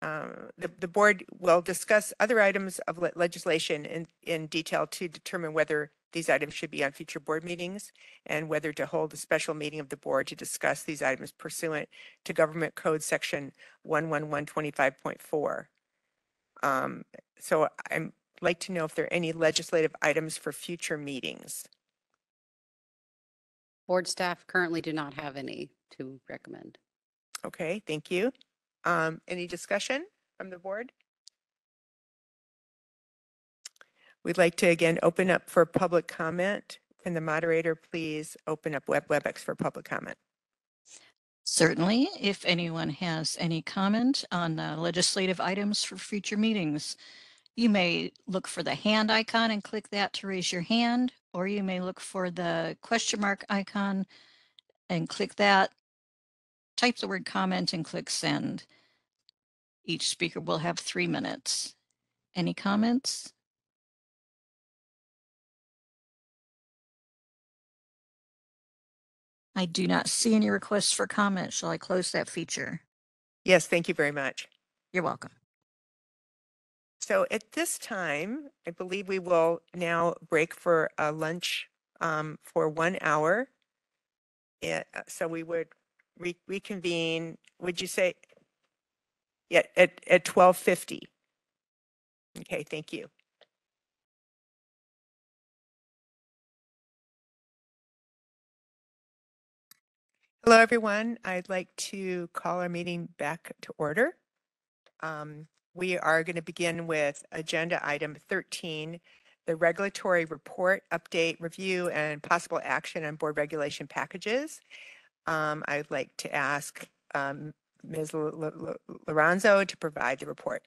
The board will discuss other items of legislation in detail to determine whether these items should be on future board meetings and whether to hold a special meeting of the board to discuss these items pursuant to Government Code Section 11125.4. So I'd like to know if there are any legislative items for future meetings. Board staff currently do not have any to recommend. Okay, thank you. Any discussion from the board? We'd like to again open up for public comment. Can the moderator please open up WebEx for public comment? Certainly, if anyone has any comment on legislative items for future meetings, you may look for the hand icon and click that to raise your hand, or you may look for the question mark icon and click that, type the word comment and click send. Each speaker will have 3 minutes. Any comments? I do not see any requests for comment. Shall I close that feature? Yes, thank you very much. You're welcome. So at this time, I believe we will now break for a lunch for 1 hour. So we would reconvene, would you say? Yeah, at 12:50. Okay, thank you. Hello, everyone. I'd like to call our meeting back to order. We are going to begin with agenda item 13, the regulatory report, update, review, and possible action on board regulation packages. I'd like to ask Ms. Lorenzo to provide the report.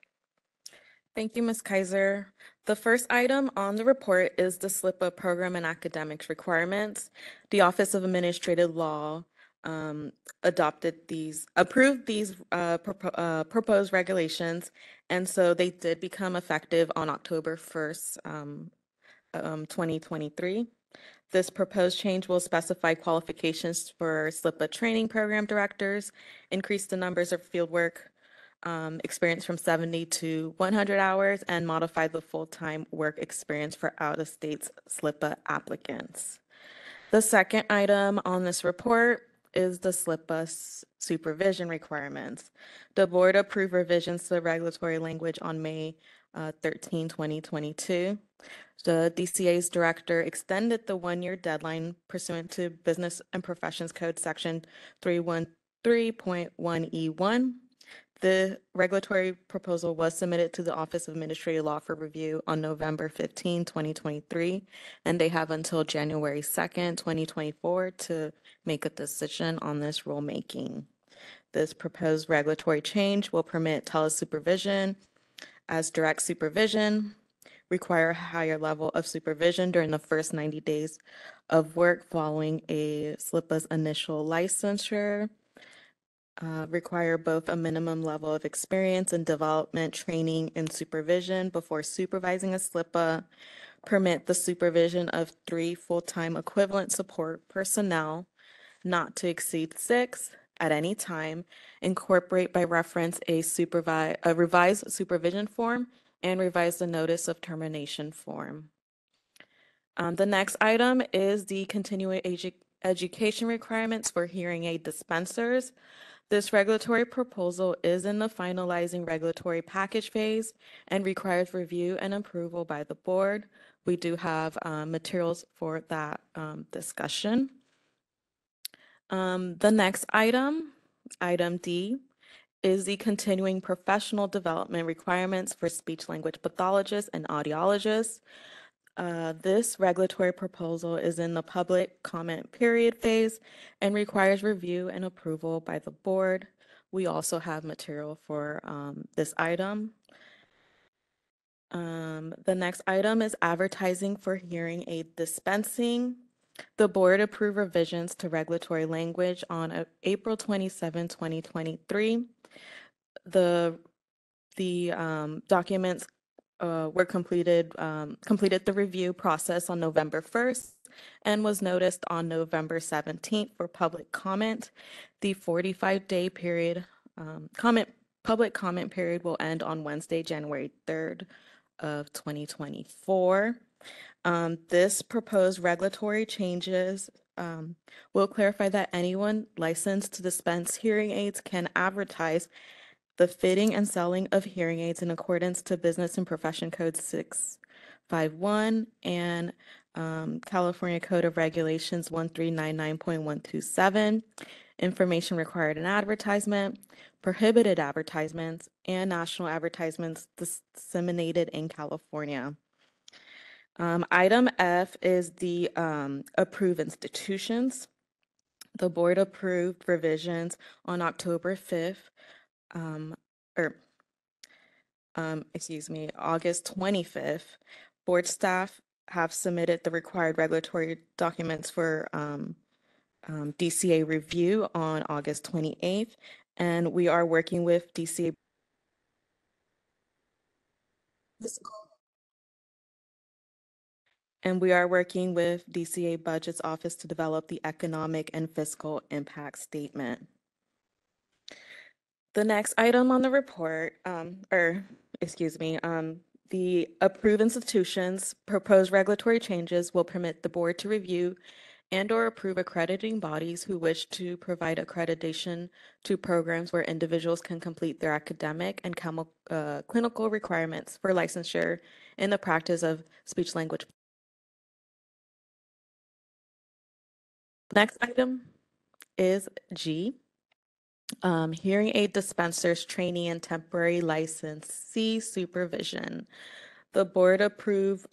Thank you, Ms. Kaiser. The first item on the report is the SLIPA program and academics requirements. The Office of Administrative Law approved these proposed regulations, and so they did become effective on October 1st, 2023. This proposed change will specify qualifications for SLIPA training program directors, increase the numbers of fieldwork experience from 70 to 100 hours, and modify the full-time work experience for out-of-state SLIPA applicants. The second item on this report is the SLIPA supervision requirements. The board approved revisions to the regulatory language on May 13, 2022. The DCA's director extended the one-year deadline pursuant to Business and Professions Code Section 313.1E1. The regulatory proposal was submitted to the Office of Administrative Law for review on November 15, 2023, and they have until January 2nd, 2024 to make a decision on this rulemaking. This proposed regulatory change will permit telesupervision as direct supervision, require a higher level of supervision during the first 90 days of work following a SLIPA's initial licensure, require both a minimum level of experience in development, training, and supervision before supervising a SLIPA, permit the supervision of 3 full-time equivalent support personnel, not to exceed 6 at any time, incorporate by reference a revised supervision form, and revise the notice of termination form. The next item is the continuing education requirements for hearing aid dispensers. This regulatory proposal is in the finalizing regulatory package phase and requires review and approval by the board. We do have materials for that discussion. The next item, item D, is the continuing professional development requirements for speech language pathologists and audiologists. This regulatory proposal is in the public comment period phase and requires review and approval by the board. We also have material for this item. The next item is advertising for hearing aid dispensing. The board approved revisions to regulatory language on April 27, 2023. The documents were completed the review process on November 1st and was noticed on November 17th for public comment. The 45-day period public comment period will end on Wednesday, January 3rd of 2024. This proposed regulatory changes will clarify that anyone licensed to dispense hearing aids can advertise the fitting and selling of hearing aids in accordance to Business and Profession Code 651 and California Code of Regulations 1399.127, information required in advertisement, prohibited advertisements, and national advertisements disseminated in California. Item F is the approved institutions. The board approved revisions on October 5th, August 25th. Board staff have submitted the required regulatory documents for DCA review on August 28th, and we are working with DCA Budget's Office to develop the economic and fiscal impact statement. The next item on the report, the approved institutions proposed regulatory changes will permit the board to review and/or approve accrediting bodies who wish to provide accreditation to programs where individuals can complete their academic and clinical requirements for licensure in the practice of speech language. Next item is G. Hearing aid dispensers training and temporary licensee supervision. The board approved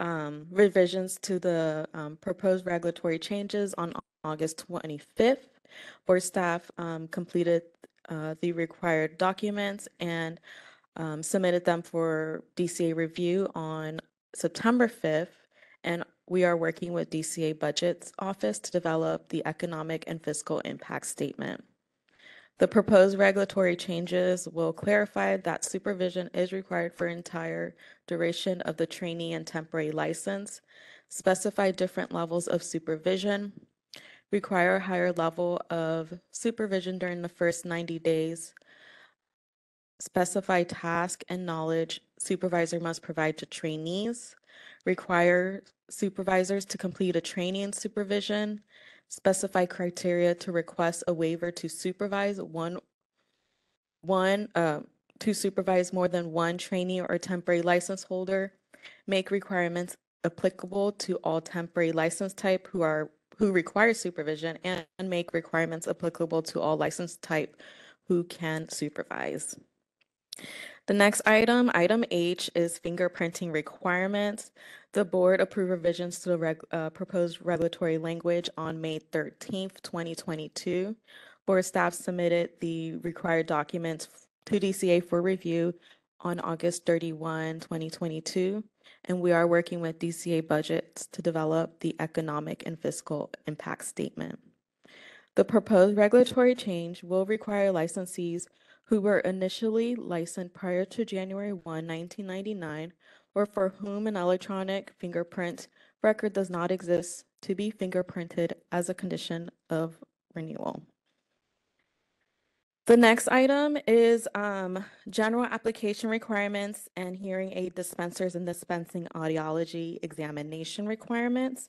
revisions to the proposed regulatory changes on August 25th. Board staff completed the required documents and submitted them for DCA review on September 5th. And we are working with DCA Budget's office to develop the economic and fiscal impact statement. The proposed regulatory changes will clarify that supervision is required for entire duration of the trainee and temporary license, specify different levels of supervision, require a higher level of supervision during the first 90 days, specify task and knowledge supervisor must provide to trainees, require supervisors to complete a training and supervision, specify criteria to request a waiver to supervise to supervise more than one trainee or temporary license holder, make requirements applicable to all temporary license type who require supervision, and make requirements applicable to all license type who can supervise. The next item, item H, is fingerprinting requirements. The board approved revisions to the proposed regulatory language on May 13th, 2022. Board staff submitted the required documents to DCA for review on August 31, 2022, and we are working with DCA budgets to develop the economic and fiscal impact statement. The proposed regulatory change will require licensees who were initially licensed prior to January 1, 1999, or for whom an electronic fingerprint record does not exist to be fingerprinted as a condition of renewal. The next item is general application requirements and hearing aid dispensers and dispensing audiology examination requirements.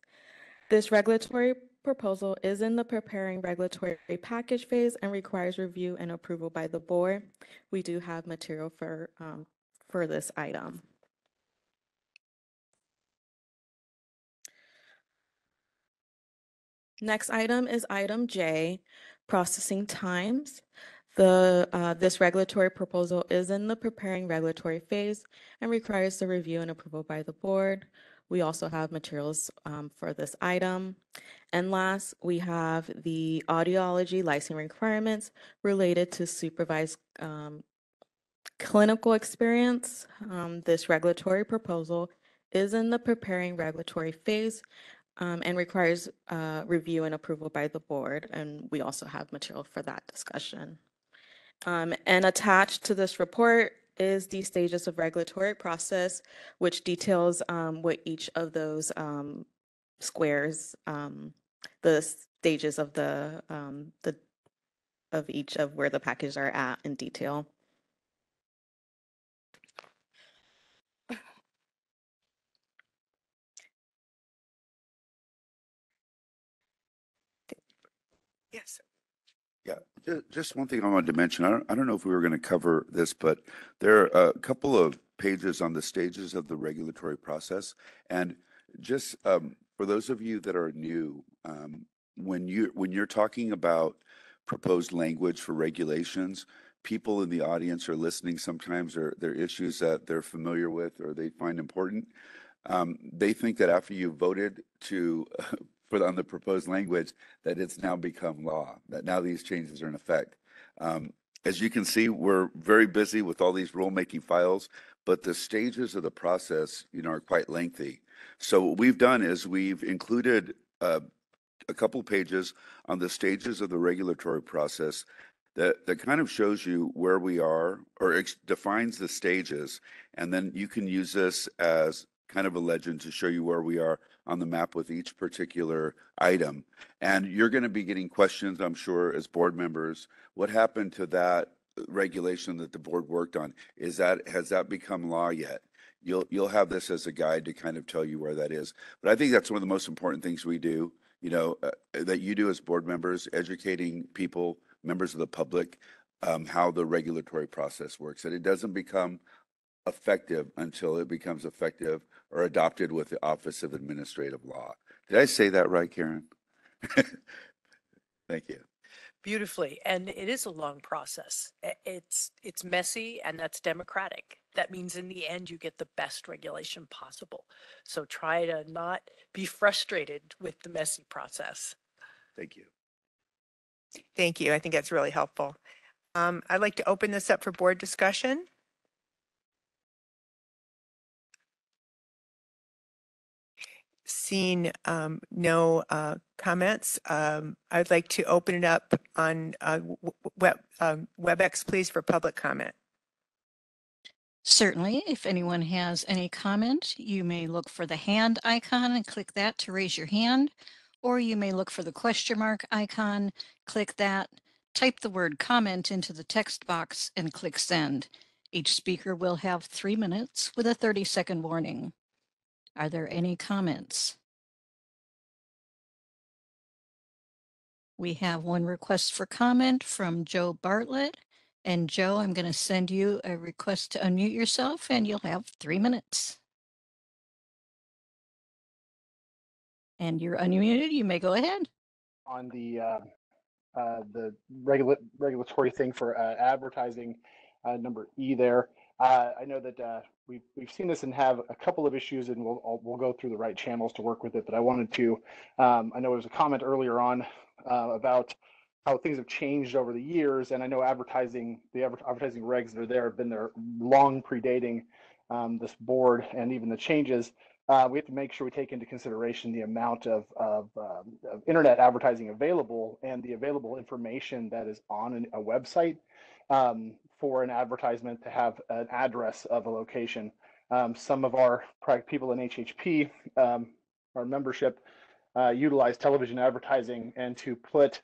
This regulatory proposal is in the preparing regulatory package phase and requires review and approval by the board. We do have material for this item. Next item is item J, processing times. This regulatory proposal is in the preparing regulatory phase and requires the review and approval by the board. We also have materials for this item. And last, we have the audiology licensing requirements related to supervised clinical experience. This regulatory proposal is in the preparing regulatory phase and requires review and approval by the board. And we also have material for that discussion. And attached to this report is the stages of regulatory process, which details what each of those squares, the stages of of each of where the packages are at in detail. Yes. Yeah, just one thing I wanted to mention. I don't know if we were going to cover this, but there are a couple of pages on the stages of the regulatory process. And just for those of you that are new, when you're talking about proposed language for regulations, people in the audience are listening sometimes, or there are issues that they're familiar with or they find important. They think that after you voted to put on the proposed language, that it's now become law, that now these changes are in effect. As you can see, we're very busy with all these rulemaking files, but the stages of the process, are quite lengthy. So what we've done is we've included a couple pages on the stages of the regulatory process that kind of shows you where we are, or defines the stages, and then you can use this as kind of a legend to show you where we are on the map with each particular item. And you're going to be getting questions, I'm sure, as board members. What happened to that regulation that the board worked on? Has that become law yet? You'll have this as a guide to kind of tell you where that is. But I think that's one of the most important things we do, that you do as board members, educating people, members of the public, how the regulatory process works. That it doesn't become effective until it becomes effective or adopted with the Office of Administrative Law. Did I say that right, Karen? Thank you. Beautifully, and it is a long process. It's messy, and that's democratic. That means in the end you get the best regulation possible. So try to not be frustrated with the messy process. Thank you. Thank you. I think that's really helpful. I'd like to open this up for board discussion. Seeing no comments, I'd like to open it up on WebEx, please, for public comment. Certainly, if anyone has any comment, you may look for the hand icon and click that to raise your hand, or you may look for the question mark icon, click that, type the word comment into the text box and click send. Each speaker will have 3 minutes with a 30-second warning. Are there any comments? We have one request for comment from Joe Bartlett. And Joe, I'm going to send you a request to unmute yourself and you'll have 3 minutes. And you're unmuted. You may go ahead. On the regulatory thing for advertising, number E there. I know that we've seen this and have a couple of issues, and we'll go through the right channels to work with it. But I wanted to, I know there was a comment earlier on about how things have changed over the years, and I know the advertising regs that are there have been there long predating this board and even the changes. We have to make sure we take into consideration the amount of internet advertising available and the available information that is on a website for an advertisement to have an address of a location. Some of our people in HHP, our membership, utilize television advertising, and to put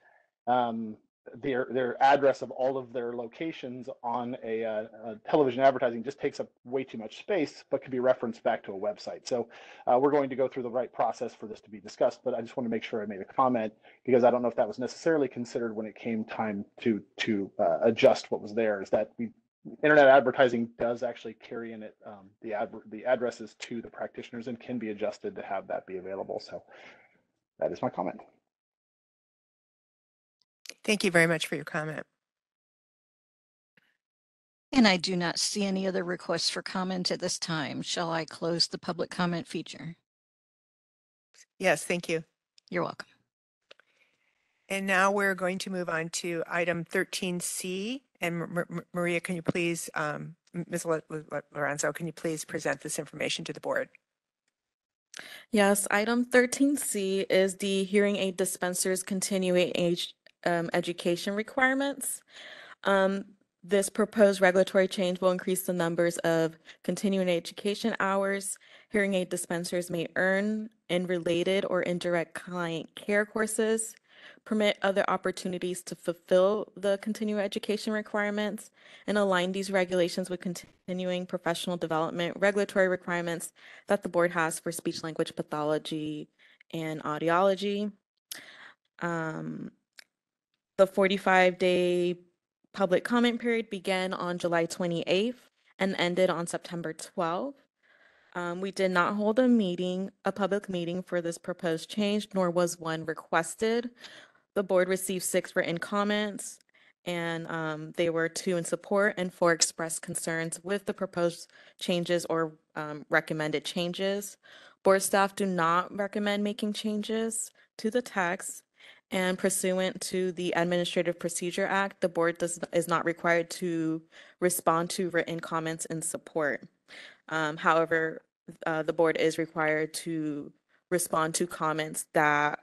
their address of all of their locations on a television advertising just takes up way too much space, but can be referenced back to a website. So we're going to go through the right process for this to be discussed, but I just want to make sure I made a comment because I don't know if that was necessarily considered when it came time to adjust what was there. Is that internet advertising does actually carry in it the addresses to the practitioners and can be adjusted to have that be available. So that is my comment. Thank you very much for your comment. And I do not see any other requests for comment at this time. Shall I close the public comment feature? Yes, thank you. You're welcome. And now we're going to move on to item 13C. And Maria, can you please, Ms. Lorenzo, can you please present this information to the board? Yes, item 13C is the hearing aid dispensers continuing age education requirements. This proposed regulatory change will increase the numbers of continuing education hours hearing aid dispensers may earn in related or indirect client care courses, permit other opportunities to fulfill the continuing education requirements, and align these regulations with continuing professional development regulatory requirements that the board has for speech language pathology and audiology. The 45-day public comment period began on July 28th and ended on September 12th. We did not hold a public meeting for this proposed change, nor was one requested. The board received 6 written comments, and they were 2 in support and 4 expressed concerns with the proposed changes or recommended changes. Board staff do not recommend making changes to the text, and pursuant to the Administrative Procedure Act, the board is not required to respond to written comments in support. However, the board is required to respond to comments that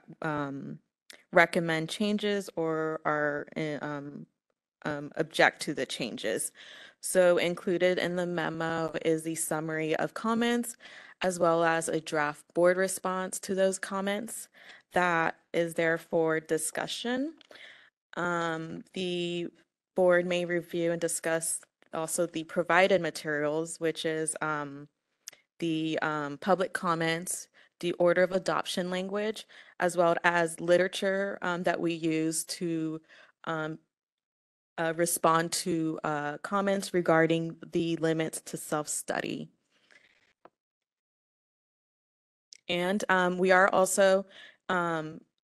recommend changes or are object to the changes. So included in the memo is the summary of comments, as well as a draft board response to those comments that is there for discussion. The board may review and discuss also the provided materials, which is the public comments, the order of adoption language, as well as literature that we use to respond to comments regarding the limits to self-study. And we are also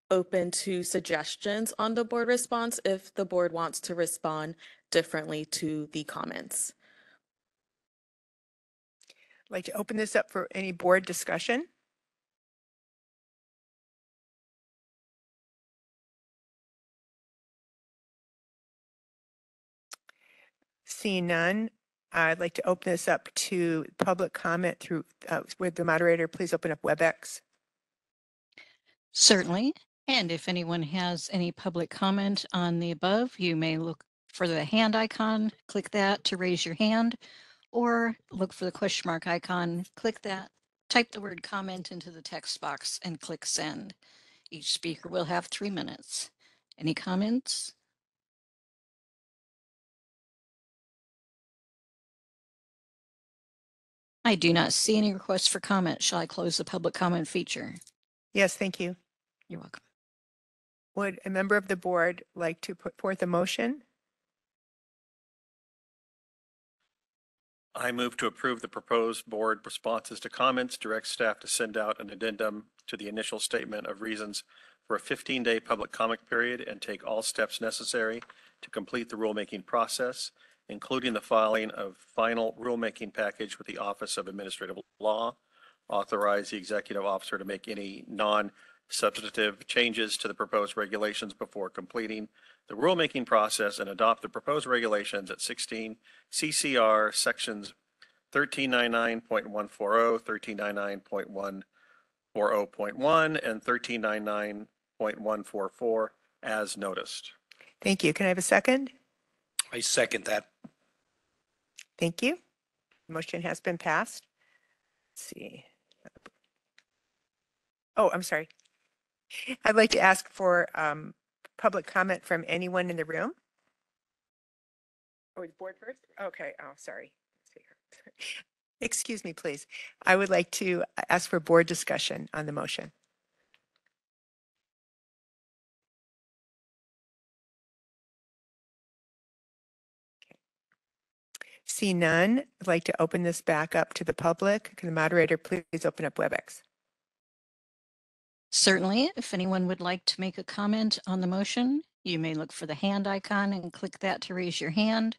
open to suggestions on the board response if the board wants to respond differently to the comments. I'd like to open this up for any board discussion. Seeing none, I'd like to open this up to public comment through, with the moderator, please open up WebEx. Certainly. And if anyone has any public comment on the above, you may look for the hand icon, click that to raise your hand, or look for the question mark icon, click that, type the word comment into the text box and click send. Each speaker will have 3 minutes. Any comments? I do not see any requests for comment. Shall I close the public comment feature? Yes, thank you. You're welcome. Would a member of the board like to put forth a motion? I move to approve the proposed board responses to comments, direct staff to send out an addendum to the initial statement of reasons for a 15-day public comment period and take all steps necessary to complete the rulemaking process, including the filing of final rulemaking package with the Office of Administrative Law, authorize the executive officer to make any non-substantive changes to the proposed regulations before completing the rulemaking process, and adopt the proposed regulations at 16 CCR sections 1399.140, 1399.140.1, and 1399.144 as noticed. Thank you. Can I have a second? I second that. Thank you. Motion has been passed. Let's see. Oh, I'm sorry. I'd like to ask for public comment from anyone in the room. Or the board first? Okay. Oh, sorry. Excuse me, please. I would like to ask for board discussion on the motion. See none, I'd like to open this back up to the public. Can the moderator please open up WebEx? Certainly, if anyone would like to make a comment on the motion, you may look for the hand icon and click that to raise your hand,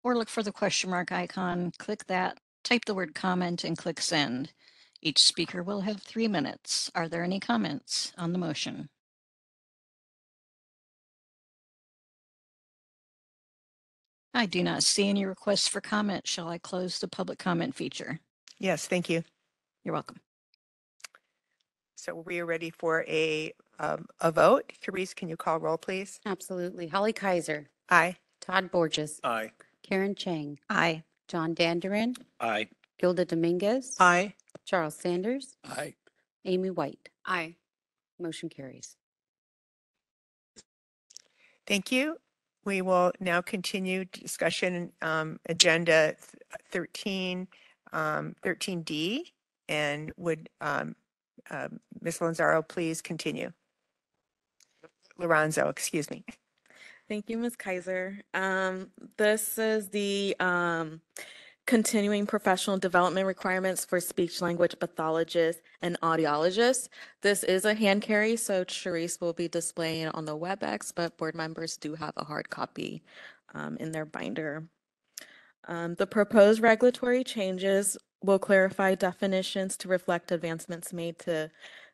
or look for the question mark icon, click that, type the word comment and click send. Each speaker will have 3 minutes. Are there any comments on the motion? I do not see any requests for comment. Shall I close the public comment feature? Yes, thank you. You're welcome. So we are ready for a vote. Therese, can you call roll, please? Absolutely. Holly Kaiser, Aye. Todd Borges, Aye. Karen Chang, Aye. John Danderin, Aye. Gilda Dominguez, Aye. Charles Sanders, Aye. Amy White. Aye. Motion carries. Thank you. We will now continue discussion agenda 13D, and would Ms. Lanzaro please continue? Lorenzo, excuse me. Thank you, Ms. Kaiser. This is the continuing professional development requirements for speech language pathologists and audiologists. This is a hand carry, so Charisse will be displaying it on the WebEx, but board members do have a hard copy in their binder. The proposed regulatory changes will clarify definitions to reflect advancements made to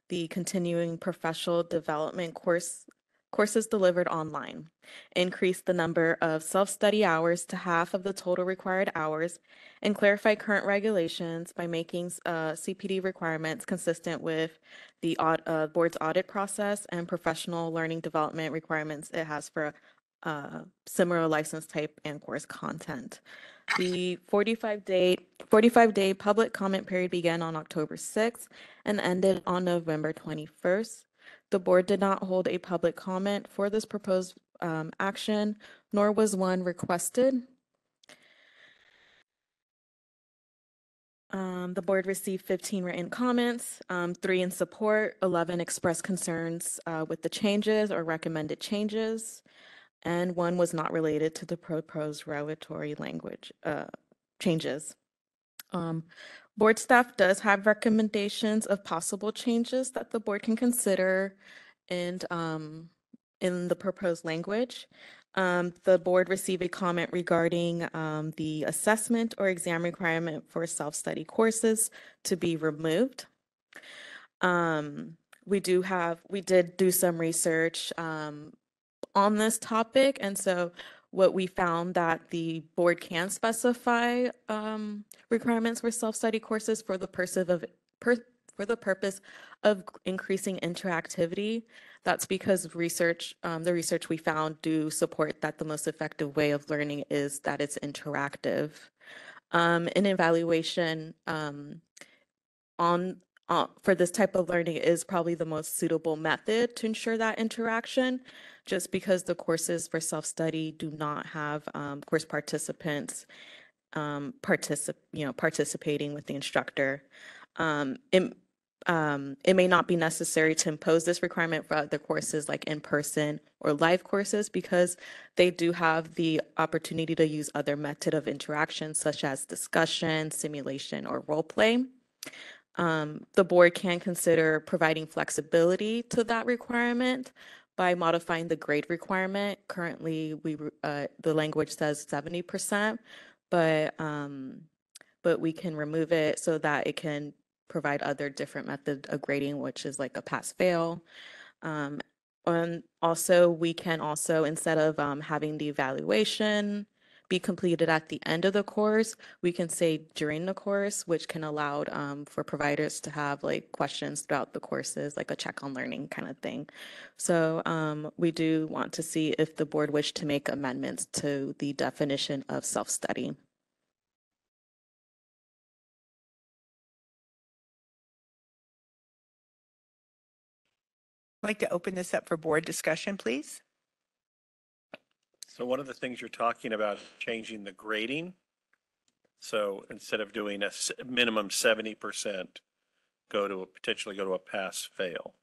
the continuing professional development courses delivered online, increase the number of self-study hours to half of the total required hours, and clarify current regulations by making CPD requirements consistent with the board's audit process and professional learning development requirements it has for similar license type and course content. The 45-day public comment period began on October 6th and ended on November 21st. The board did not hold a public comment for this proposed action, nor was one requested. The board received 15 written comments, 3 in support, 11 expressed concerns with the changes or recommended changes, and 1 was not related to the proposed regulatory language changes. Board staff does have recommendations of possible changes that the board can consider and in the proposed language. The board received a comment regarding the assessment or exam requirement for self-study courses to be removed. We did do some research on this topic, and so what we found that the board can specify requirements for self-study courses for the for the purpose of increasing interactivity. That's because research, the research we found do support that the most effective way of learning is that it's interactive. An evaluation on for this type of learning is probably the most suitable method to ensure that interaction, just because the courses for self-study do not have course participants participating with the instructor. It may not be necessary to impose this requirement for other courses like in-person or live courses because they do have the opportunity to use other method of interaction such as discussion, simulation, or role play. The board can consider providing flexibility to that requirement by modifying the grade requirement. Currently, the language says 70%, but we can remove it so that it can provide other different method of grading, which is like a pass-fail. And also, we can also, instead of having the evaluation be completed at the end of the course, we can say during the course, which can allow for providers to have like questions throughout the courses, like a check on learning kind of thing. So we do want to see if the board wished to make amendments to the definition of self-study. I'd like to open this up for board discussion, please. So one of the things you're talking about is changing the grading. So instead of doing a minimum 70%, potentially go to a pass-fail.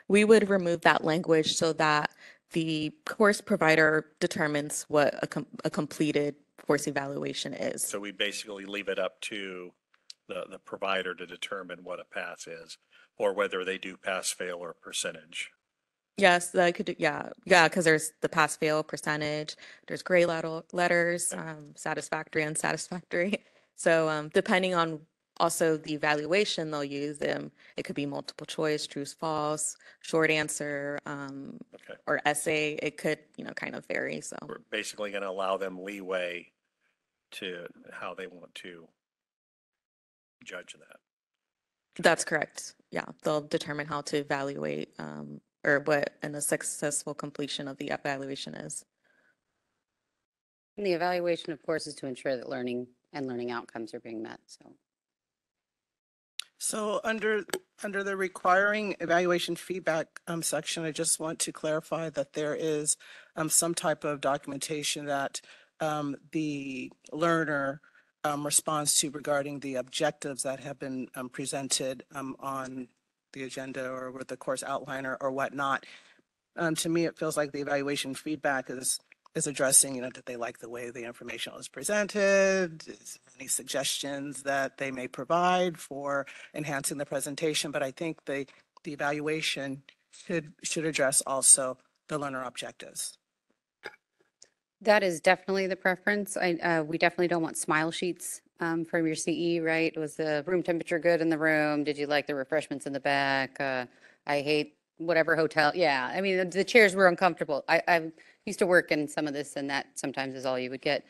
We would remove that language so that the course provider determines what a completed course evaluation is. So we basically leave it up to the provider to determine what a pass is, or whether they do pass-fail or percentage. Yes, I could do, yeah, because there's the pass-fail percentage, there's gray letters, satisfactory, unsatisfactory. So depending on also the evaluation they'll use, it could be multiple choice, true, false, short answer, or essay. It could, kind of vary. So we're basically going to allow them leeway to how they want to judge that. That's correct. Yeah, they'll determine how to evaluate or what a successful completion of the evaluation is. And the evaluation, of course, is to ensure that learning and learning outcomes are being met. So under the requiring evaluation feedback section, I just want to clarify that there is some type of documentation that the learner responds to regarding the objectives that have been presented on the agenda or with the course outliner or whatnot. To me, it feels like the evaluation feedback is addressing, that they like the way the information was presented, any suggestions that they may provide for enhancing the presentation. But I think the evaluation should address also the learner objectives. That is definitely the preference. We definitely don't want smile sheets from your CE, right? Was the room temperature good in the room? Did you like the refreshments in the back? I hate whatever hotel. Yeah, I mean, the chairs were uncomfortable. I used to work in some of this, and that sometimes is all you would get.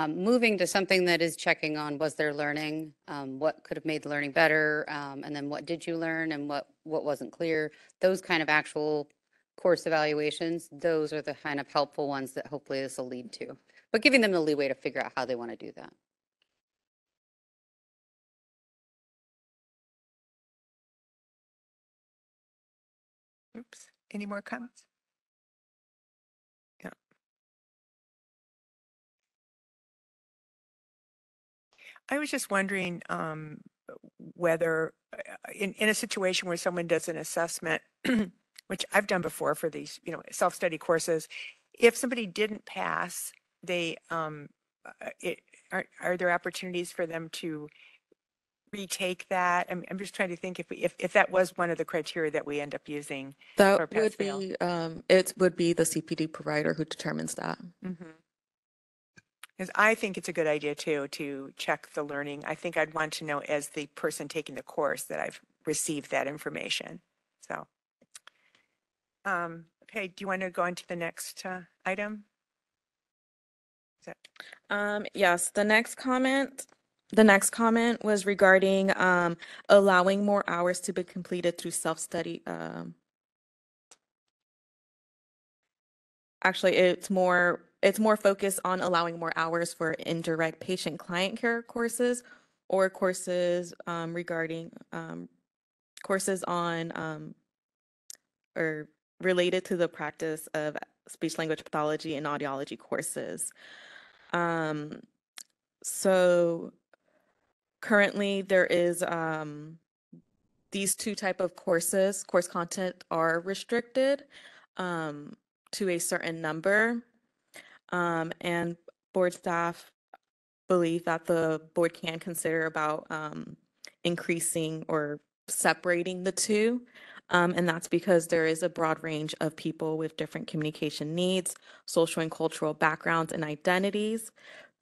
Moving to something that is checking on, was there learning? What could have made the learning better? And then what did you learn and what wasn't clear? Those kind of actual course evaluations, those are the kind of helpful ones that hopefully this will lead to. But giving them the leeway to figure out how they want to do that. Oops. Any more comments? Yeah. I was just wondering whether in a situation where someone does an assessment, which I've done before for these, self-study courses, if somebody didn't pass, they are there opportunities for them to retake that? I'm just trying to think if that was one of the criteria that we end up using. That would be it would be the CPD provider who determines that. Because I think it's a good idea too to check the learning. I think I'd want to know as the person taking the course that I've received that information. So, okay, do you want to go on to the next item? Yes, the next comment The next comment was regarding allowing more hours to be completed through self-study. Actually, it's more focused on allowing more hours for indirect patient client care courses or courses regarding courses on or related to the practice of speech language pathology and audiology courses. So currently there is these two type of course content are restricted to a certain number. And board staff believe that the board can consider about increasing or separating the two. And that's because there is a broad range of people with different communication needs, social and cultural backgrounds and identities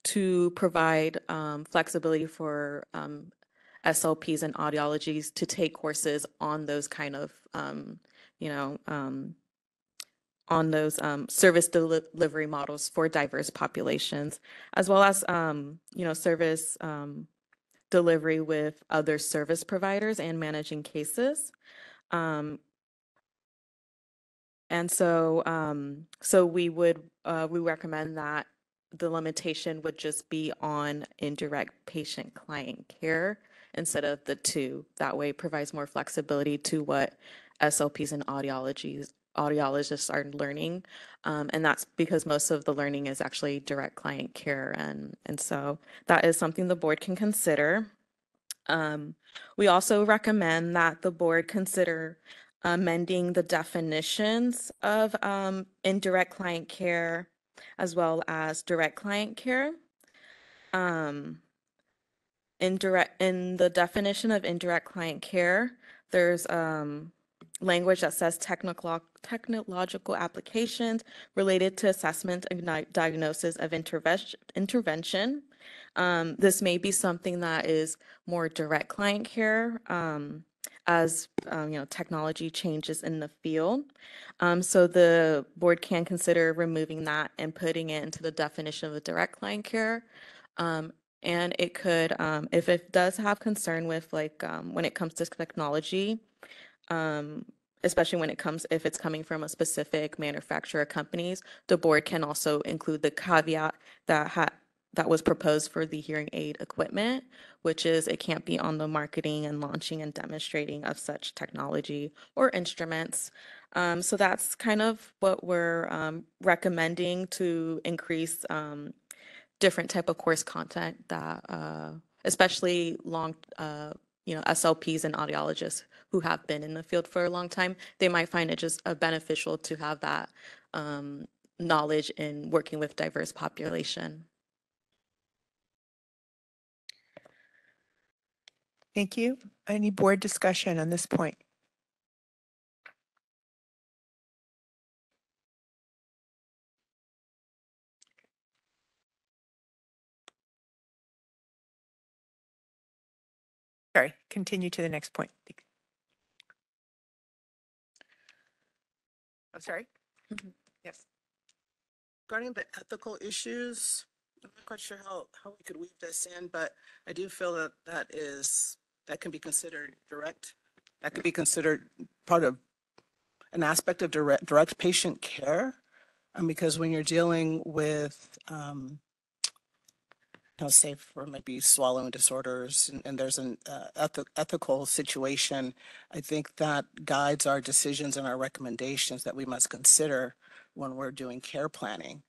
to provide flexibility for SLPs and audiologies to take courses on those kind of, you know, on those service delivery models for diverse populations, as well as, you know, service delivery with other service providers and managing cases. And so we recommend that the limitation would just be on indirect patient client care instead of the two. That way it provides more flexibility to what SLPs and audiologists are learning. And that's because most of the learning is actually direct client care. And so that is something the board can consider. We also recommend that the board consider amending the definitions of indirect client care as well as direct client care. In the definition of indirect client care, there's language that says technological applications related to assessment and diagnosis of intervention. This may be something that is more direct client care as you know, technology changes in the field. So the board can consider removing that and putting it into the definition of the direct client care. And it could, if it does have concern with like when it comes to technology, especially when if it's coming from a specific manufacturer or companies, the board can also include the caveat that was proposed for the hearing aid equipment, which is it can't be on the marketing and launching and demonstrating of such technology or instruments. So that's kind of what we're recommending to increase different type of course content that, especially you know, SLPs and audiologists who have been in the field for a long time, they might find it just beneficial to have that knowledge in working with diverse population. Thank you. Any board discussion on this point? Sorry, continue to the next point. I'm sorry? Yes. Regarding the ethical issues, I'm not quite sure how we could weave this in, but I do feel that that can be considered direct. That could be considered part of an aspect of direct patient care. Because when you're dealing with, say for maybe swallowing disorders and there's an ethical situation, I think that guides our decisions and our recommendations that we must consider when we're doing care planning.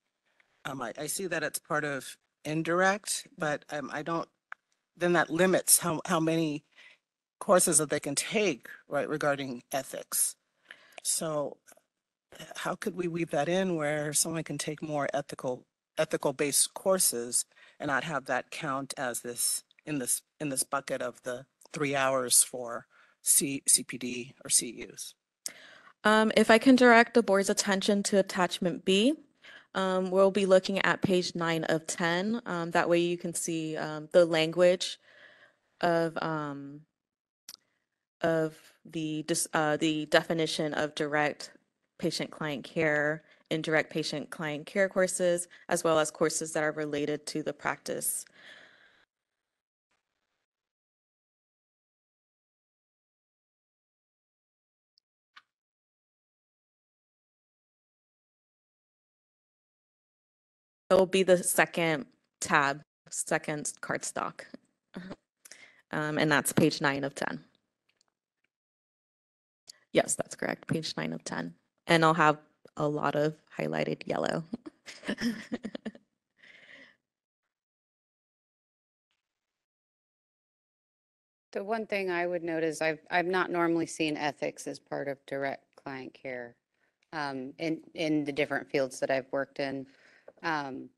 I see that it's part of indirect, but I don't, then that limits how many courses that they can take, right, regarding ethics. So how could we weave that in where someone can take more ethical based courses and not have that count as this in this bucket of the 3 hours for CPD or CEUs? If I can direct the board's attention to attachment B, we'll be looking at page 9 of 10. That way you can see the language of the definition of direct patient-client care, indirect patient-client care courses, as well as courses that are related to the practice. It'll be the second tab, second cardstock. And that's page 9 of 10. Yes, that's correct. Page 9 of 10. And I'll have a lot of highlighted yellow. The one thing I would note is I've not normally seen ethics as part of direct client care in the different fields that I've worked in. And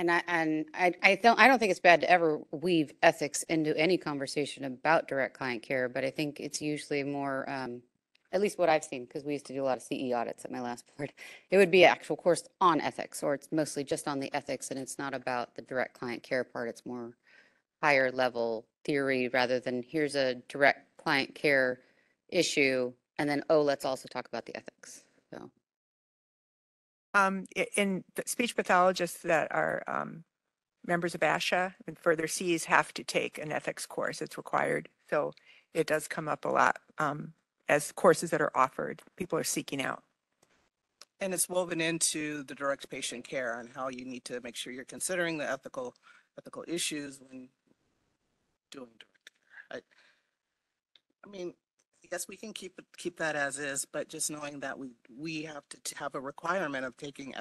I don't think it's bad to ever weave ethics into any conversation about direct client care, but I think it's usually more, at least what I've seen, because we used to do a lot of CE audits at my last board. It would be an actual course on ethics, or it's mostly just on the ethics, and it's not about the direct client care part. It's more higher level theory rather than here's a direct client care issue, and then, oh, let's also talk about the ethics. So. In the speech pathologists that are members of ASHA and further Cs have to take an ethics course. It's required. So it does come up a lot as courses that are offered, people are seeking out. And it's woven into the direct patient care and how you need to make sure you're considering the ethical issues when doing direct care. I mean, yes, we can keep that as is, but just knowing that we have to have a requirement of taking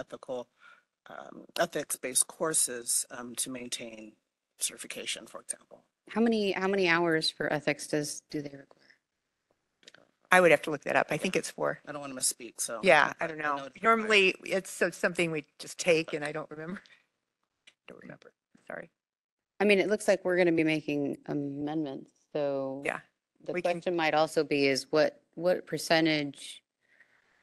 ethics-based courses to maintain certification, for example. How many hours for ethics do they require? I would have to look that up. I think it's 4. I don't want to misspeak, so. Yeah, I don't know. Normally, it's something we just take, and I don't remember. Sorry. I mean, it looks like we're going to be making amendments, so. Yeah. The question might also be is what percentage,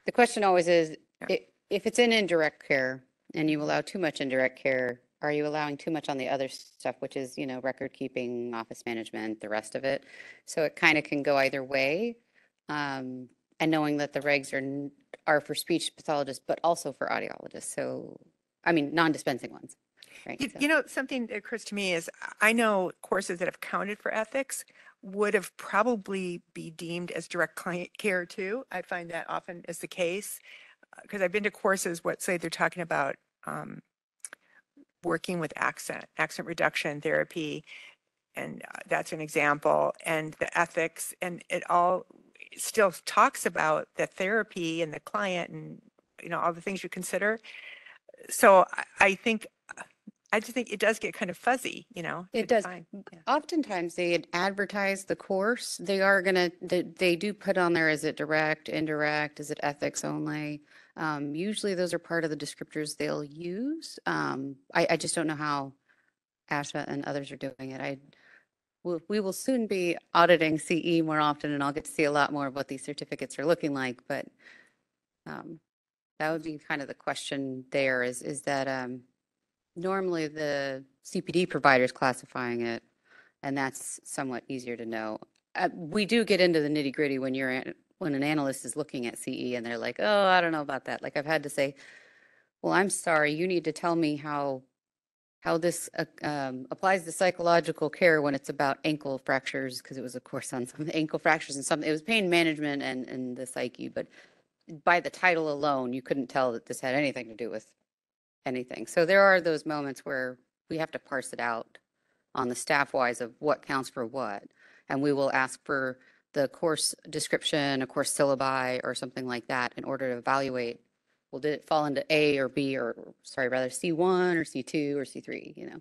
the question always is, if it's in indirect care and you allow too much indirect care, are you allowing too much on the other stuff, which is, record keeping, office management, the rest of it? So it kind of can go either way. And knowing that the regs are for speech pathologists, but also for audiologists. So, I mean, non-dispensing ones. Right, Something that occurs to me is I know courses that have counted for ethics would have probably be deemed as direct client care too. I find that often is the case because I've been to courses, say they're talking about working with accent reduction therapy, and that's an example, and the ethics, and it all still talks about the therapy and the client and all the things you consider. So I just think it does get kind of fuzzy, It does. Oftentimes they advertise the course. They do put on there, is it direct, indirect, is it ethics only? Usually those are part of the descriptors they'll use. I just don't know how ASHA and others are doing it. We will soon be auditing CE more often, and I'll get to see a lot more of what these certificates are looking like, but that would be kind of the question there is that normally the CPD provider is classifying it, and that's somewhat easier to know. We do get into the nitty gritty when an analyst is looking at CE and they're like, oh, I don't know about that. Like I've had to say, well, I'm sorry, you need to tell me how this applies to psychological care when it's about ankle fractures, because it was a course on some ankle fractures and something. It was pain management and the psyche, but by the title alone, you couldn't tell that this had anything to do with anything. So there are those moments where we have to parse it out on the staff wise of what counts for what. And we will ask for the course description, a course syllabi or something like that in order to evaluate, well, did it fall into A or B or rather C1 or C2 or C3,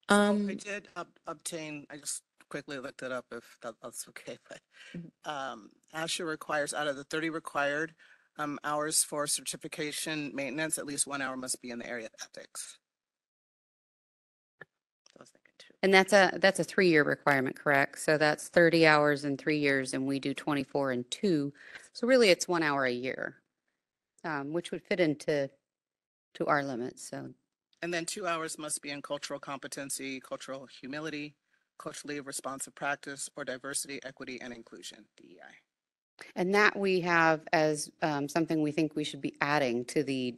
I did obtain, I just quickly looked it up if that's okay, but ASHA requires out of the 30 required hours for certification maintenance, at least 1 hour must be in the area of ethics. And that's a 3-year requirement, correct? So that's 30 hours in 3 years, and we do 24 in 2. So really, it's 1 hour a year, which would fit into our limits. So. And then 2 hours must be in cultural competency, cultural humility, culturally responsive practice, or diversity, equity, and inclusion, DEI. And that we have as something we think we should be adding to the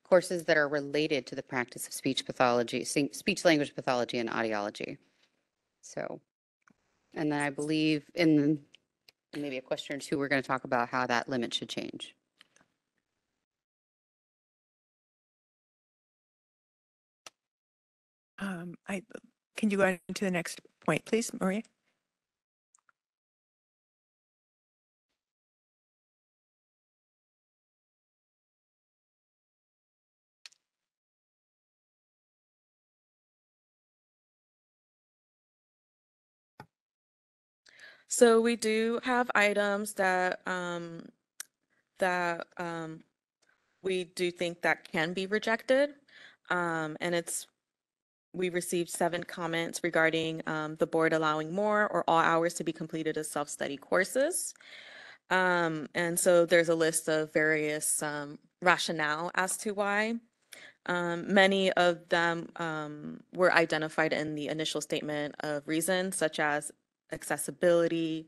courses that are related to the practice of speech pathology, speech language pathology and audiology. So, and then I believe in maybe a question or two, we're going to talk about how that limit should change. Can you go on to the next point, please, Maria? So we do have items that we do think that can be rejected. And we received 7 comments regarding the board allowing more or all hours to be completed as self-study courses. And so there's a list of various rationale as to why. Many of them were identified in the initial statement of reasons, such as accessibility,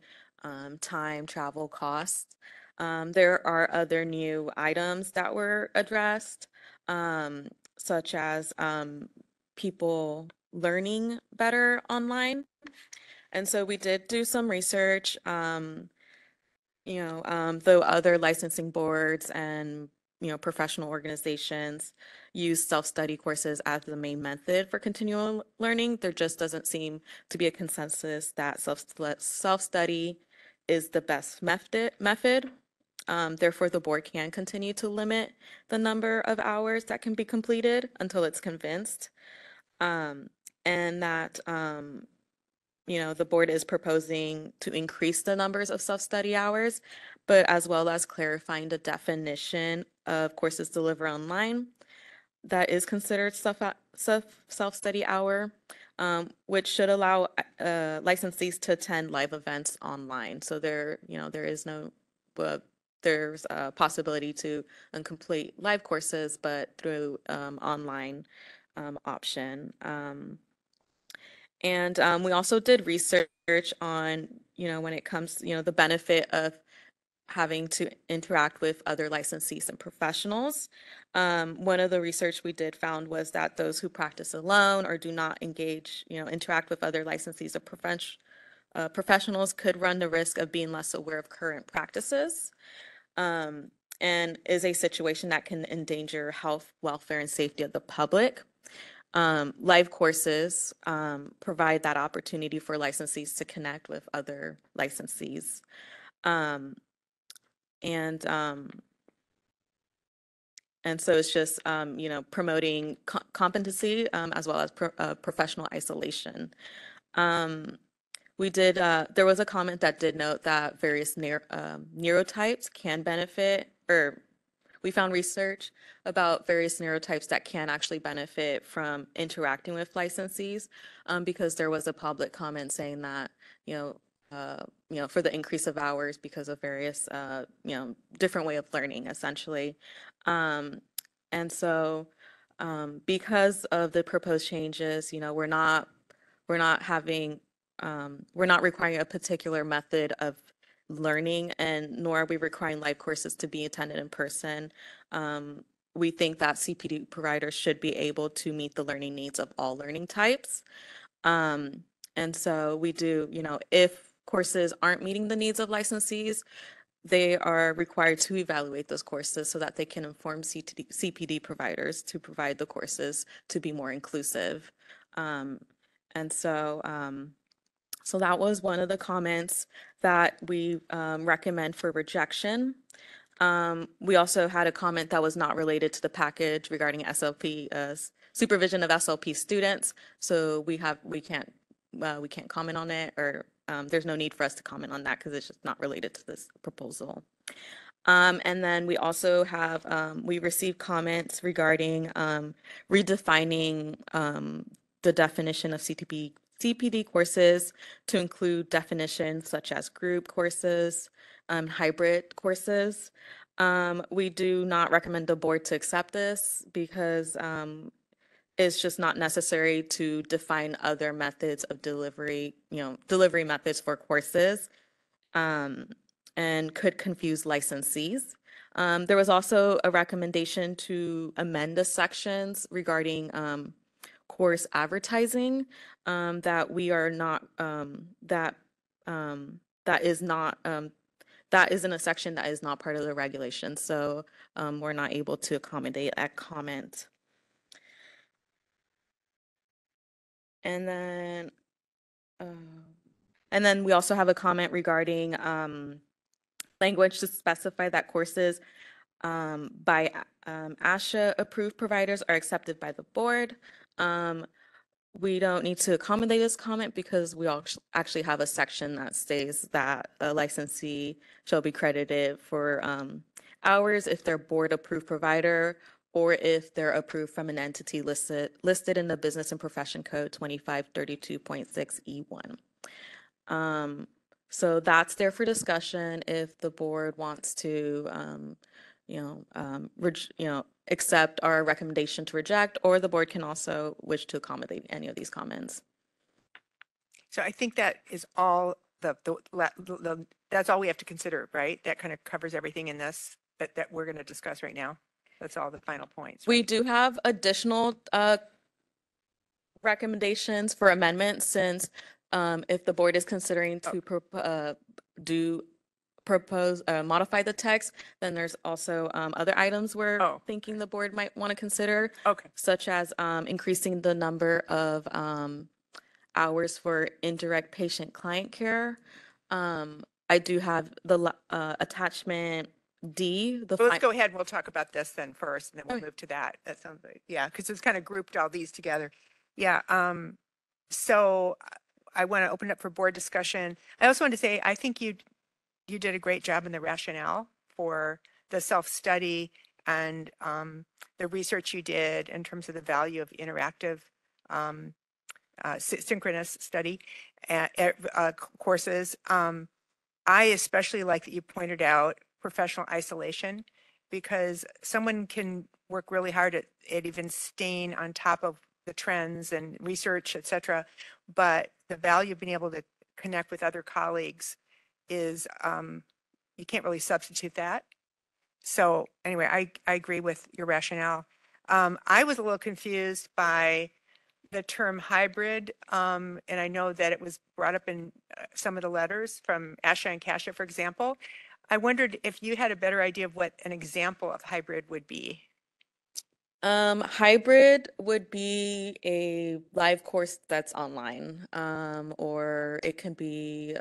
time, travel, costs. There are other new items that were addressed, such as people learning better online. And so we did do some research. Though other licensing boards and professional organizations use self-study courses as the main method for continual learning, there just doesn't seem to be a consensus that self-study is the best method. Therefore, the board can continue to limit the number of hours that can be completed until it's convinced. And that the board is proposing to increase the numbers of self-study hours, but as well as clarifying the definition of courses delivered online that is considered self-study hour, which should allow licensees to attend live events online. So there is no, there's a possibility to complete live courses, but through online option. And we also did research on, when it comes, the benefit of having to interact with other licensees and professionals. One of the research we did found was that those who practice alone or do not engage, interact with other licensees or professionals could run the risk of being less aware of current practices. And is a situation that can endanger health, welfare, and safety of the public. Live courses provide that opportunity for licensees to connect with other licensees. And so it's just, promoting competency as well as professional isolation. There was a comment that did note that various neurotypes can benefit, or we found research about various neurotypes that can actually benefit from interacting with licensees, because there was a public comment saying that, for the increase of hours because of various, different way of learning, essentially. And so, because of the proposed changes, we're not requiring a particular method of learning, and nor are we requiring live courses to be attended in person. We think that CPD providers should be able to meet the learning needs of all learning types. And so we do, if courses aren't meeting the needs of licensees, they are required to evaluate those courses so that they can inform CPD providers to provide the courses to be more inclusive. And so, so that was one of the comments that we recommend for rejection. We also had a comment that was not related to the package regarding SLP, supervision of SLP students. So we can't comment on it, or there's no need for us to comment on that because it's just not related to this proposal. And then we also have, we received comments regarding redefining the definition of CPD courses to include definitions such as group courses, hybrid courses. We do not recommend the board to accept this because it's just not necessary to define other methods of delivery, delivery methods for courses, and could confuse licensees. There was also a recommendation to amend the sections regarding course advertising, that we are not, that is not, that is in a section that is not part of the regulation. So we're not able to accommodate that comment. And then, we also have a comment regarding language to specify that courses by ASHA approved providers are accepted by the board. We don't need to accommodate this comment because we all actually have a section that states that a licensee shall be credited for hours if they're board approved provider or if they're approved from an entity listed in the Business and Profession Code 2532.6E1. So that's there for discussion if the board wants to, accept our recommendation to reject, or the board can also wish to accommodate any of these comments. So I think that is all that's all we have to consider, right? That kind of covers everything in this that we're going to discuss right now. That's all the final points. We do have additional recommendations for amendments since if the board is considering to modify the text, then there's also other items we're thinking the board might want to consider, such as increasing the number of hours for indirect patient client care. I do have the attachment D. Let's go ahead and we'll talk about this then first, and then we'll move to that. That sounds like, yeah, because it's kind of grouped all these together. Yeah. So I want to open it up for board discussion. I also want to say, I think you did a great job in the rationale for the self-study and the research you did in terms of the value of interactive synchronous study courses. I especially like that you pointed out professional isolation, because someone can work really hard at even staying on top of the trends and research, et cetera. But the value of being able to connect with other colleagues is, you can't really substitute that. So anyway, I agree with your rationale. I was a little confused by the term hybrid, and I know that it was brought up in some of the letters from ASHA and CASHA, for example. I wondered if you had a better idea of what an example of hybrid would be. Hybrid would be a live course that's online, or it can be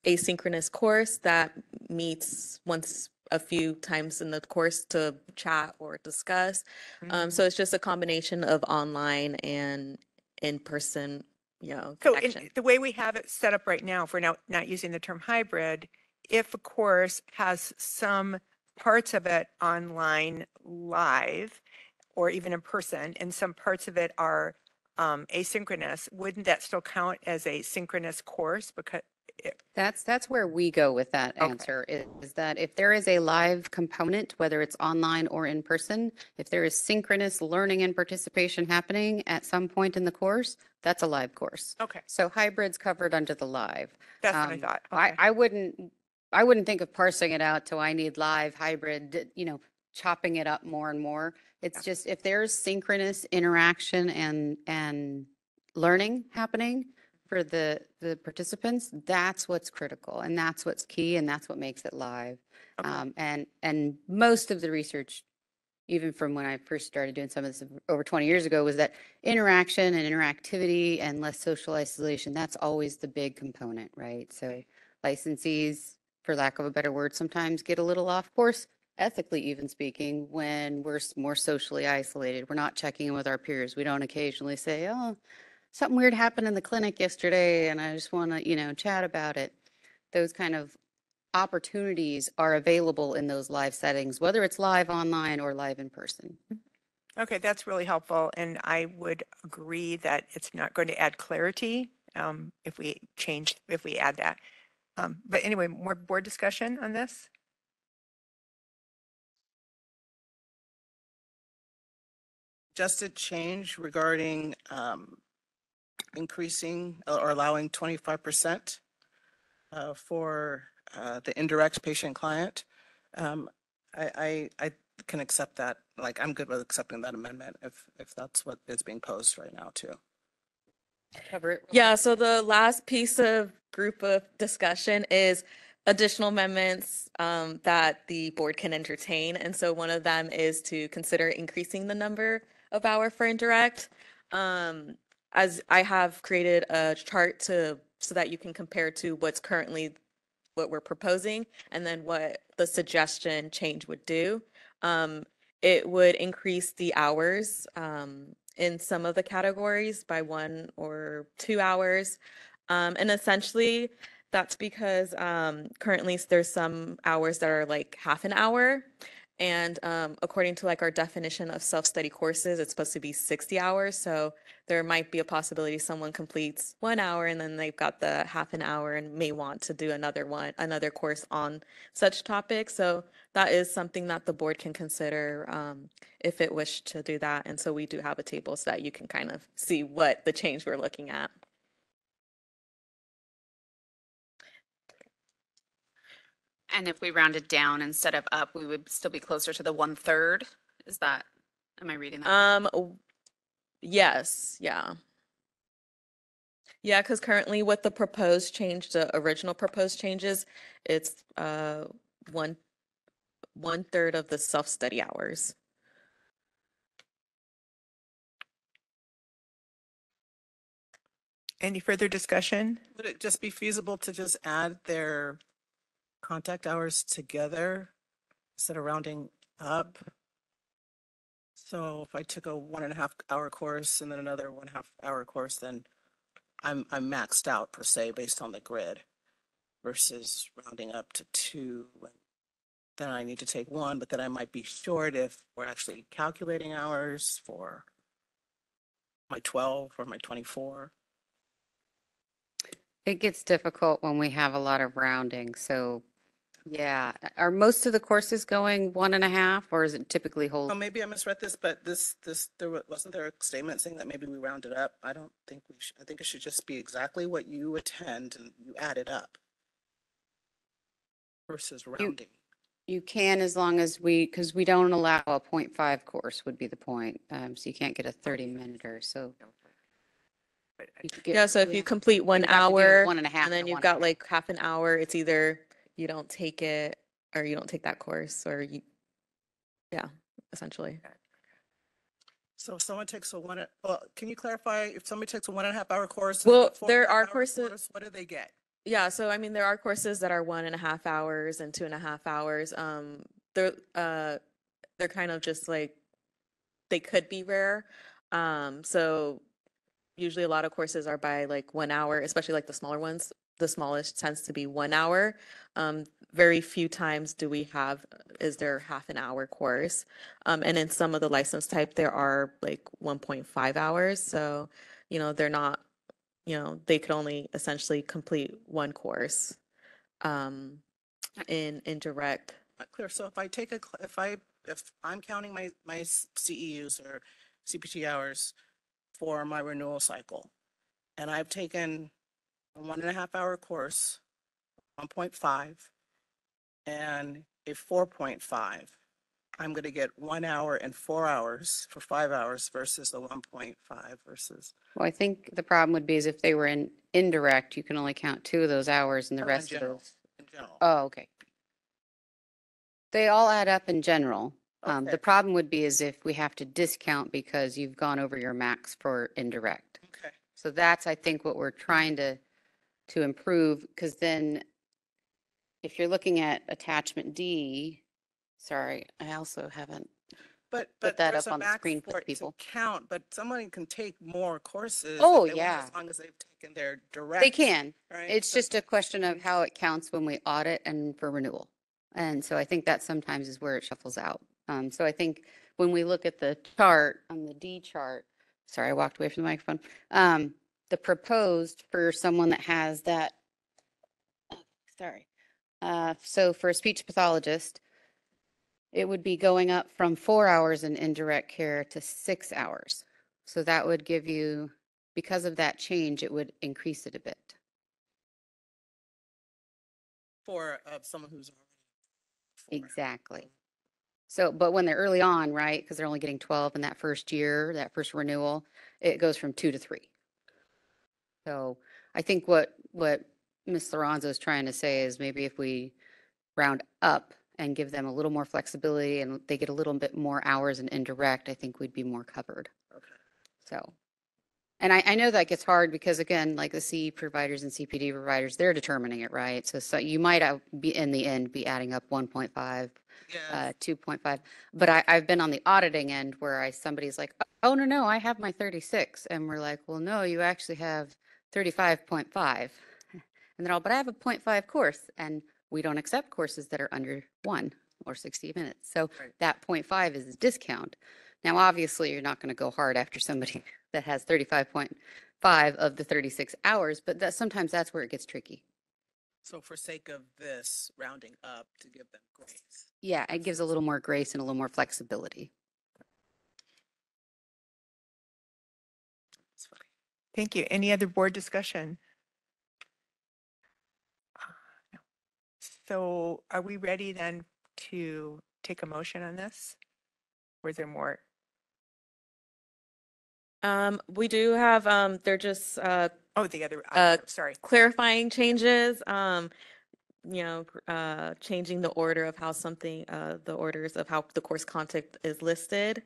asynchronous course that meets once a few times in the course to chat or discuss. So it's just a combination of online and in-person, connection. So the way we have it set up right now, if we're now not using the term hybrid, if a course has some parts of it online live or even in person, and some parts of it are asynchronous, wouldn't that still count as a synchronous course? Because that's where we go with that answer, is that if there is a live component, whether it's online or in person, if there is synchronous learning and participation happening at some point in the course, that's a live course. Okay. So hybrid's covered under the live. That's what I thought. Okay. I wouldn't think of parsing it out to I need live, hybrid, chopping it up more and more. It's just if there's synchronous interaction and learning happening for the participants, that's what's critical and that's what's key and that's what makes it live. Okay. And most of the research, even from when I first started doing some of this over 20 years ago, was that interaction and interactivity and less social isolation, that's always the big component, right? So licensees, for lack of a better word, sometimes get a little off course, ethically even speaking, when we're more socially isolated. We're not checking in with our peers. We don't occasionally say, oh, something weird happened in the clinic yesterday and I just want to, chat about it. Those kind of opportunities are available in those live settings, whether it's live online or live in person. Okay, that's really helpful. And I would agree that it's not going to add clarity if we add that. But anyway, more board discussion on this? Suggested change regarding increasing or allowing 25% for the indirect patient client. I can accept that. Like, I'm good with accepting that amendment if that's what is being posed right now too. Cover it. Yeah, so the last piece of group of discussion is additional amendments that the board can entertain. And so one of them is to consider increasing the number of hour for indirect. As I have created a chart so that you can compare to what's currently what we're proposing and then what the suggestion change would do. It would increase the hours in some of the categories by 1 or 2 hours. And essentially, that's because currently there's some hours that are like half an hour. And according to like our definition of self-study courses, it's supposed to be 60 hours. So there might be a possibility someone completes 1 hour and then they've got the half an hour and may want to do another course on such topic. So that is something that the board can consider if it wished to do that. And so we do have a table so that you can kind of see what the change we're looking at. And if we rounded down instead of up, we would still be closer to the 1/3. Is that, am I reading that? Yes, yeah. Yeah, because currently with the proposed change, the original proposed changes, it's one 1/3 of the self-study hours. Any further discussion? Would it just be feasible to just add their contact hours together instead of rounding up? So if I took a 1.5 hour course and then another 1.5 hour course, then I'm maxed out per se based on the grid versus rounding up to 2. And then I need to take 1, but then I might be short if we're actually calculating hours for my 12 or my 24. It gets difficult when we have a lot of rounding. So yeah, are most of the courses going 1.5 or is it typically Oh, whole? maybe I misread this, but wasn't there a statement saying that maybe we rounded up? I don't think we should. I think it should just be exactly what you attend and you add it up versus rounding. You can as long as because we don't allow a 0.5 course would be the point. So you can't get a 30-minute or so. You could get- Yeah, so if you complete 1 would have to do hour 1.5 and then and you've got like half an hour, it's either you don't take it or you don't take that course or yeah, essentially. So if someone takes well, can you clarify if somebody takes a 1.5 hour course? Well, and a there 4.5 are hour courses. course, what do they get? Yeah, so I mean, there are courses that are 1.5 hours and 2.5 hours. They're kind of just like they could be rare. So usually a lot of courses are by like 1 hour, especially like the smaller ones. The smallest tends to be 1 hour. Very few times is there half an hour course. And in some of the license type, there are like 1.5 hours. So, they're not, they could only essentially complete one course in direct. Not clear. So if I take if I'm counting my CEUs or CPT hours for my renewal cycle, and I've taken a 1.5 hour course, 1.5, and a 4.5, I'm going to get 1 hour and 4 hours for 5 hours versus the 1.5 versus. Well, I think the problem would be is if they were in indirect, you can only count 2 of those hours and the In rest of general, those. in general. Oh, okay. They all add up in general. Okay. The problem would be is if we have to discount because you've gone over your max for indirect. Okay. So that's, I think, what we're trying to improve, because then if you're looking at attachment D, sorry, I also haven't But put that there's up a on the max screen for for it to people. count, but someone can take more courses. if Oh, they want, yeah. As long as they've taken their direct. They can. Right? It's So just a question of how it counts when we audit and for renewal. And so I think that sometimes is where it shuffles out. So I think when we look at the chart on the D chart, sorry, I walked away from the microphone. The proposed for someone that has that, sorry. So for a speech pathologist, it would be going up from 4 hours in indirect care to 6 hours. So that would give you, because of that change, it would increase it a bit. for someone who's already. Exactly. So, but when they're early on, right, because they're only getting 12 in that first year, that first renewal, it goes from 2 to 3. So I think what Ms. Lorenzo is trying to say is maybe if we round up and give them a little more flexibility and they get a little bit more hours in indirect, I think we'd be more covered. Okay. So, and I know that gets hard because again, like the CE providers and CPD providers, they're determining it, right? So you might be in the end be adding up 1.5, Yes. 2.5. But I've been on the auditing end where somebody's like, oh, no, I have my 36. And we're like, well, no, you actually have 35.5. And they're all, but I have a 0.5 course and we don't accept courses that are under 1 or 60 minutes. So Right. that 0.5 is a discount. Now, obviously, you're not going to go hard after somebody that has 35.5 of the 36 hours, but sometimes that's where it gets tricky. So for sake of this, rounding up to give them grace. Yeah, it gives a little more grace and a little more flexibility. That's fine. Thank you. Any other board discussion? No. So are we ready then to take a motion on this? Or is there more? We do have, they're just, Oh, the other, sorry. clarifying changes, changing the order of how something, the orders of how the course content is listed,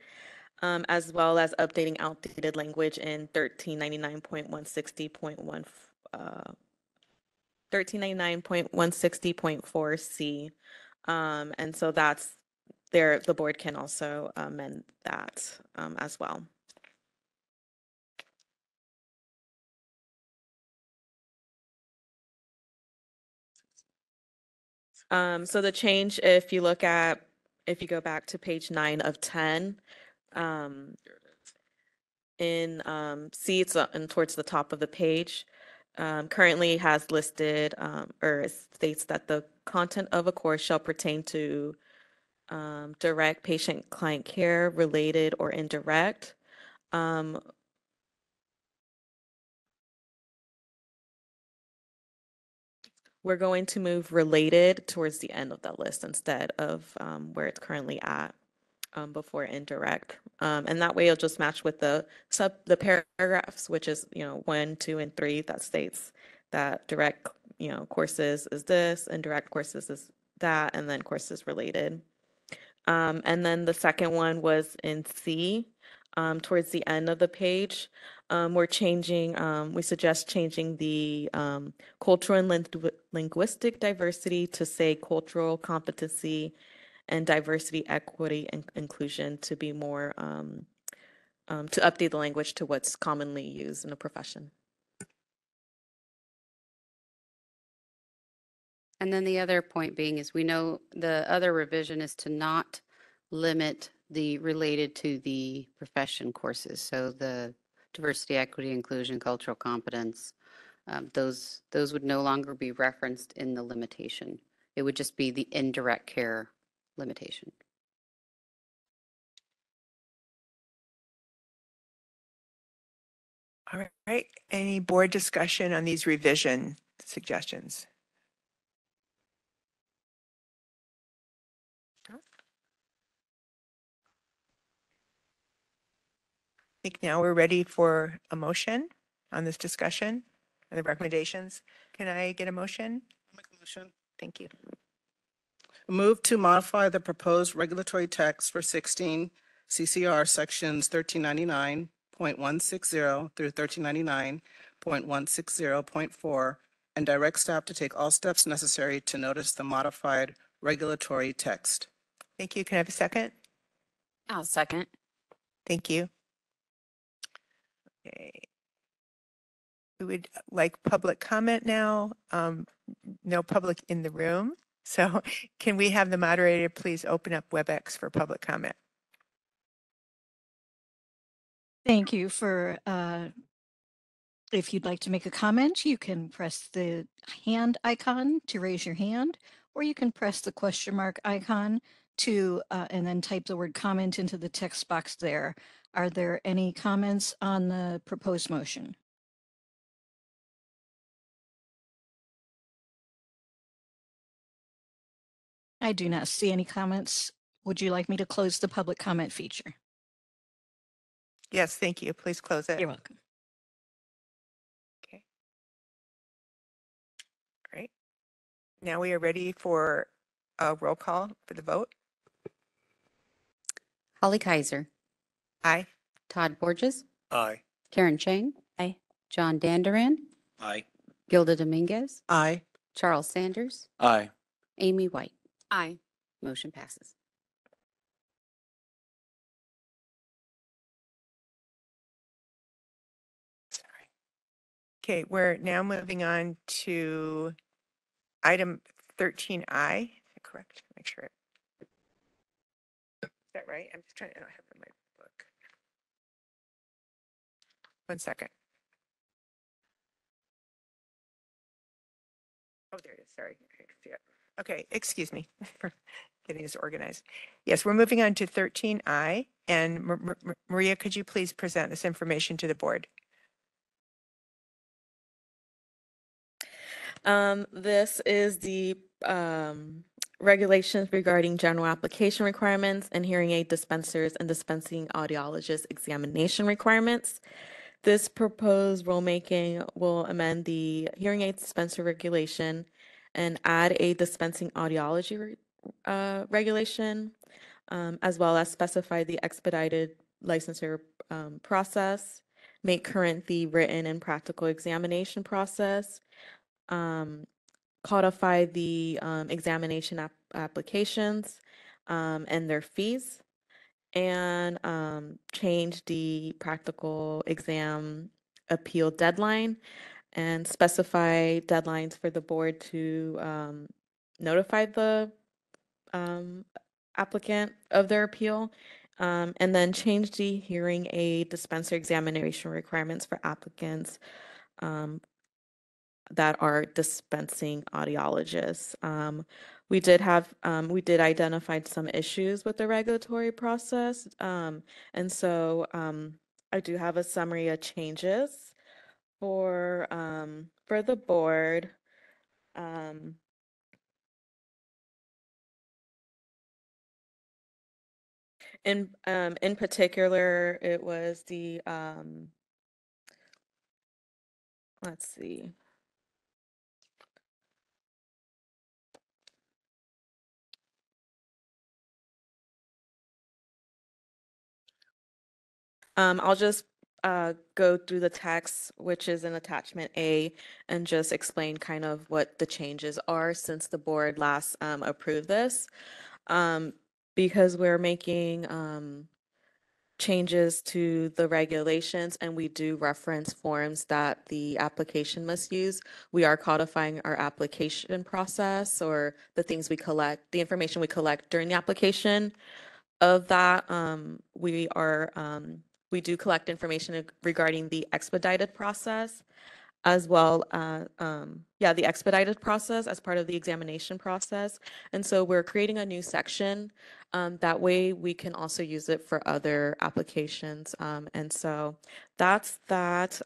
as well as updating outdated language in 1399.160.1, 1399.160.4C. And so that's there, the board can also amend that as well. So the change, if you go back to page 9 of 10, in C, it's and towards the top of the page, currently has listed or it states that the content of a course shall pertain to direct patient-client care, related or indirect. We're going to move related towards the end of that list instead of where it's currently at before indirect. And that way it'll just match with the paragraphs, which is, 1, 2, and 3 that states that direct, courses is this, indirect courses is that, and then courses related. And then the second one was in C, towards the end of the page. We suggest changing the cultural and linguistic diversity to say cultural competency and diversity, equity, and inclusion to be more, to update the language to what's commonly used in a profession. And then the other point being is we know the other revision is to not limit the related to the profession courses. So the diversity, equity, inclusion, cultural competence, those would no longer be referenced in the limitation. It would just be the indirect care limitation. All right. Any board discussion on these revision suggestions? I think now we're ready for a motion on this discussion and the recommendations. Can I get a motion? Make a motion. Thank you. Move to modify the proposed regulatory text for 16 CCR sections 1399.160 through 1399.160.4 and direct staff to take all steps necessary to notice the modified regulatory text. Thank you. Can I have a second? I'll second. Thank you. Okay. We would like public comment now. No public in the room. So can we have the moderator please open up WebEx for public comment? Thank you for, if you'd like to make a comment, you can press the hand icon to raise your hand, or you can press the question mark icon to, and then type the word comment into the text box there. Are there any comments on the proposed motion? I do not see any comments. Would you like me to close the public comment feature? Yes, thank you. Please close it. You're welcome. Okay. All right. Now we are ready for Roll call for the vote. Holly Kaiser, Aye. Todd Borges, Aye. Karen Chang, Aye. John Danduran, Aye. Gilda Dominguez, Aye. Charles Sanders, Aye. Amy White. Aye. Motion passes. Sorry. Okay, we're now moving on to item 13I. Correct? Make sure. Is that right? I'm just trying to, I don't have it in my book. 1 second. Oh, there it is. Sorry. I see it. Okay, excuse me for getting this organized. Yes, we're moving on to 13I. And Maria, could you please present this information to the board? This is the regulations regarding general application requirements and hearing aid dispensers and dispensing audiologist examination requirements. This proposed rulemaking will amend the hearing aid dispenser regulation and add a dispensing audiology regulation, as well as specify the expedited licensure process, make current the written and practical examination process, codify the examination applications and their fees, and change the practical exam appeal deadline and specify deadlines for the board to notify the applicant of their appeal, and then change the hearing aid dispenser examination requirements for applicants that are dispensing audiologists. We did identify some issues with the regulatory process. And so I do have a summary of changes for the board. In particular, it was the let's see. I'll just go through the text, which is in attachment A, and just explain kind of what the changes are since the board last approved this. Because we're making changes to the regulations and we do reference forms that the application must use, we are codifying our application process or the things we collect, the information we collect during the application. Of that, we do collect information regarding the expedited process as well, the expedited process as part of the examination process. And so we're creating a new section. That way we can also use it for other applications. And so that's that.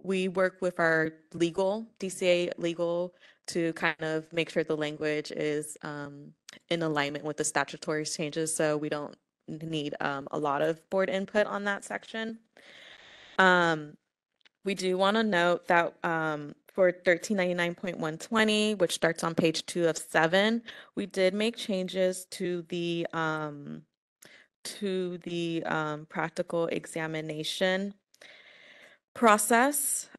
We work with our DCA legal to kind of make sure the language is in alignment with the statutory changes. So we don't need a lot of board input on that section. We do want to note that for 1399.120, which starts on page 2 of 7, we did make changes to the practical examination process.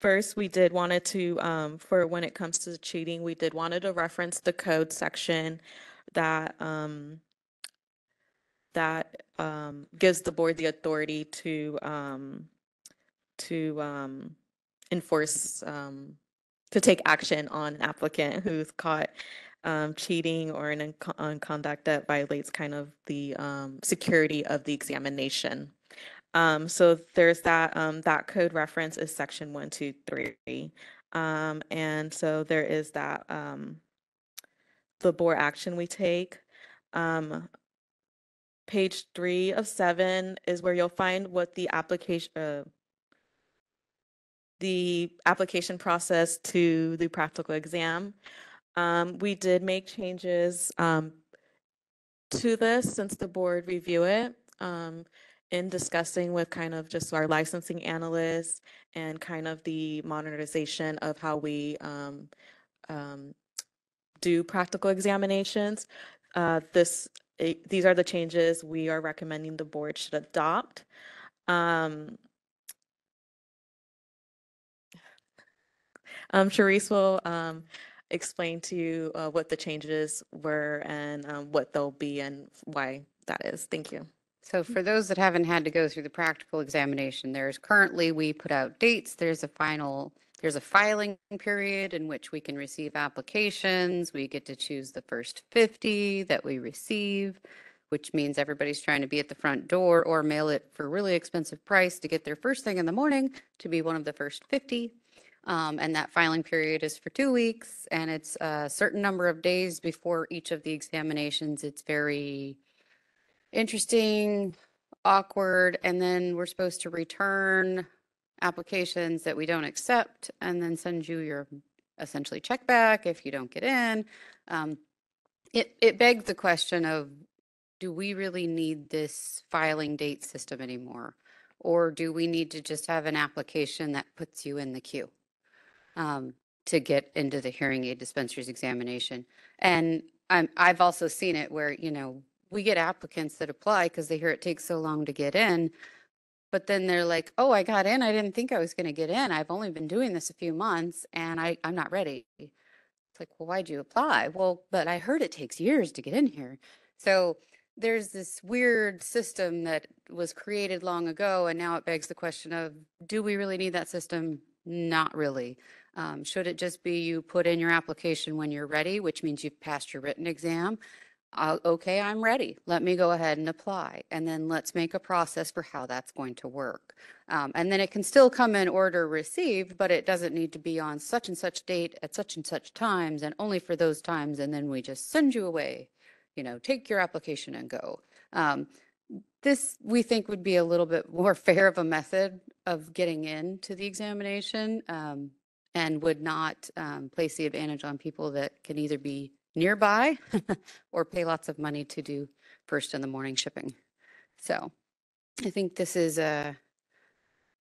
First, we did wanted to, for when it comes to cheating, we did wanted to reference the code section that gives the board the authority to enforce, to take action on an applicant who's caught cheating or on conduct that violates kind of the security of the examination. So there's that, that code reference is section 123. And so there is that, the board action we take. Page 3 of 7 is where you'll find what the application process to the practical exam. We did make changes to this since the board review it. in discussing with kind of just our licensing analysts and kind of the modernization of how we do practical examinations, these are the changes we are recommending the board should adopt. Charisse will explain to you what the changes were and what they'll be and why that is. Thank you. So for those that haven't had to go through the practical examination, we put out dates, there's a filing period in which we can receive applications. We get to choose the first 50 that we receive, which means everybody's trying to be at the front door or mail it for a really expensive price to get there first thing in the morning to be one of the first 50. And that filing period is for 2 weeks, and it's a certain number of days before each of the examinations. It's very interesting, awkward, and then we're supposed to return applications that we don't accept and then send you your essentially check back if you don't get in. It begs the question of, do we really need this filing date system anymore? Or do we need to just have an application that puts you in the queue to get into the hearing aid dispensaries examination? And I've also seen it where, we get applicants that apply because they hear it takes so long to get in. But then they're like, oh, I got in. I didn't think I was going to get in. I've only been doing this a few months and I'm not ready. It's like, well, why'd you apply? Well, but I heard it takes years to get in here. So there's this weird system that was created long ago. And now it begs the question of, do we really need that system? Not really. Should it just be you put in your application when you're ready, which means you've passed your written exam? Okay, I'm ready. Let me go ahead and apply. And then let's make a process for how that's going to work. And then it can still come in order received, but it doesn't need to be on such and such date at such and such times and only for those times. And then we just send you away, take your application and go. This we think would be a little bit more fair of a method of getting into the examination and would not place the advantage on people that can either be nearby or pay lots of money to do first in the morning shipping. So I think this is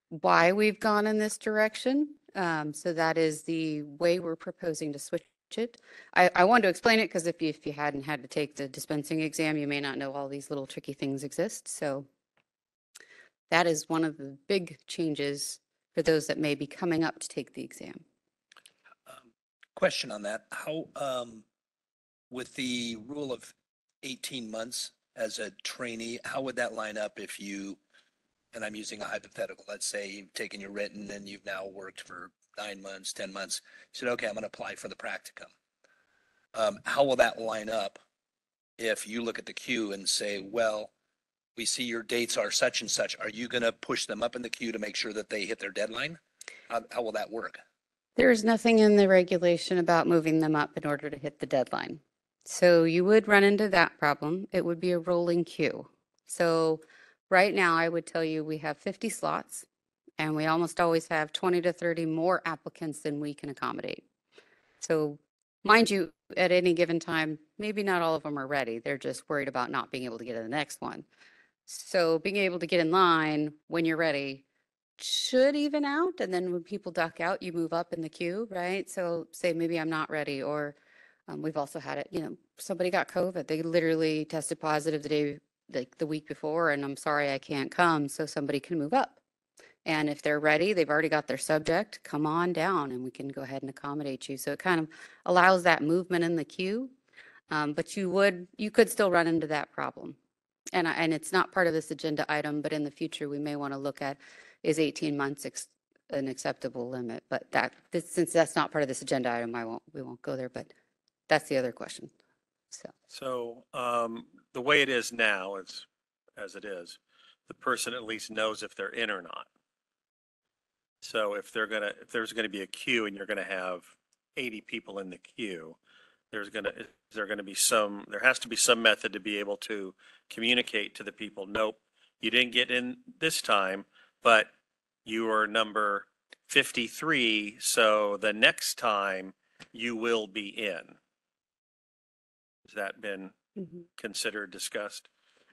why we've gone in this direction. So that is the way we're proposing to switch it. I wanted to explain it because if you hadn't had to take the dispensing exam, you may not know all these little tricky things exist. So that is one of the big changes for those that may be coming up to take the exam. Question on that. How, with the rule of 18 months as a trainee, how would that line up if you, and I'm using a hypothetical, let's say you've taken your written and you've now worked for 9 months, 10 months, you said, okay, I'm going to apply for the practicum. How will that line up if you look at the queue and say, well, we see your dates are such and such. Are you going to push them up in the queue to make sure that they hit their deadline? How will that work? There's nothing in the regulation about moving them up in order to hit the deadline. So you would run into that problem. It would be a rolling queue. So right now I would tell you we have 50 slots and we almost always have 20 to 30 more applicants than we can accommodate. So mind you, at any given time, maybe not all of them are ready. They're just worried about not being able to get to the next one. So being able to get in line when you're ready should even out. And then when people duck out, you move up in the queue, right? So say maybe I'm not ready, or we've also had it, somebody got COVID. They literally tested positive the week before, and I'm sorry, I can't come. So somebody can move up. And if they're ready, they've already got their subject, come on down and we can go ahead and accommodate you. So it kind of allows that movement in the queue. But you could still run into that problem. And it's not part of this agenda item, but in the future, we may want to look at, is 18 months an acceptable limit? But since that's not part of this agenda item, we won't go there, but that's the other question. So the way it is now, as it is, the person at least knows if they're in or not. So if there's gonna be a queue and you're gonna have 80 people in the queue, there has to be some method to be able to communicate to the people, nope, you didn't get in this time, but you are number 53, so the next time you will be in. Has that been considered, discussed?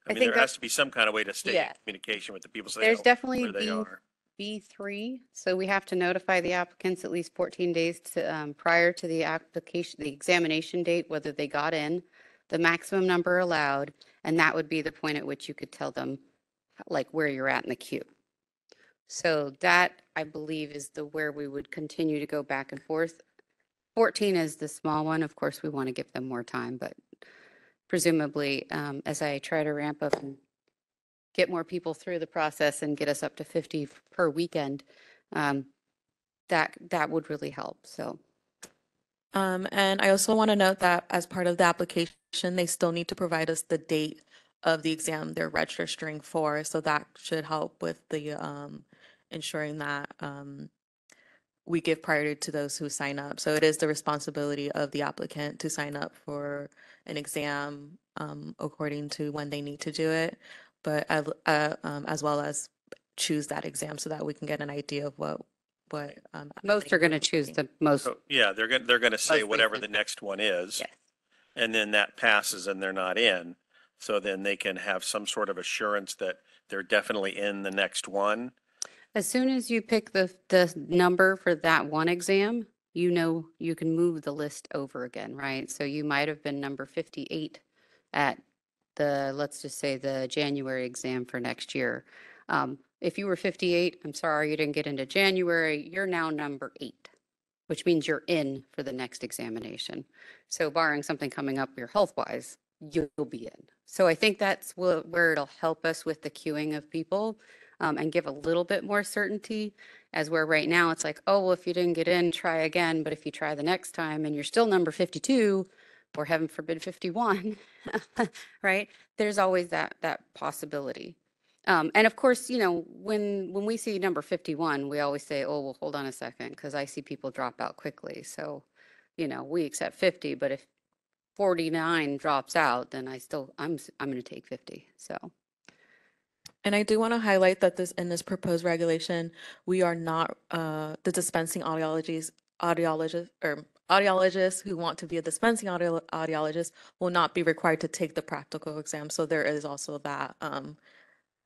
I mean, think there has that- to be some kind of way to stay in Yeah. communication with the people so they There's know definitely where they are. B3, so we have to notify the applicants at least 14 days prior to the application, the examination date, whether they got in, the maximum number allowed, and that would be the point at which you could tell them like where you're at in the queue. So that, I believe, is where we would continue to go back and forth. 14 is the small one. Of course, we want to give them more time, but presumably, as I try to ramp up and get more people through the process and get us up to 50 per weekend, that would really help. So And I also want to note that as part of the application, they still need to provide us the date of the exam they're registering for. So that should help with the ensuring that we give priority to those who sign up. So it is the responsibility of the applicant to sign up for an exam according to when they need to do it, but as well as choose that exam so that we can get an idea of what most are going to choose the most. So, yeah, they're going to say Most whatever recent. the next one is. Yes. And then that passes and they're not in. So then they can have some sort of assurance that they're definitely in the next one. As soon as you pick the number for that one exam, you know you can move the list over again, right? So you might have been number 58 at let's just say the January exam for next year. If you were 58, I'm sorry you didn't get into January, you're now number 8, which means you're in for the next examination. So barring something coming up your health-wise, you'll be in. So I think that's where it'll help us with the queuing of people and give a little bit more certainty, as where right now it's like, oh, well, if you didn't get in, try again. But if you try the next time and you're still number 52, or heaven forbid 51, right? There's always that possibility. And of course, you know, when we see number 51, we always say, oh, well, hold on a second, because I see people drop out quickly. So, you know, we accept 50, but if 49 drops out, then I'm going to take 50. So. And I do want to highlight that in this proposed regulation, we are not the dispensing audiologists who want to be a dispensing audiologist will not be required to take the practical exam. So there is also that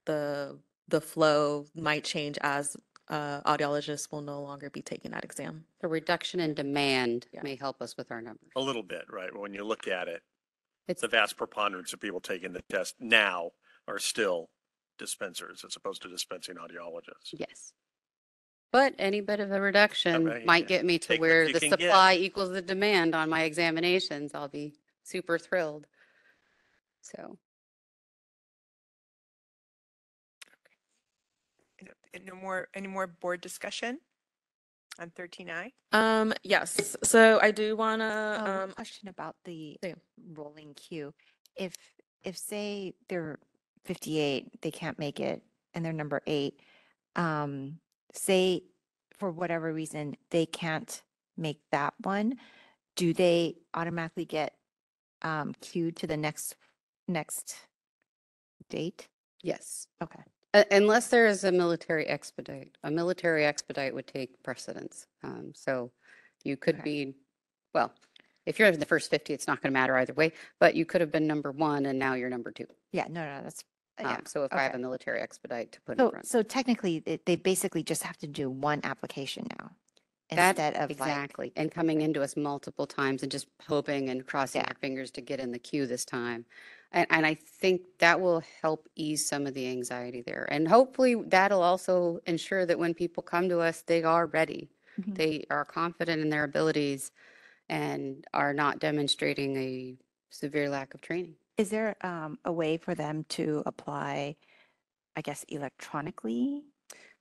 the flow might change as audiologists will no longer be taking that exam. The reduction in demand may help us with our numbers. A little bit, right? When you look at it, It's the vast preponderance of people taking the test now are still dispensers as opposed to dispensing audiologists. Yes. But any bit of a reduction Right, might yeah. get me to Take what where you the can get. supply equals the demand on my examinations. I'll be super thrilled. So. Any more board discussion on 13I? Yes. So I do want to Question about the yeah. rolling queue. If say they're 58, they can't make it, and they're number 8, say for whatever reason they can't make that one, do they automatically get queued to the next date? Yes. Okay. Unless there is a military expedite. A military expedite would take precedence. So you could be, well, if you're in the first 50, it's not going to matter either way, but you could have been number 1 and now you're number 2. Yeah, no, that's yeah. So if I have a Okay. military expedite to put in front. So technically, they basically just have to do one application now That instead of exactly. And coming into us multiple times and just hoping and crossing Yeah. our fingers to get in the queue this time. And I think that will help ease some of the anxiety there. And hopefully that'll also ensure that when people come to us, they are ready. Mhm. They are confident in their abilities and are not demonstrating a severe lack of training. Is there a way for them to apply, I guess, electronically?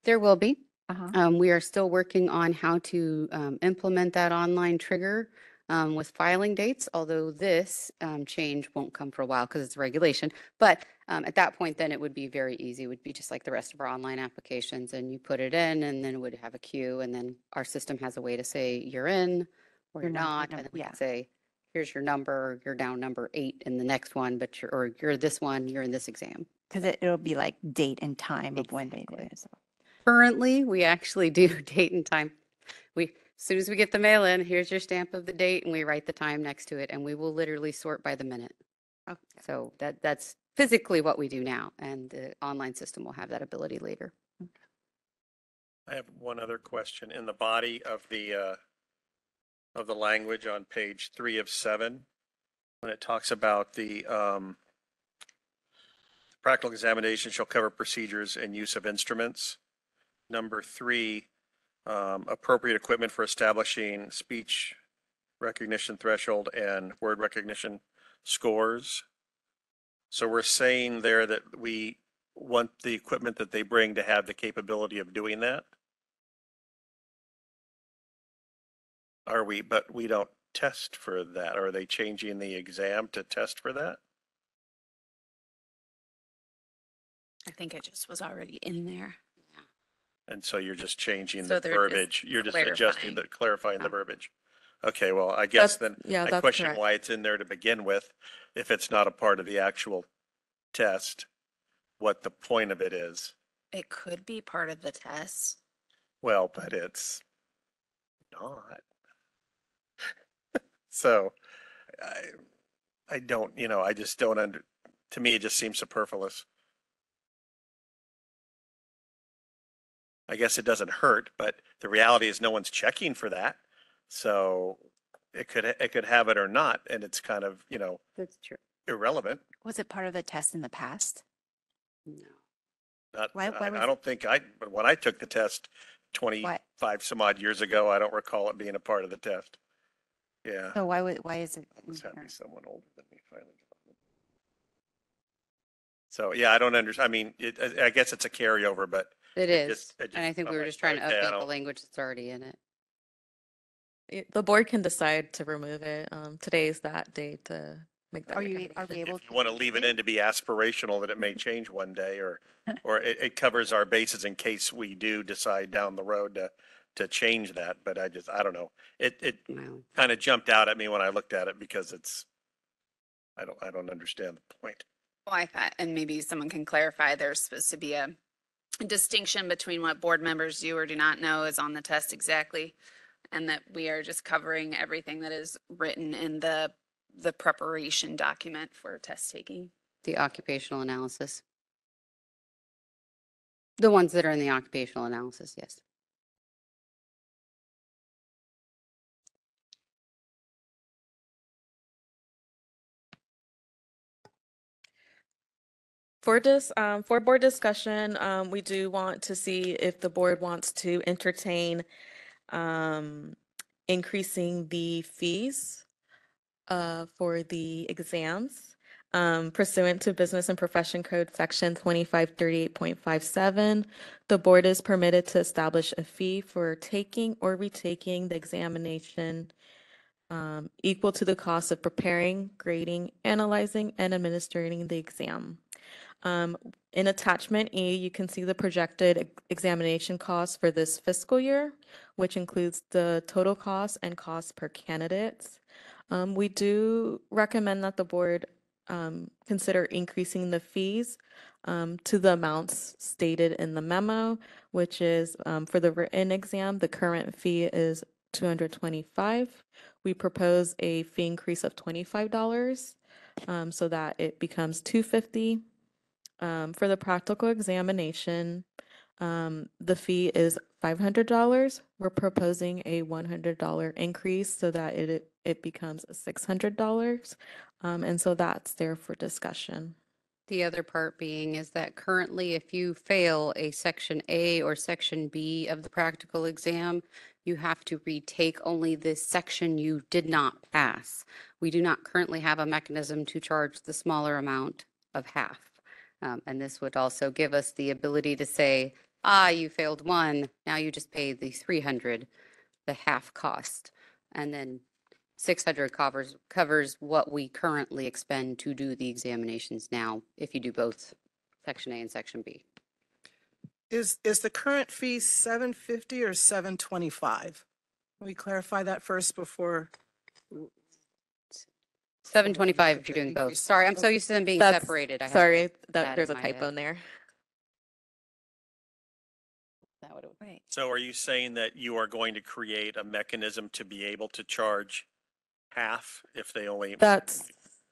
There will be. Uh-huh. We are still working on how to implement that online trigger with filing dates, although this change won't come for a while because it's a regulation. But at that point, then it would be very easy. It would be just like the rest of our online applications, and you put it in, and then it would have a queue, and then our system has a way to say you're in or you're not, and then we yeah. can say, here's your number, you're now number 8 in the next one, but you're this one, you're in this exam. Because it'll be like date and time of when they did it. So. Currently, we actually do date and time. As soon as we get the mail in, here's your stamp of the date, and we write the time next to it, and we will literally sort by the minute. Okay. So that's physically what we do now, and the online system will have that ability later. I have one other question. In the body of the language on page 3 of 7, when it talks about the practical examination shall cover procedures and use of instruments. Number 3, appropriate equipment for establishing speech recognition threshold and word recognition scores. So we're saying there that we want the equipment that they bring to have the capability of doing that. Are we, but we don't test for that. Are they changing the exam to test for that? I think it just was already in there. And so you're just changing So the they're just verbiage. You're just adjusting clarifying the Yeah. verbiage. Okay, well, I guess That's- then yeah, I that's question correct. why it's in there to begin with, if it's not a part of the actual test, what the point of it is. It could be part of the test. Well, but it's not. So I don't, I just don't to me, it just seems superfluous. I guess it doesn't hurt, but the reality is no one's checking for that. So it could have it or not, and it's kind of, That's true. irrelevant. Was it part of the test in the past? No. Not, Why I was don't think but when I took the test Why? 25 some odd years ago, I don't recall it being a part of the test. Yeah. So why is it? in This had to here? be someone older than me finally. So yeah, I don't understand. I mean, I guess it's a carryover, but It it is. just- it And I just think we felt were like, just trying to okay, I update the don't- language that's already in it. The board can decide to remove it. Today is that day to make that Are we recommendation. able if you want to leave it in to be aspirational that it may change one day, or it covers our bases in case we do decide down the road to change that. But I don't know. It Wow. kind of jumped out at me when I looked at it because I don't understand the point. Well, I thought, and maybe someone can clarify, there's supposed to be a distinction between what board members do or do not know is on the test exactly, and that we are just covering everything that is written in the preparation document for test taking. The occupational analysis. The ones that are in the occupational analysis, yes. For board discussion, we do want to see if the board wants to entertain increasing the fees for the exams pursuant to Business and Profession Code Section 2538.57. The board is permitted to establish a fee for taking or retaking the examination equal to the cost of preparing, grading, analyzing, and administering the exam. In attachment E, you can see the projected examination costs for this fiscal year, which includes the total cost and cost per candidates. We do recommend that the board consider increasing the fees to the amounts stated in the memo, which is for the written exam, the current fee is $225. We propose a fee increase of $25 so that it becomes $250. For the practical examination, the fee is $500. We're proposing a $100 increase so that it becomes $600. And so that's there for discussion. The other part being is that currently, if you fail a section A or section B of the practical exam, you have to retake only the section you did not pass. We do not currently have a mechanism to charge the smaller amount of half. And this would also give us the ability to say, you failed one, now you just pay the 300, the half cost. And then 600 covers what we currently expend to do the examinations now, if you do both section A and section B. Is the current fee $750 or $725? Can we clarify that first before? 725 if you're doing both. Increase. Sorry, I'm so used to them being That's- separated. I had Sorry, that there's in a my typo head. in there. That would have. Right. So are you saying that you are going to create a mechanism to be able to charge half if they only? That's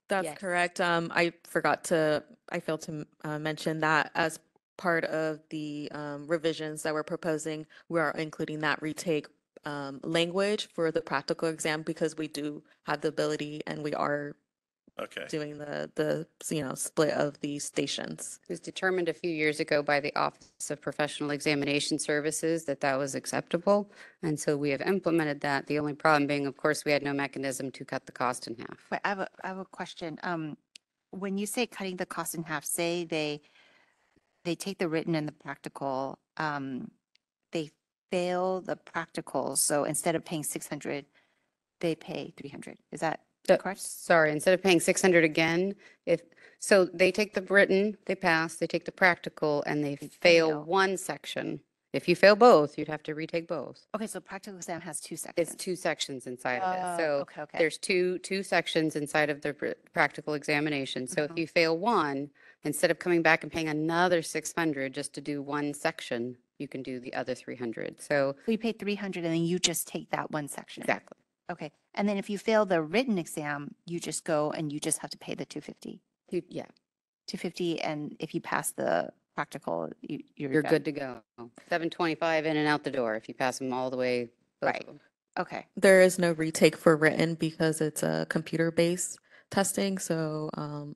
That's Yes. correct. I failed to mention that as part of the revisions that we're proposing, we are including that retake language for the practical exam because we do have the ability and we are Okay. doing the split of the stations. It was determined a few years ago by the Office of Professional Examination Services that that was acceptable. And so we have implemented that. The only problem being, of course, we had no mechanism to cut the cost in half. But I have a question. When you say cutting the cost in half, say they take the written and the practical, they fail the practicals. So instead of paying 600, they pay 300. Is that correct? Sorry, instead of paying 600 again, so they take the written, they pass, they take the practical, and they fail fail. one section. If you fail both, you'd have to retake both. Okay, so practical exam has 2 sections. It's 2 sections inside of it. Oh, So okay. there's two sections inside of the practical examination. So if Mhm. you fail one, instead of coming back and paying another 600 just to do one section, you can do the other 300. So So you pay 300 and then you just take that one section. exactly. Okay. And then if you fail the written exam, you just go and you just have to pay the 250. Yeah, 250, and if you pass the practical, you're done. good to go. 725 in and out the door if you pass them all the way. both of Right. them. Okay. There is no retake for written because it's a computer-based testing, so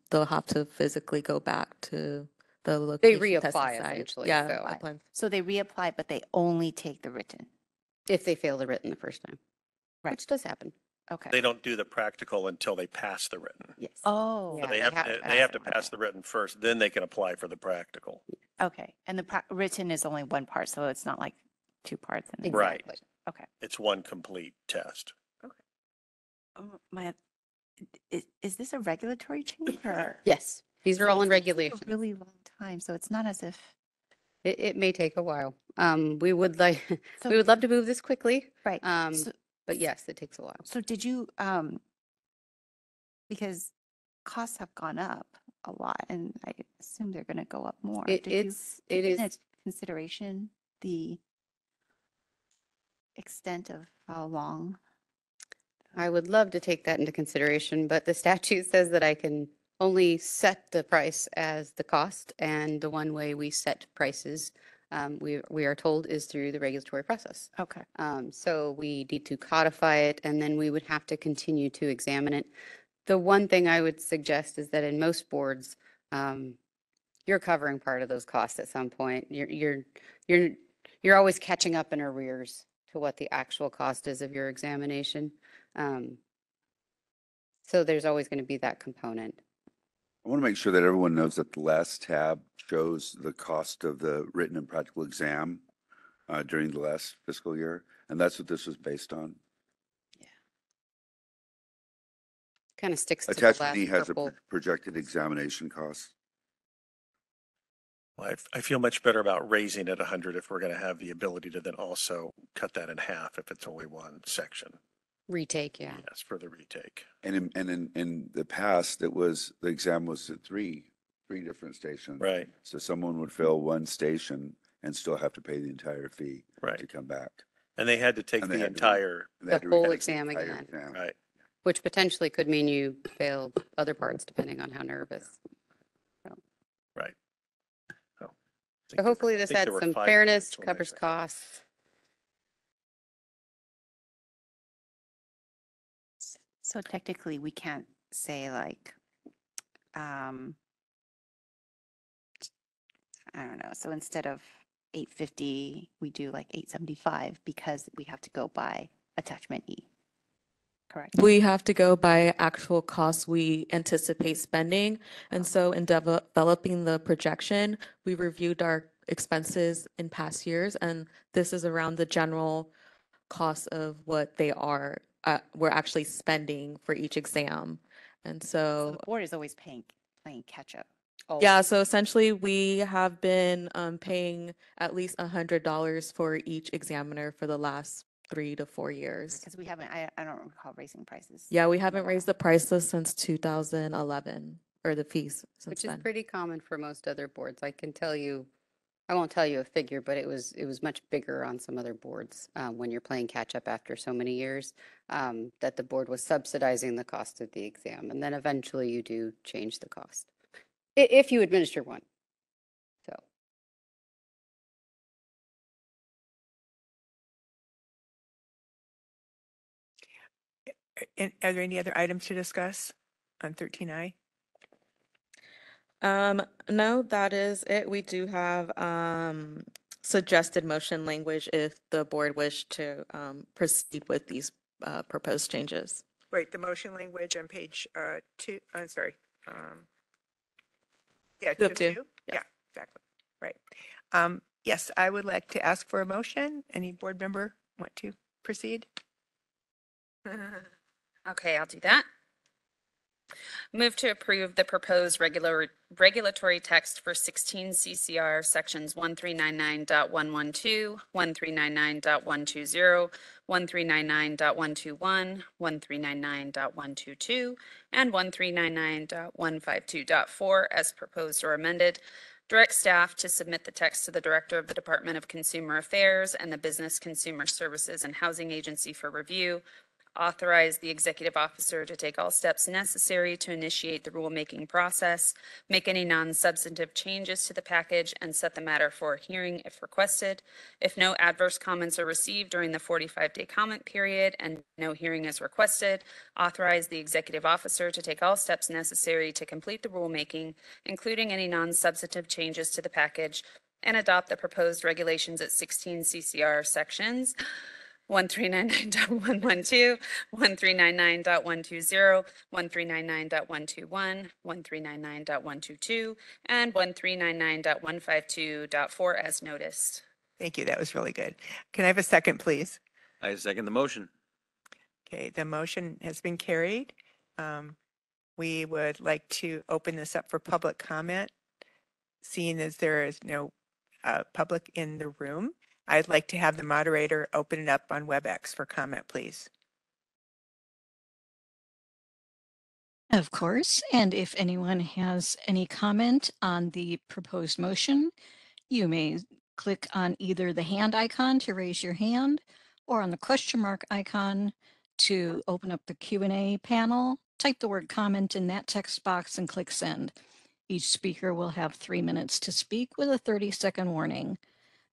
they'll have to physically go back to the They location testing reapply site. essentially. Yeah, So apply. So they reapply, but they only take the written. if they fail the written the first time, Right. which does happen. Okay. They don't do the practical until they pass the written. Yes. Oh. So Yeah, they have to pass the written first, then they can apply for the practical. Okay. And the written is only one part, so it's not like 2 parts. And then- Right. Exactly. Okay. It's one complete test. Oh, is this a regulatory change or? Yes, these are So all in it's gonna take regulations. A really long time, so it's not as if. It may take a while. We would like, So- we would love to move this quickly. Right. But yes, it takes a while. So did you, because costs have gone up a lot and I assume they're going to go up more. It Did you is, take into consideration the extent of how long? I would love to take that into consideration, but the statute says that I can only set the price as the cost, and the one way we set prices, we are told, is through the regulatory process. Okay. So we need to codify it, and then we would have to continue to examine it. The one thing I would suggest is that in most boards, you're covering part of those costs at some point. You're always catching up in arrears to what the actual cost is of your examination. So there's always going to be that component. I want to make sure that everyone knows that the last tab shows the cost of the written and practical exam during the last fiscal year, and that's what this was based on. Kind of sticks to the Attachment last E has a purple. projected examination cost. Well, I feel much better about raising it 100 if we're going to have the ability to then also cut that in half if it's only one section. Retake, yeah. Yes, for the retake. And in the past, it was, the exam was at three different stations. Right. So someone would fail one station and still have to pay the entire fee Right. to come back. And they had to take And they the had to entire, They had The to whole retake exam entire again. exam. right. Which potentially could mean you fail other parts depending on how nervous. Right. Oh, So hopefully this adds some fairness, covers costs. So technically we can't say like, I don't know. So instead of 850, we do like 875 because we have to go by attachment E. Correct. We have to go by actual costs we anticipate spending. And so in developing the projection, we reviewed our expenses in past years, and this is around the general cost of what they are, we're actually spending for each exam. And So the board is always playing catch up. yeah, so essentially we have been paying at least $100 for each examiner for the last 3 to 4 years. Because we haven't, I don't recall raising prices. Yeah, we haven't raised the prices since 2011, or the fees since Which is then. pretty common for most other boards. I can tell you, I won't tell you a figure, but it was much bigger on some other boards when you're playing catch up after so many years. that the board was subsidizing the cost of the exam, and then eventually you do change the cost. If you administer one. So. Are there any other items to discuss on 13I? No, that is it. We do have suggested motion language if the board wished to proceed with these proposed changes. Right, the motion language on page 2, I'm sorry. Yeah, Two 2 of two. Yeah, exactly. Right. Yes, I would like to ask for a motion. Any board member want to proceed? Okay, I'll do that. Move to approve the proposed regulatory text for 16 CCR sections 1399.112, 1399.120, 1399.121, 1399.122, and 1399.152.4 as proposed or amended. Direct staff to submit the text to the Director of the Department of Consumer Affairs and the Business Consumer Services and Housing Agency for review. Authorize the executive officer to take all steps necessary to initiate the rulemaking process, make any non-substantive changes to the package, and set the matter for a hearing if requested. If no adverse comments are received during the 45-day comment period and no hearing is requested, authorize the executive officer to take all steps necessary to complete the rulemaking, including any non-substantive changes to the package, and adopt the proposed regulations at 16 CCR sections 1399.112, 1399.120, 1399.121, 1399.122, and 1399.152.4 as noticed. Thank you. That was really good. Can I have a second, please? I second the motion. Okay, the motion has been carried. We would like to open this up for public comment. Seeing as there is no public in the room, I'd like to have the moderator open it up on WebEx for comment, please. Of course, and if anyone has any comment on the proposed motion, you may click on either the hand icon to raise your hand or on the question mark icon to open up the Q&A panel. Type the word comment in that text box and click send. Each speaker will have 3 minutes to speak with a 30-second warning.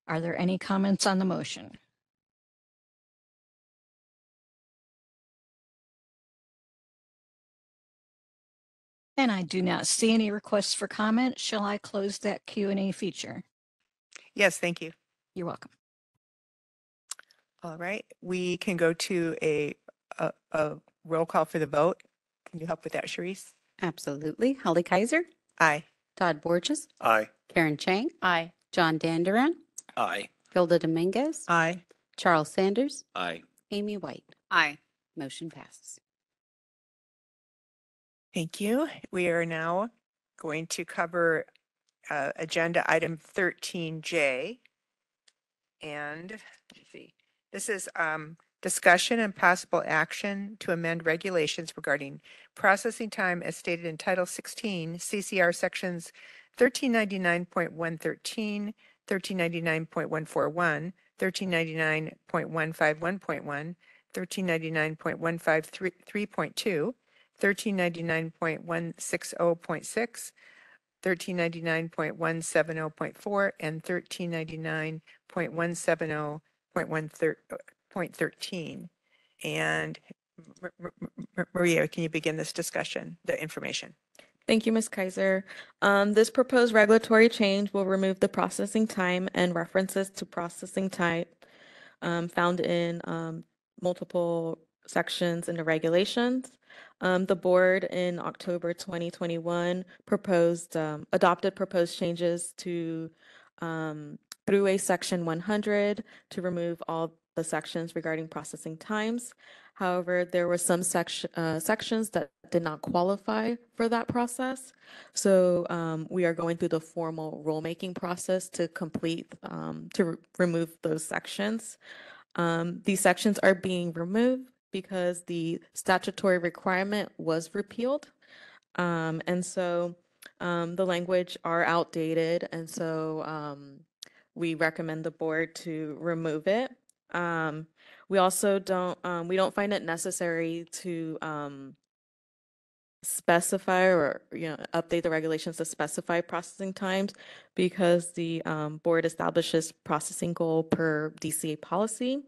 Are there any comments on the motion? And I do not see any requests for comment. Shall I close that Q&A feature? Yes, thank you. You're welcome. All right, we can go to a roll call for the vote. Can you help with that, Sharice? Absolutely. Holly Kaiser, Aye. Todd Borges, Aye. Karen Chang, Aye. John Danduran, Aye. Hilda Dominguez, Aye. Charles Sanders, Aye. Amy White. Aye. Motion passes. Thank you. We are now going to cover agenda item 13J. And let's see, this is discussion and possible action to amend regulations regarding processing time as stated in Title 16 CCR sections 1399.113, 1399.141, 1399.151.1, 1399.153.2, 1399.160.6, 1399.170.4, and 1399.170.13. And Maria, can you begin this discussion, the information? Thank you, Ms. Kaiser. This proposed regulatory change will remove the processing time and references to processing type found in multiple sections in the regulations. The board in October 2021 adopted proposed changes to through a section 100 to remove all the sections regarding processing times. However, there were some sections that did not qualify for that process. So we are going through the formal rulemaking process to complete, remove those sections. These sections are being removed because the statutory requirement was repealed. And so the language are outdated. And so we recommend the board to remove it. We also we don't find it necessary to specify or update the regulations to specify processing times because the board establishes processing goal per DCA policy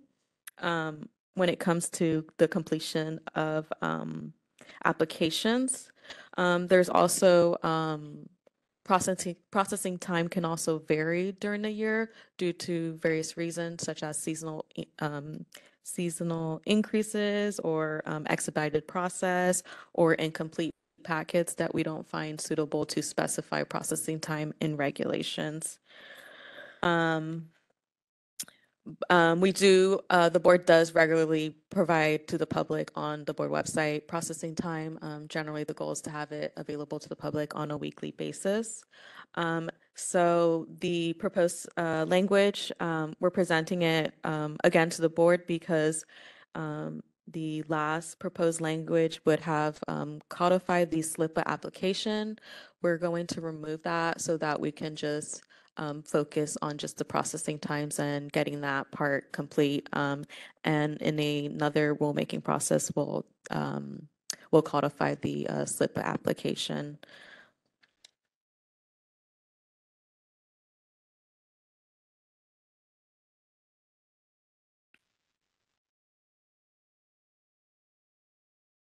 when it comes to the completion of applications. There's also processing time can also vary during the year due to various reasons such as seasonal increases or expedited process or incomplete packets that we don't find suitable to specify processing time in regulations. The board does regularly provide to the public on the board website processing time. Generally, the goal is to have it available to the public on a weekly basis. So the proposed language, we're presenting it again to the board because the last proposed language would have codified the SLIPA application. We're going to remove that so that we can just focus on just the processing times and getting that part complete. And in another rulemaking process, we'll codify the SLIPA application.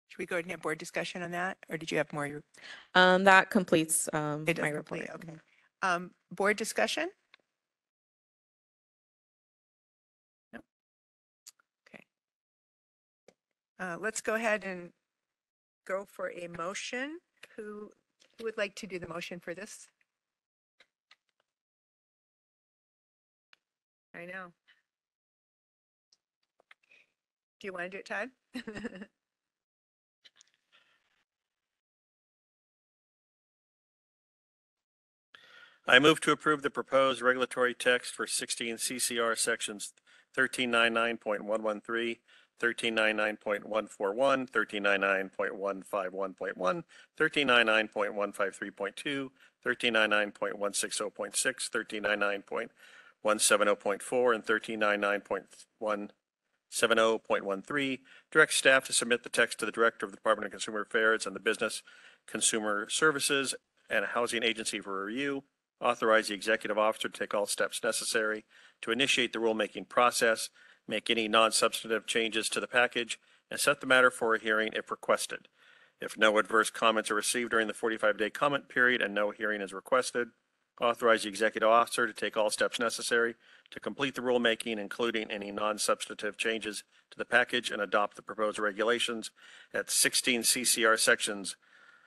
Should we go ahead and have board discussion on that, or did you have more? That completes It my does report. complete, okay. Board discussion? No. Okay. Let's go ahead and go for a motion. Who would like to do the motion for this? I know. Do you want to do it, Todd? I move to approve the proposed regulatory text for 16 CCR sections 1399.113, 1399.141, 1399.151.1, 1399.153.2, 1399.160.6, 1399.170.4, and 1399.170.13. Direct staff to submit the text to the Director of the Department of Consumer Affairs and the Business Consumer Services and Housing Agency for review. Authorize the executive officer to take all steps necessary to initiate the rulemaking process, make any non-substantive changes to the package, and set the matter for a hearing if requested. If no adverse comments are received during the 45-day comment period and no hearing is requested, authorize the executive officer to take all steps necessary to complete the rulemaking, including any non-substantive changes to the package, and adopt the proposed regulations at 16 CCR sections,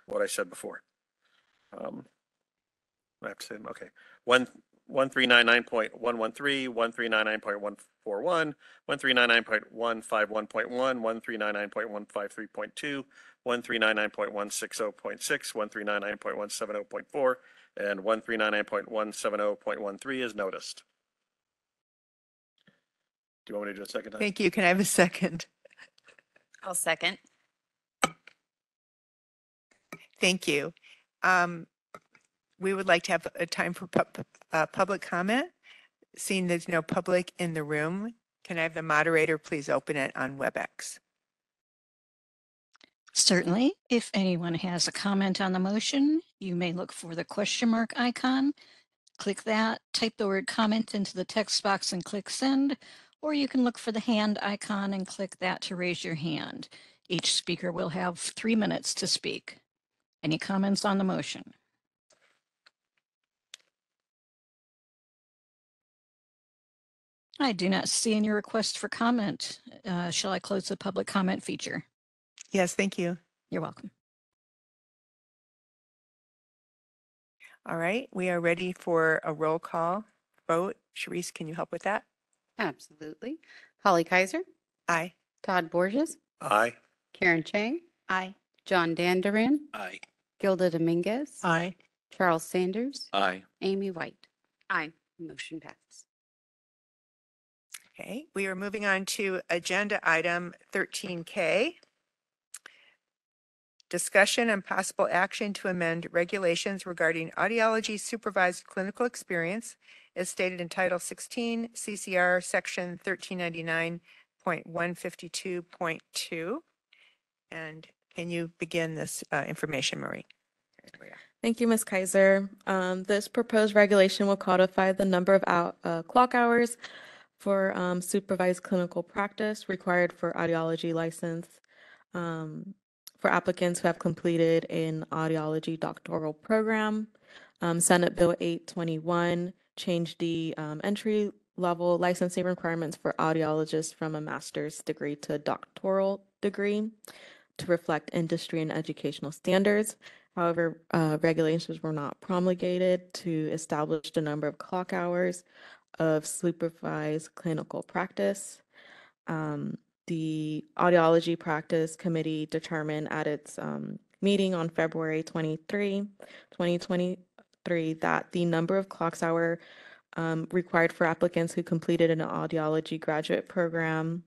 what I said before. I have to say them, okay. 1399.113, 1399.141, 1399.151.1, 1399.153.2, 1399.160.6, 1399.170.4, and 1399.170.13 is noticed. Do you want me to do a second time? Thank you. Can I have a second? I'll second. Thank you. We would like to have a time for public comment. Seeing there's no public in the room, can I have the moderator please open it on WebEx? Certainly. If anyone has a comment on the motion, you may look for the question mark icon. Click that, type the word comment into the text box and click send, or you can look for the hand icon and click that to raise your hand. Each speaker will have 3 minutes to speak. Any comments on the motion? I do not see any request for comment. Shall I close the public comment feature? Yes, thank you. You're welcome. All right, we are ready for a roll call vote. Sharice, can you help with that? Absolutely. Holly Kaiser, Aye. Todd Borges, Aye. Karen Chang, Aye. John Danduran, Aye. Gilda Dominguez, Aye. Charles Sanders, Aye. Amy White. Aye. Motion passes. Okay, we are moving on to agenda item 13K. Discussion and possible action to amend regulations regarding audiology supervised clinical experience as stated in Title 16 CCR Section 1399.1 152.2. And can you begin this information, Marie? Thank you, Ms. Kaiser. This proposed regulation will codify the number of clock hours for supervised clinical practice required for audiology license for applicants who have completed an audiology doctoral program. Senate Bill 821 changed the entry level licensing requirements for audiologists from a master's degree to a doctoral degree to reflect industry and educational standards. However, regulations were not promulgated to establish the number of clock hours of supervised clinical practice. The Audiology Practice Committee determined at its meeting on February 23, 2023, that the number of clock hours required for applicants who completed an audiology graduate program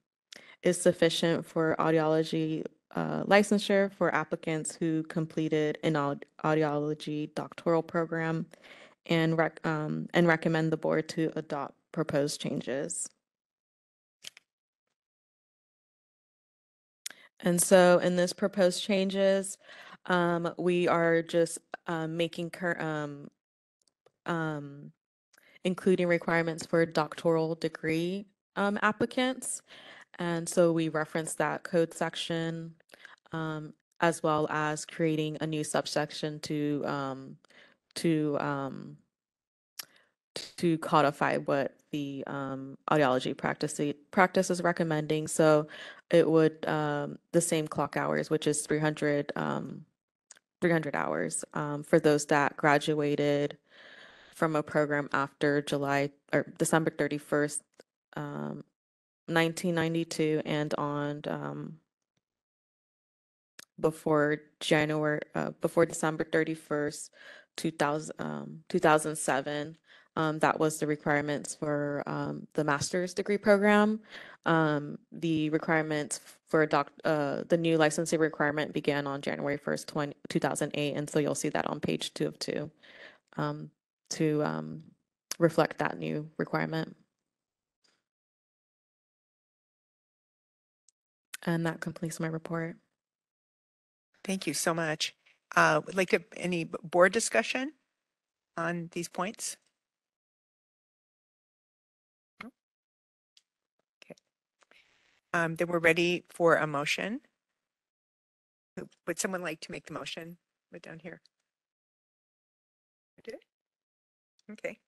is sufficient for audiology licensure for applicants who completed an audiology doctoral program and recommend the board to adopt proposed changes. And so in this proposed changes, we are just making including requirements for doctoral degree applicants. And so we reference that code section as well as creating a new subsection to codify what the audiology practice is recommending. So it would the same clock hours, which is 300 hours for those that graduated from a program after July or December 31st, 1992 and on before December 31st, 2007. That was the requirements for the master's degree program. The requirements for the new licensing requirement began on January 1st, 2008. And so you'll see that on page 2 of 2 to reflect that new requirement. And that completes my report. Thank you so much. Would like to any board discussion on these points? No? Okay. Then we're ready for a motion. Would someone like to make the motion? Right down here. I did. Okay.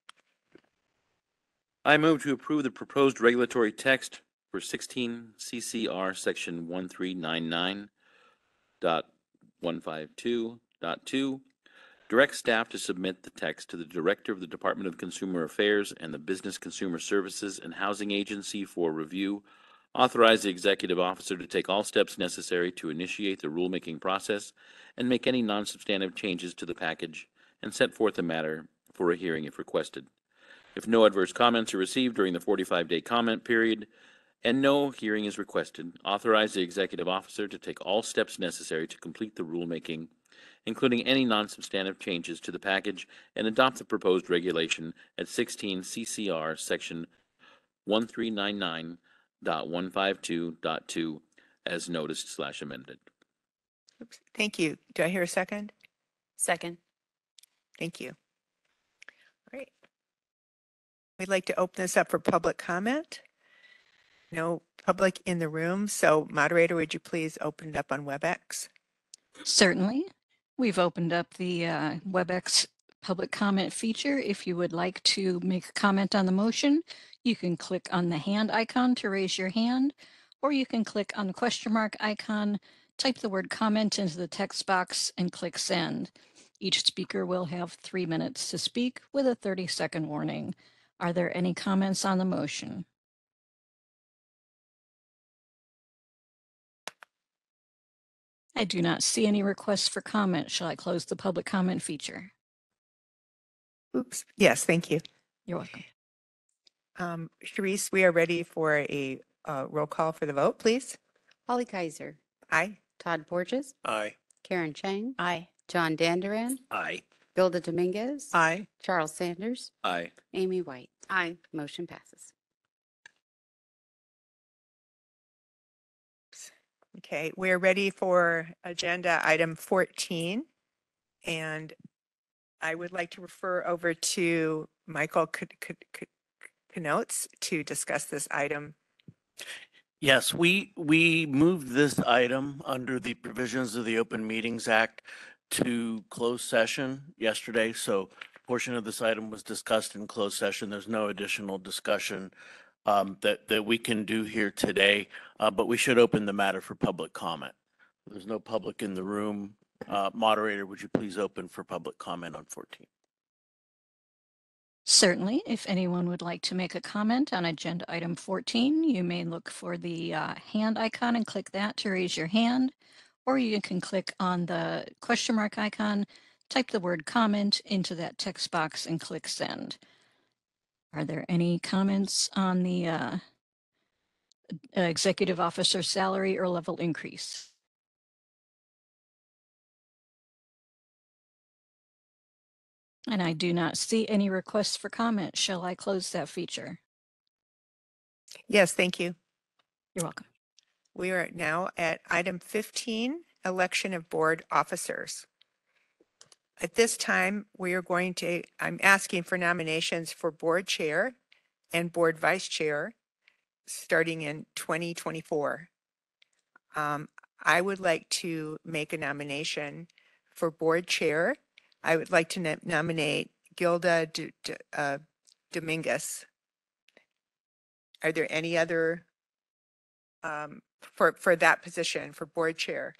I move to approve the proposed regulatory text for 16 CCR section 1399.152.2. Direct staff to submit the text to the Director of the Department of Consumer Affairs and the Business Consumer Services and Housing Agency for review. Authorize the executive officer to take all steps necessary to initiate the rulemaking process and make any non-substantive changes to the package and set forth the matter for a hearing if requested. If no adverse comments are received during the 45-day comment period and no hearing is requested, authorize the executive officer to take all steps necessary to complete the rulemaking, including any non-substantive changes to the package, and adopt the proposed regulation at 16 CCR section 1399.152.2 as noticed/amended. Oops. Thank you. Do I hear a second? Second. Thank you. All right. We'd like to open this up for public comment. No public in the room, so moderator, would you please open it up on WebEx? Certainly. We've opened up the WebEx public comment feature. If you would like to make a comment on the motion, you can click on the hand icon to raise your hand, or you can click on the question mark icon, type the word comment into the text box, and click send. Each speaker will have 3 minutes to speak with a 30-second warning. Are there any comments on the motion? I do not see any requests for comment. Shall I close the public comment feature? Oops. Yes, thank you. You're welcome. Sharice, we are ready for a roll call for the vote, please. Holly Kaiser. Aye. Todd Borges. Aye. Karen Chang. Aye. John Danduran. Aye. Gilda Dominguez. Aye. Charles Sanders. Aye. Amy White. Aye. Motion passes. Okay, we're ready for agenda item 14. And I would like to refer over to Michael Knotes to discuss this item. Yes, we moved this item under the provisions of the Open Meetings Act to closed session yesterday. So a portion of this item was discussed in closed session. There's no additional discussion that we can do here today, but we should open the matter for public comment. There's no public in the room. Moderator, would you please open for public comment on 14? Certainly, if anyone would like to make a comment on agenda item 14, you may look for the hand icon and click that to raise your hand, or you can click on the question mark icon, type the word comment into that text box and click send. Are there any comments on the executive officer salary or level increase? And I do not see any requests for comment. Shall I close that feature? Yes, thank you. You're welcome. We are now at item 15, election of board officers. At this time, I'm asking for nominations for board chair and board vice chair starting in 2024. I would like to make a nomination for board chair. I would like to nominate Gilda Dominguez. Are there any other for that position for board chair?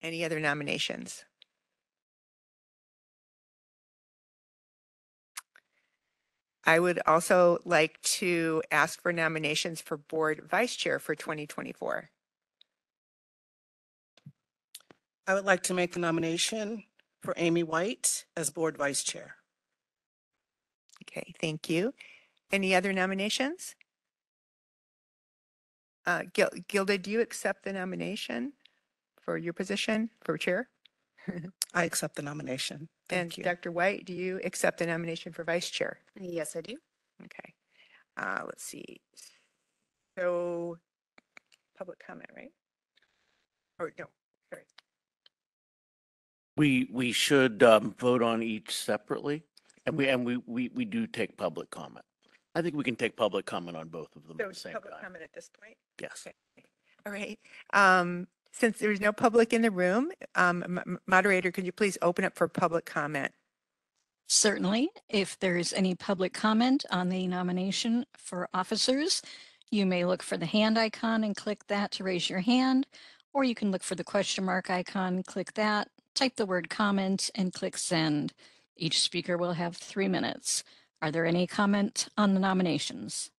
Any other nominations? I would also like to ask for nominations for board vice chair for 2024. I would like to make the nomination for Amy White as board vice chair. Okay, thank you. Any other nominations? Gilda, do you accept the nomination for your position for chair? I accept the nomination. And Thank you. Dr. White, do you accept the nomination for vice chair? Yes, I do. Okay. Let's see. So public comment, right? Or no, sorry. We should vote on each separately, and we do take public comment. I think we can take public comment on both of them So at the same public time. comment at this point? Yes. Okay. All right. Since there's no public in the room, moderator, could you please open up for public comment? Certainly, if there is any public comment on the nomination for officers, you may look for the hand icon and click that to raise your hand, or you can look for the question mark icon, click that, type the word comment, and click send. Each speaker will have 3 minutes. Are there any comment on the nominations?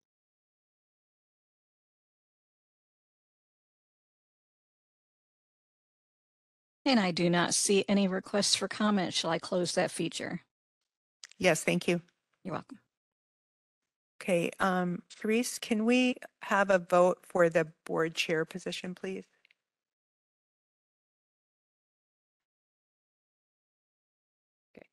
And I do not see any requests for comment. Shall I close that feature? Yes, thank you. You're welcome. Okay, Therese, can we have a vote for the board chair position, please? Okay.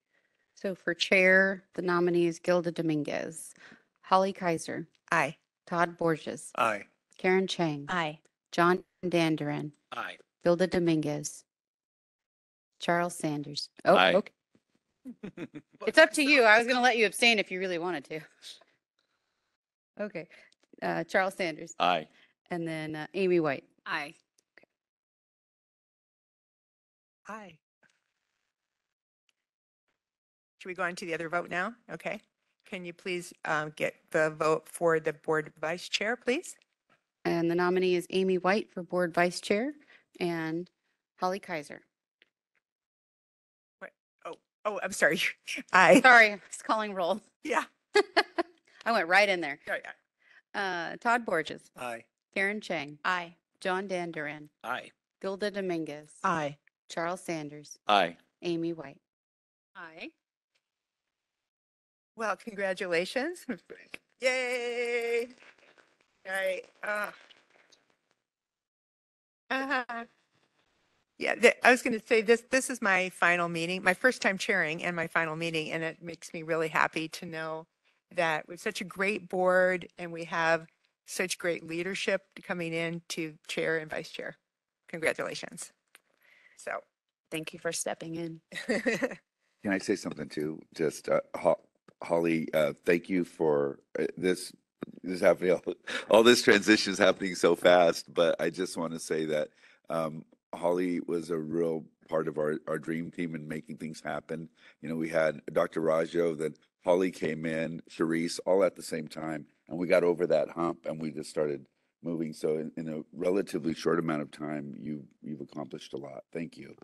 So for chair, the nominee is Gilda Dominguez, Holly Kaiser, Aye. Todd Borges, Aye. Karen Chang, Aye. John Dandurin, Aye. Gilda Dominguez, Charles Sanders. Oh, Aye. okay. It's up to you. I was going to let you abstain if you really wanted to. Okay. Charles Sanders. Aye. And then Amy White. Aye. Aye. Should we go on to the other vote now? Okay. Can you please get the vote for the board vice chair, please? And the nominee is Amy White for board vice chair and Holly Kaiser. Oh, I'm sorry. Aye. Sorry, I was calling roll. Yeah. I went right in there. Oh, yeah. Todd Borges, Aye. Karen Chang, Aye. John Dandurin, Aye. Gilda Dominguez, Aye. Charles Sanders, Aye. Amy White. Aye. Well, congratulations. Yay. All right. Yeah, I was going to say this is my final meeting, my first time chairing and my final meeting, and it makes me really happy to know that we have such a great board and we have such great leadership coming in to chair and vice chair. Congratulations. So, Thank you for stepping in. Can I say something too? Just Holly, thank you for this happening. All this transition is happening so fast, but I just want to say that Holly was a real part of our dream team in making things happen. You know, we had Dr. Rajo, then Holly came in, Charisse, all at the same time, and we got over that hump, and we just started moving. So in a relatively short amount of time, you've accomplished a lot. Thank you.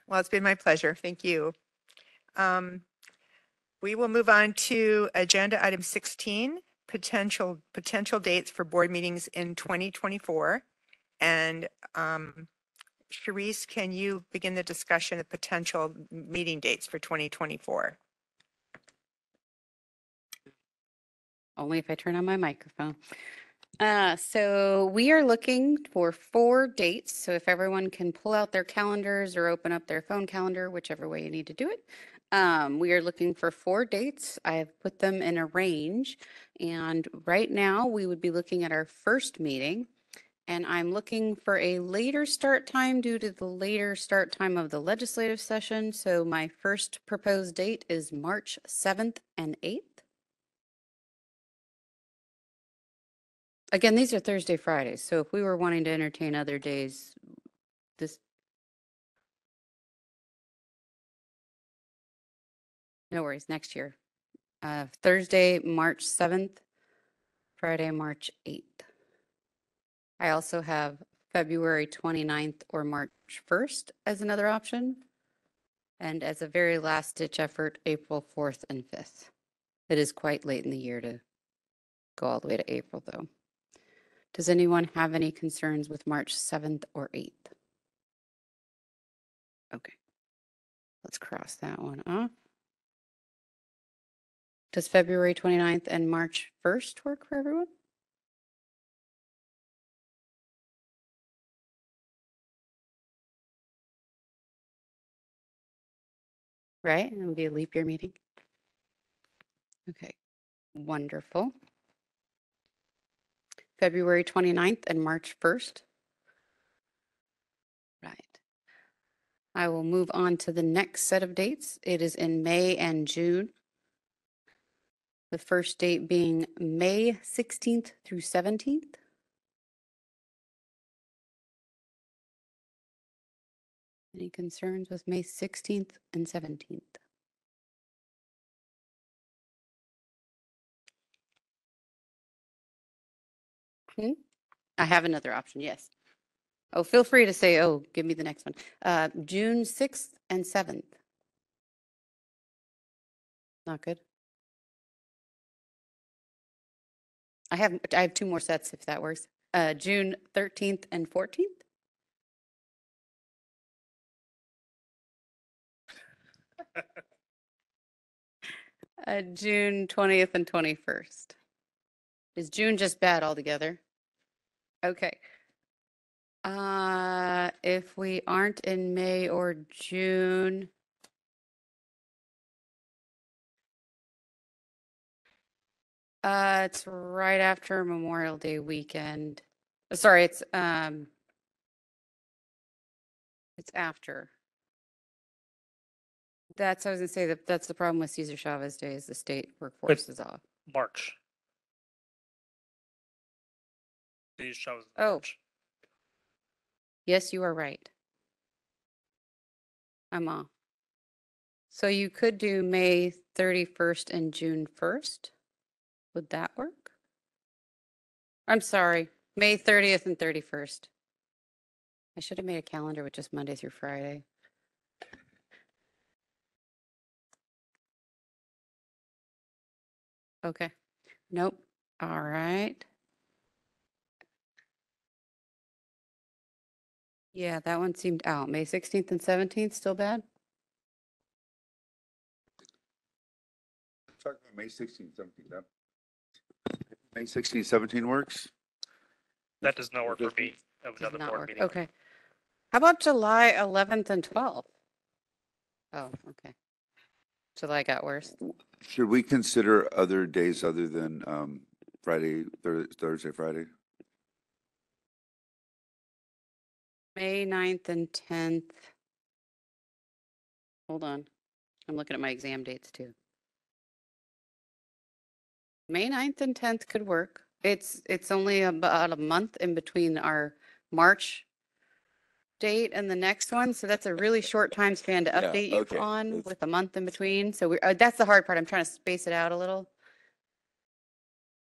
well, it's been my pleasure. Thank you. We will move on to agenda item 16, potential dates for board meetings in 2024. And Charisse, can you begin the discussion of potential meeting dates for 2024? Only if I turn on my microphone. So we are looking for 4 dates. So if everyone can pull out their calendars or open up their phone calendar, whichever way you need to do it. We are looking for 4 dates. I've put them in a range. And right now we would be looking at our first meeting. And I'm looking for a later start time due to the later start time of the legislative session. So my first proposed date is March 7th and 8th. Again, these are Thursday, Fridays, so if we were wanting to entertain other days, no worries, next year. Thursday, March 7th, Friday, March 8th. I also have February 29th or March 1st as another option. And as a very last ditch effort, April 4th and 5th. It is quite late in the year to go all the way to April, though. Does anyone have any concerns with March 7th or 8th? Okay, let's cross that one off. Does February 29th and March 1st work for everyone? Right, and it'll be a leap year meeting. Okay, wonderful. February 29th and March 1st. Right. I will move on to the next set of dates. It is in May and June. The first date being May 16th through 17th. Any concerns with May 16th and 17th? I have another option, yes. Oh, feel free to say, oh, give me the next one. June 6th and 7th. Not good. I have 2 more sets if that works. June 13th and 14th. June 20th and 21st. Is June just bad altogether? Okay. If we aren't in May or June, it's right after Memorial Day weekend. Sorry, it's after. I was gonna say that's the problem with Cesar Chavez Day is the state workforce is off. March. These shows. Oh. Yes, you are right. I'm off. So you could do May 31st and June 1st. Would that work? I'm sorry, May 30th and 31st. I should have made a calendar with just Monday through Friday. Okay. Nope. All right. Yeah, that one seemed out. May 16th and 17th, still bad? Talking about May 16th, 17th. May 16th, 17 works? That does not work for me. I have Does another not board work. meeting. Okay. How about July 11th and 12th? Oh, okay. July got worse. Should we consider other days other than Friday, Thursday, Friday? May 9th and 10th. Hold on. I'm looking at my exam dates too. May 9th and 10th could work. It's only about a month in between our March date and the next one, so that's a really short time span to Yeah, update you okay. on That's- with a month in between. So that's the hard part. I'm trying to space it out a little.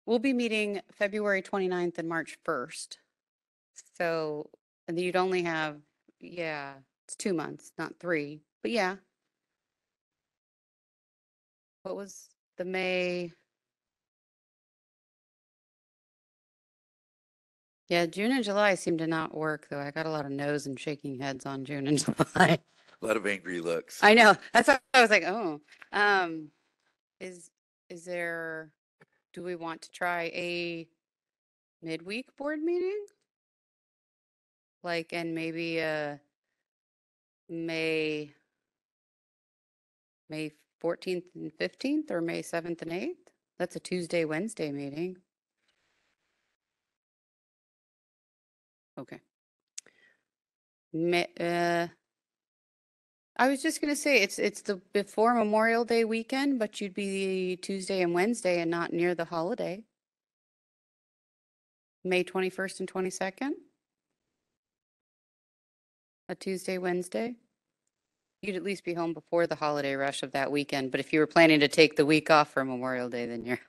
We'll be meeting February 29th and March 1st. So, and you'd only have, yeah, it's 2 months, not 3, but yeah. What was the May? Yeah, June and July seem to not work, though. I got a lot of no's and shaking heads on June and July. A lot of angry looks. I know. That's why I was like, oh, is there, do we want to try a midweek board meeting? Like, and maybe May 14th and 15th or May 7th and 8th? That's a Tuesday, Wednesday meeting. Okay. I was just gonna say, it's the before Memorial Day weekend, but you'd be Tuesday and Wednesday and not near the holiday. May 21st and 22nd? A Tuesday, Wednesday? You'd at least be home before the holiday rush of that weekend, but if you were planning to take the week off for Memorial Day, then you're.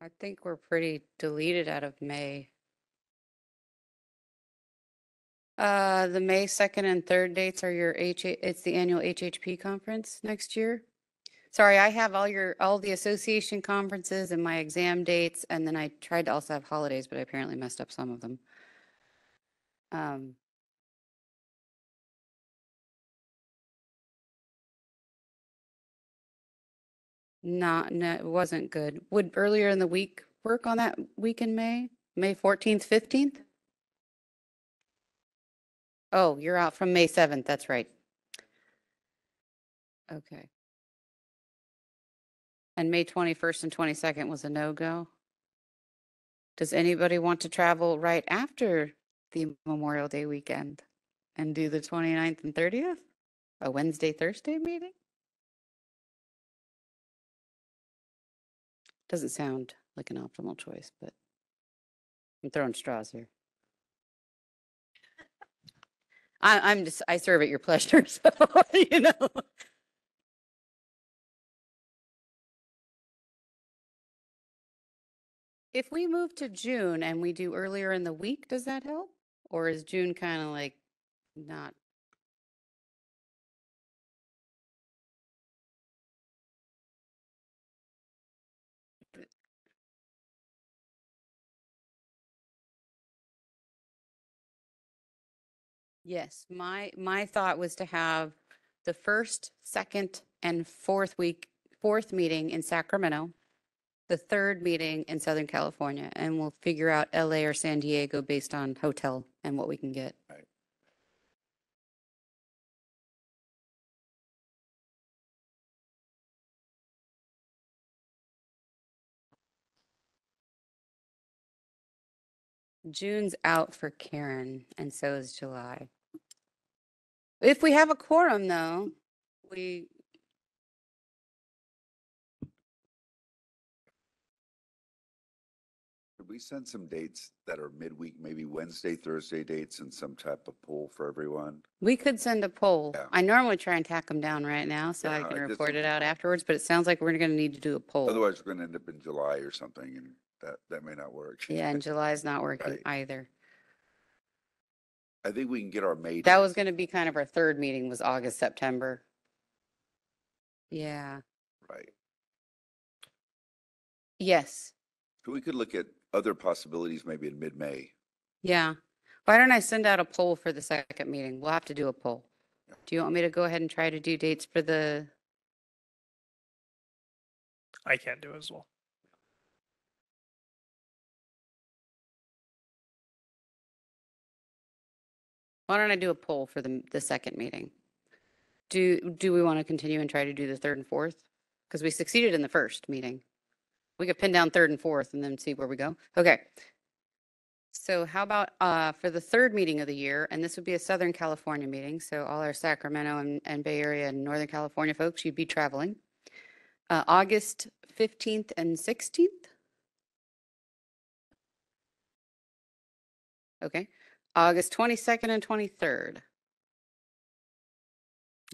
I think we're pretty deleted out of May. The May 2nd and 3rd dates are your it's the annual HHP conference next year. Sorry, I have all the association conferences and my exam dates, and then I tried to also have holidays, but I apparently messed up some of them. No, it wasn't good. Would earlier in the week work on that week in May? May 14th, 15th? Oh, you're out from May 7th. That's right. Okay. And May 21st and 22nd was a no-go? Does anybody want to travel right after the Memorial Day weekend and do the 29th and 30th? A Wednesday, Thursday meeting? Doesn't sound like an optimal choice, but I'm throwing straws here. I serve at your pleasure, so, you know. If we move to June and we do earlier in the week, does that help? Or is June kind of like not? Yes, my thought was to have the first, second, and fourth meeting in Sacramento, the third meeting in Southern California, and we'll figure out LA or San Diego based on hotel and what we can get. Right. June's out for Karen, and so is July. If we have a quorum, though, we. Could we send some dates that are midweek, maybe Wednesday, Thursday dates and some type of poll for everyone? We could send a poll. Yeah. I normally try and tack them down right now so Yeah, I can I just report don't it think- out afterwards, but it sounds like we're gonna need to do a poll. Otherwise, we're gonna end up in July or something and that may not work. Yeah, and July's not working Right. either. I think we can get our May. That was dates. gonna be kind of our third meeting was August, September. Yeah, Right. yes, So we could look at other possibilities maybe in mid-May. yeah. Why don't I send out a poll for the second meeting? We'll have to do a poll. Do you want me to go ahead and try to do dates for the? I can't do as well. Why don't I do a poll for the second meeting? Do we want to continue and try to do the third and fourth? Because we succeeded in the first meeting. We could pin down third and fourth and then see where we go. Okay. So how about for the third meeting of the year, and this would be a Southern California meeting, so all our Sacramento and Bay Area and Northern California folks, you'd be traveling. August 15th and 16th? Okay. August 22nd and 23rd.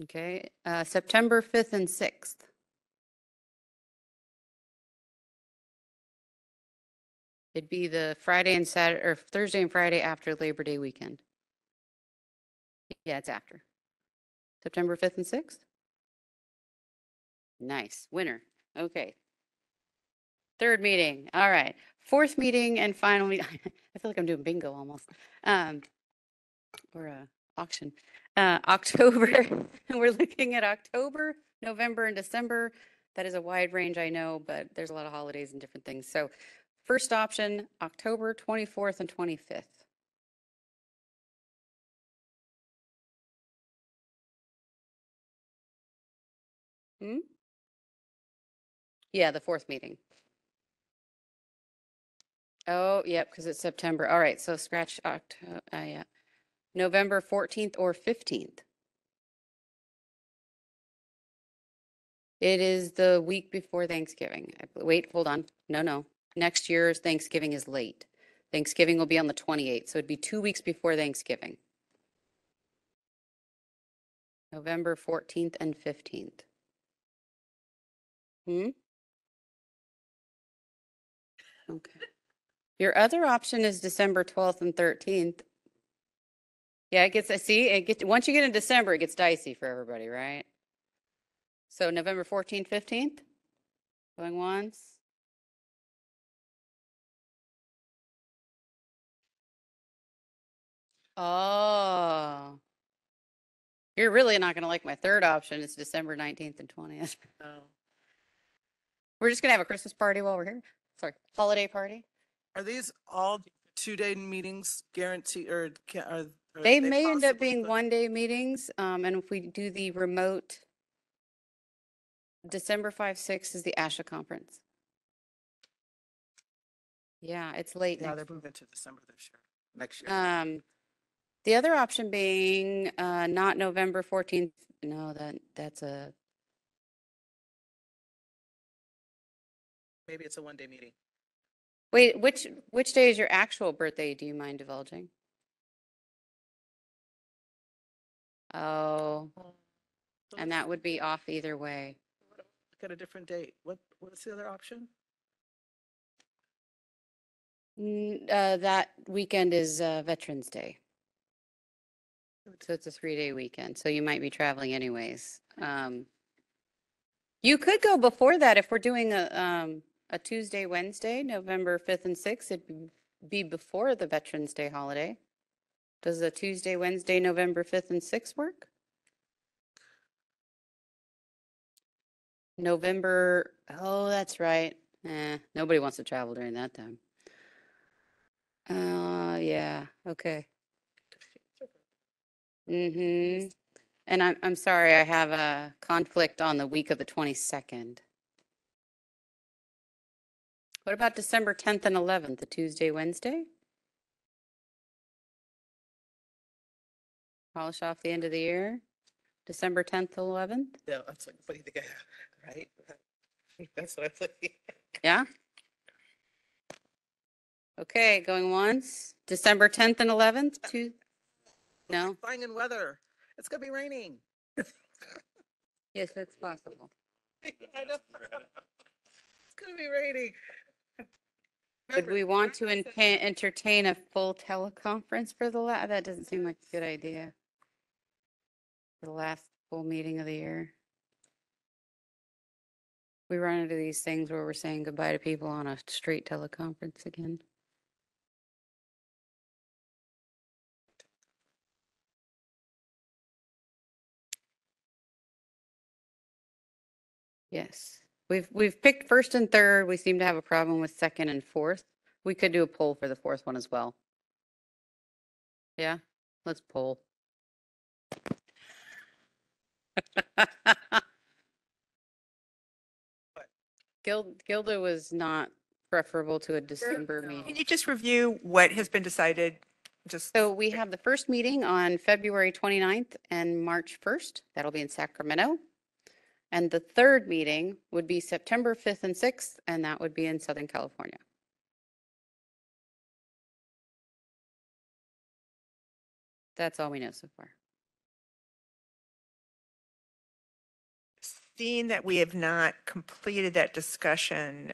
Okay. September 5th and 6th. It'd be the Friday and Saturday, or Thursday and Friday after Labor Day weekend. Yeah, it's after. September 5th and 6th? Nice. Winner. Okay. Third meeting. All right. Fourth meeting and final meeting. I feel like I'm doing bingo almost. Or a auction. October. We're looking at October, November, and December. That is a wide range, I know, but there's a lot of holidays and different things. So first option, October 24th and 25th. Yeah, the fourth meeting. Oh, yep, because it's September. All right, so scratch October. Yeah, November 14th or 15th. It is the week before Thanksgiving. Wait, hold on. No. Next year's Thanksgiving is late. Thanksgiving will be on the 28th, so it'd be 2 weeks before Thanksgiving. November 14th and 15th. Okay. Your other option is December 12th and 13th. Yeah, it gets, once you get in December, it gets dicey for everybody, right? So November 14th, 15th? Going once? Oh. You're really not going to like my third option. It's December 19th and 20th. Oh. We're just going to have a Christmas party while we're here. Sorry, holiday party. Are these all 2-day meetings guaranteed or are They may end up possibly being put- 1-day meetings. And if we do the remote, December 5, 6 is the ASHA conference. Yeah, it's late Yeah, next. they're moving to December this year. Next year. The other option being not November 14th. No, that's a. Maybe it's a 1-day meeting. Wait, which day is your actual birthday? Do you mind divulging? Oh, and that would be off either way. Look at a different date. What's the other option? That weekend is Veterans Day. So it's a 3-day weekend. So you might be traveling anyways. You could go before that if we're doing a Tuesday, Wednesday, November 5th and 6th. It'd be before the Veterans Day holiday. Does a Tuesday, Wednesday, November 5th and 6th work? November, oh, that's right. Nobody wants to travel during that time. Yeah, okay. And I'm sorry, I have a conflict on the week of the 22nd. What about December 10th and 11th, the Tuesday, Wednesday? Polish off the end of the year, December 10th to 11th? Yeah, that's like, what do you think right? That's what I'm thinking. Yeah? Okay, going once. December 10th and 11th, no? Flying in weather. It's gonna be raining. Yes, that's possible. I know. It's gonna be raining. Would we want to entertain a full teleconference for that doesn't seem like a good idea. For the last full meeting of the year. We run into these things where we're saying goodbye to people on a straight teleconference again. Yes. We've picked first and third. We seem to have a problem with second and fourth. We could do a poll for the fourth one as well. Yeah, let's poll. Gilda was not preferable to a December Can meeting. you just review what has been decided? Just So we have the first meeting on February 29th and March 1st. That'll be in Sacramento. And the third meeting would be September 5th and 6th, and that would be in Southern California. That's all we know so far. seeing that we have not completed that discussion,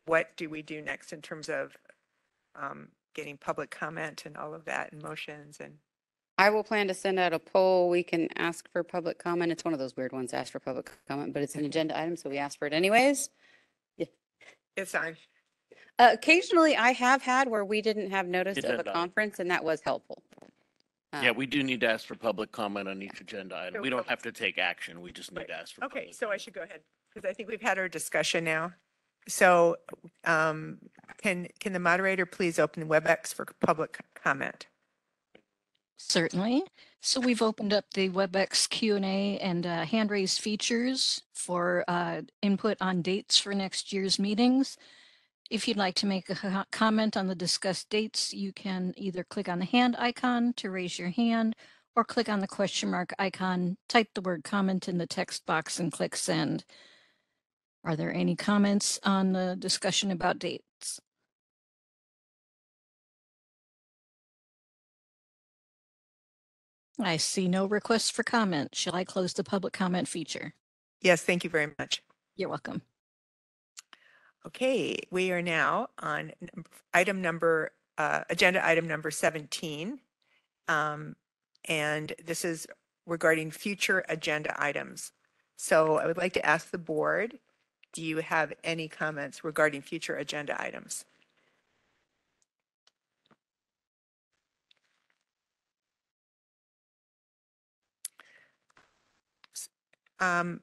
what do we do next in terms of getting public comment and all of that and motions and? I will plan to send out a poll. We can ask for public comment. It's one of those weird ones, ask for public comment, but it's an agenda item, so we ask for it anyways. Yeah. It's fine. Occasionally I have had where we didn't have notice of a Agenda item. conference, and that was helpful. Yeah, we do need to ask for public comment on each agenda item. So- We don't have to take action. We just need to ask for. Okay, public so I comment. should go ahead because I think we've had our discussion now. So can the moderator please open WebEx for public comment? Certainly. So we've opened up the WebEx Q&A and hand raised features for input on dates for next year's meetings. If you'd like to make a comment on the discussed dates, you can either click on the hand icon to raise your hand or click on the question mark icon, type the word comment in the text box and click send. Are there any comments on the discussion about dates? I see no requests for comment. Shall I close the public comment feature? Yes, thank you very much. You're welcome. Okay, we are now on agenda item number 17. And this is regarding future agenda items. So I would like to ask the board, do you have any comments regarding future agenda items?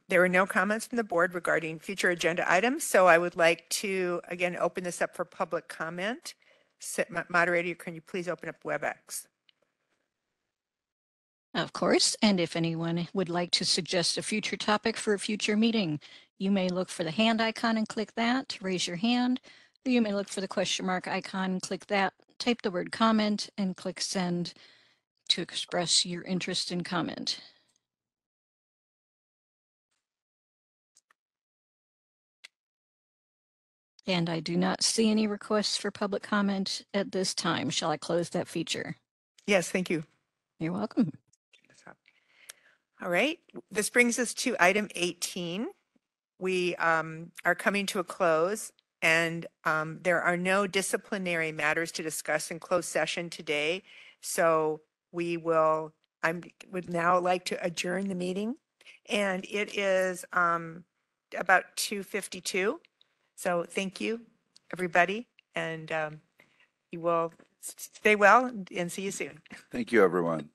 There are no comments from the board regarding future agenda items, so I would like to, again, open this up for public comment. Moderator, can you please open up WebEx? Of course, and if anyone would like to suggest a future topic for a future meeting, you may look for the hand icon and click that to raise your hand, or you may look for the question mark icon and click that, type the word comment, and click send to express your interest in comment. And I do not see any requests for public comment at this time. Shall I close that feature? Yes, thank you. You're welcome. All right, this brings us to item 18. We are coming to a close, and there are no disciplinary matters to discuss in closed session today. So I would now like to adjourn the meeting, and it is about 2:52. So thank you, everybody, and you will stay well and see you soon. Thank you, everyone.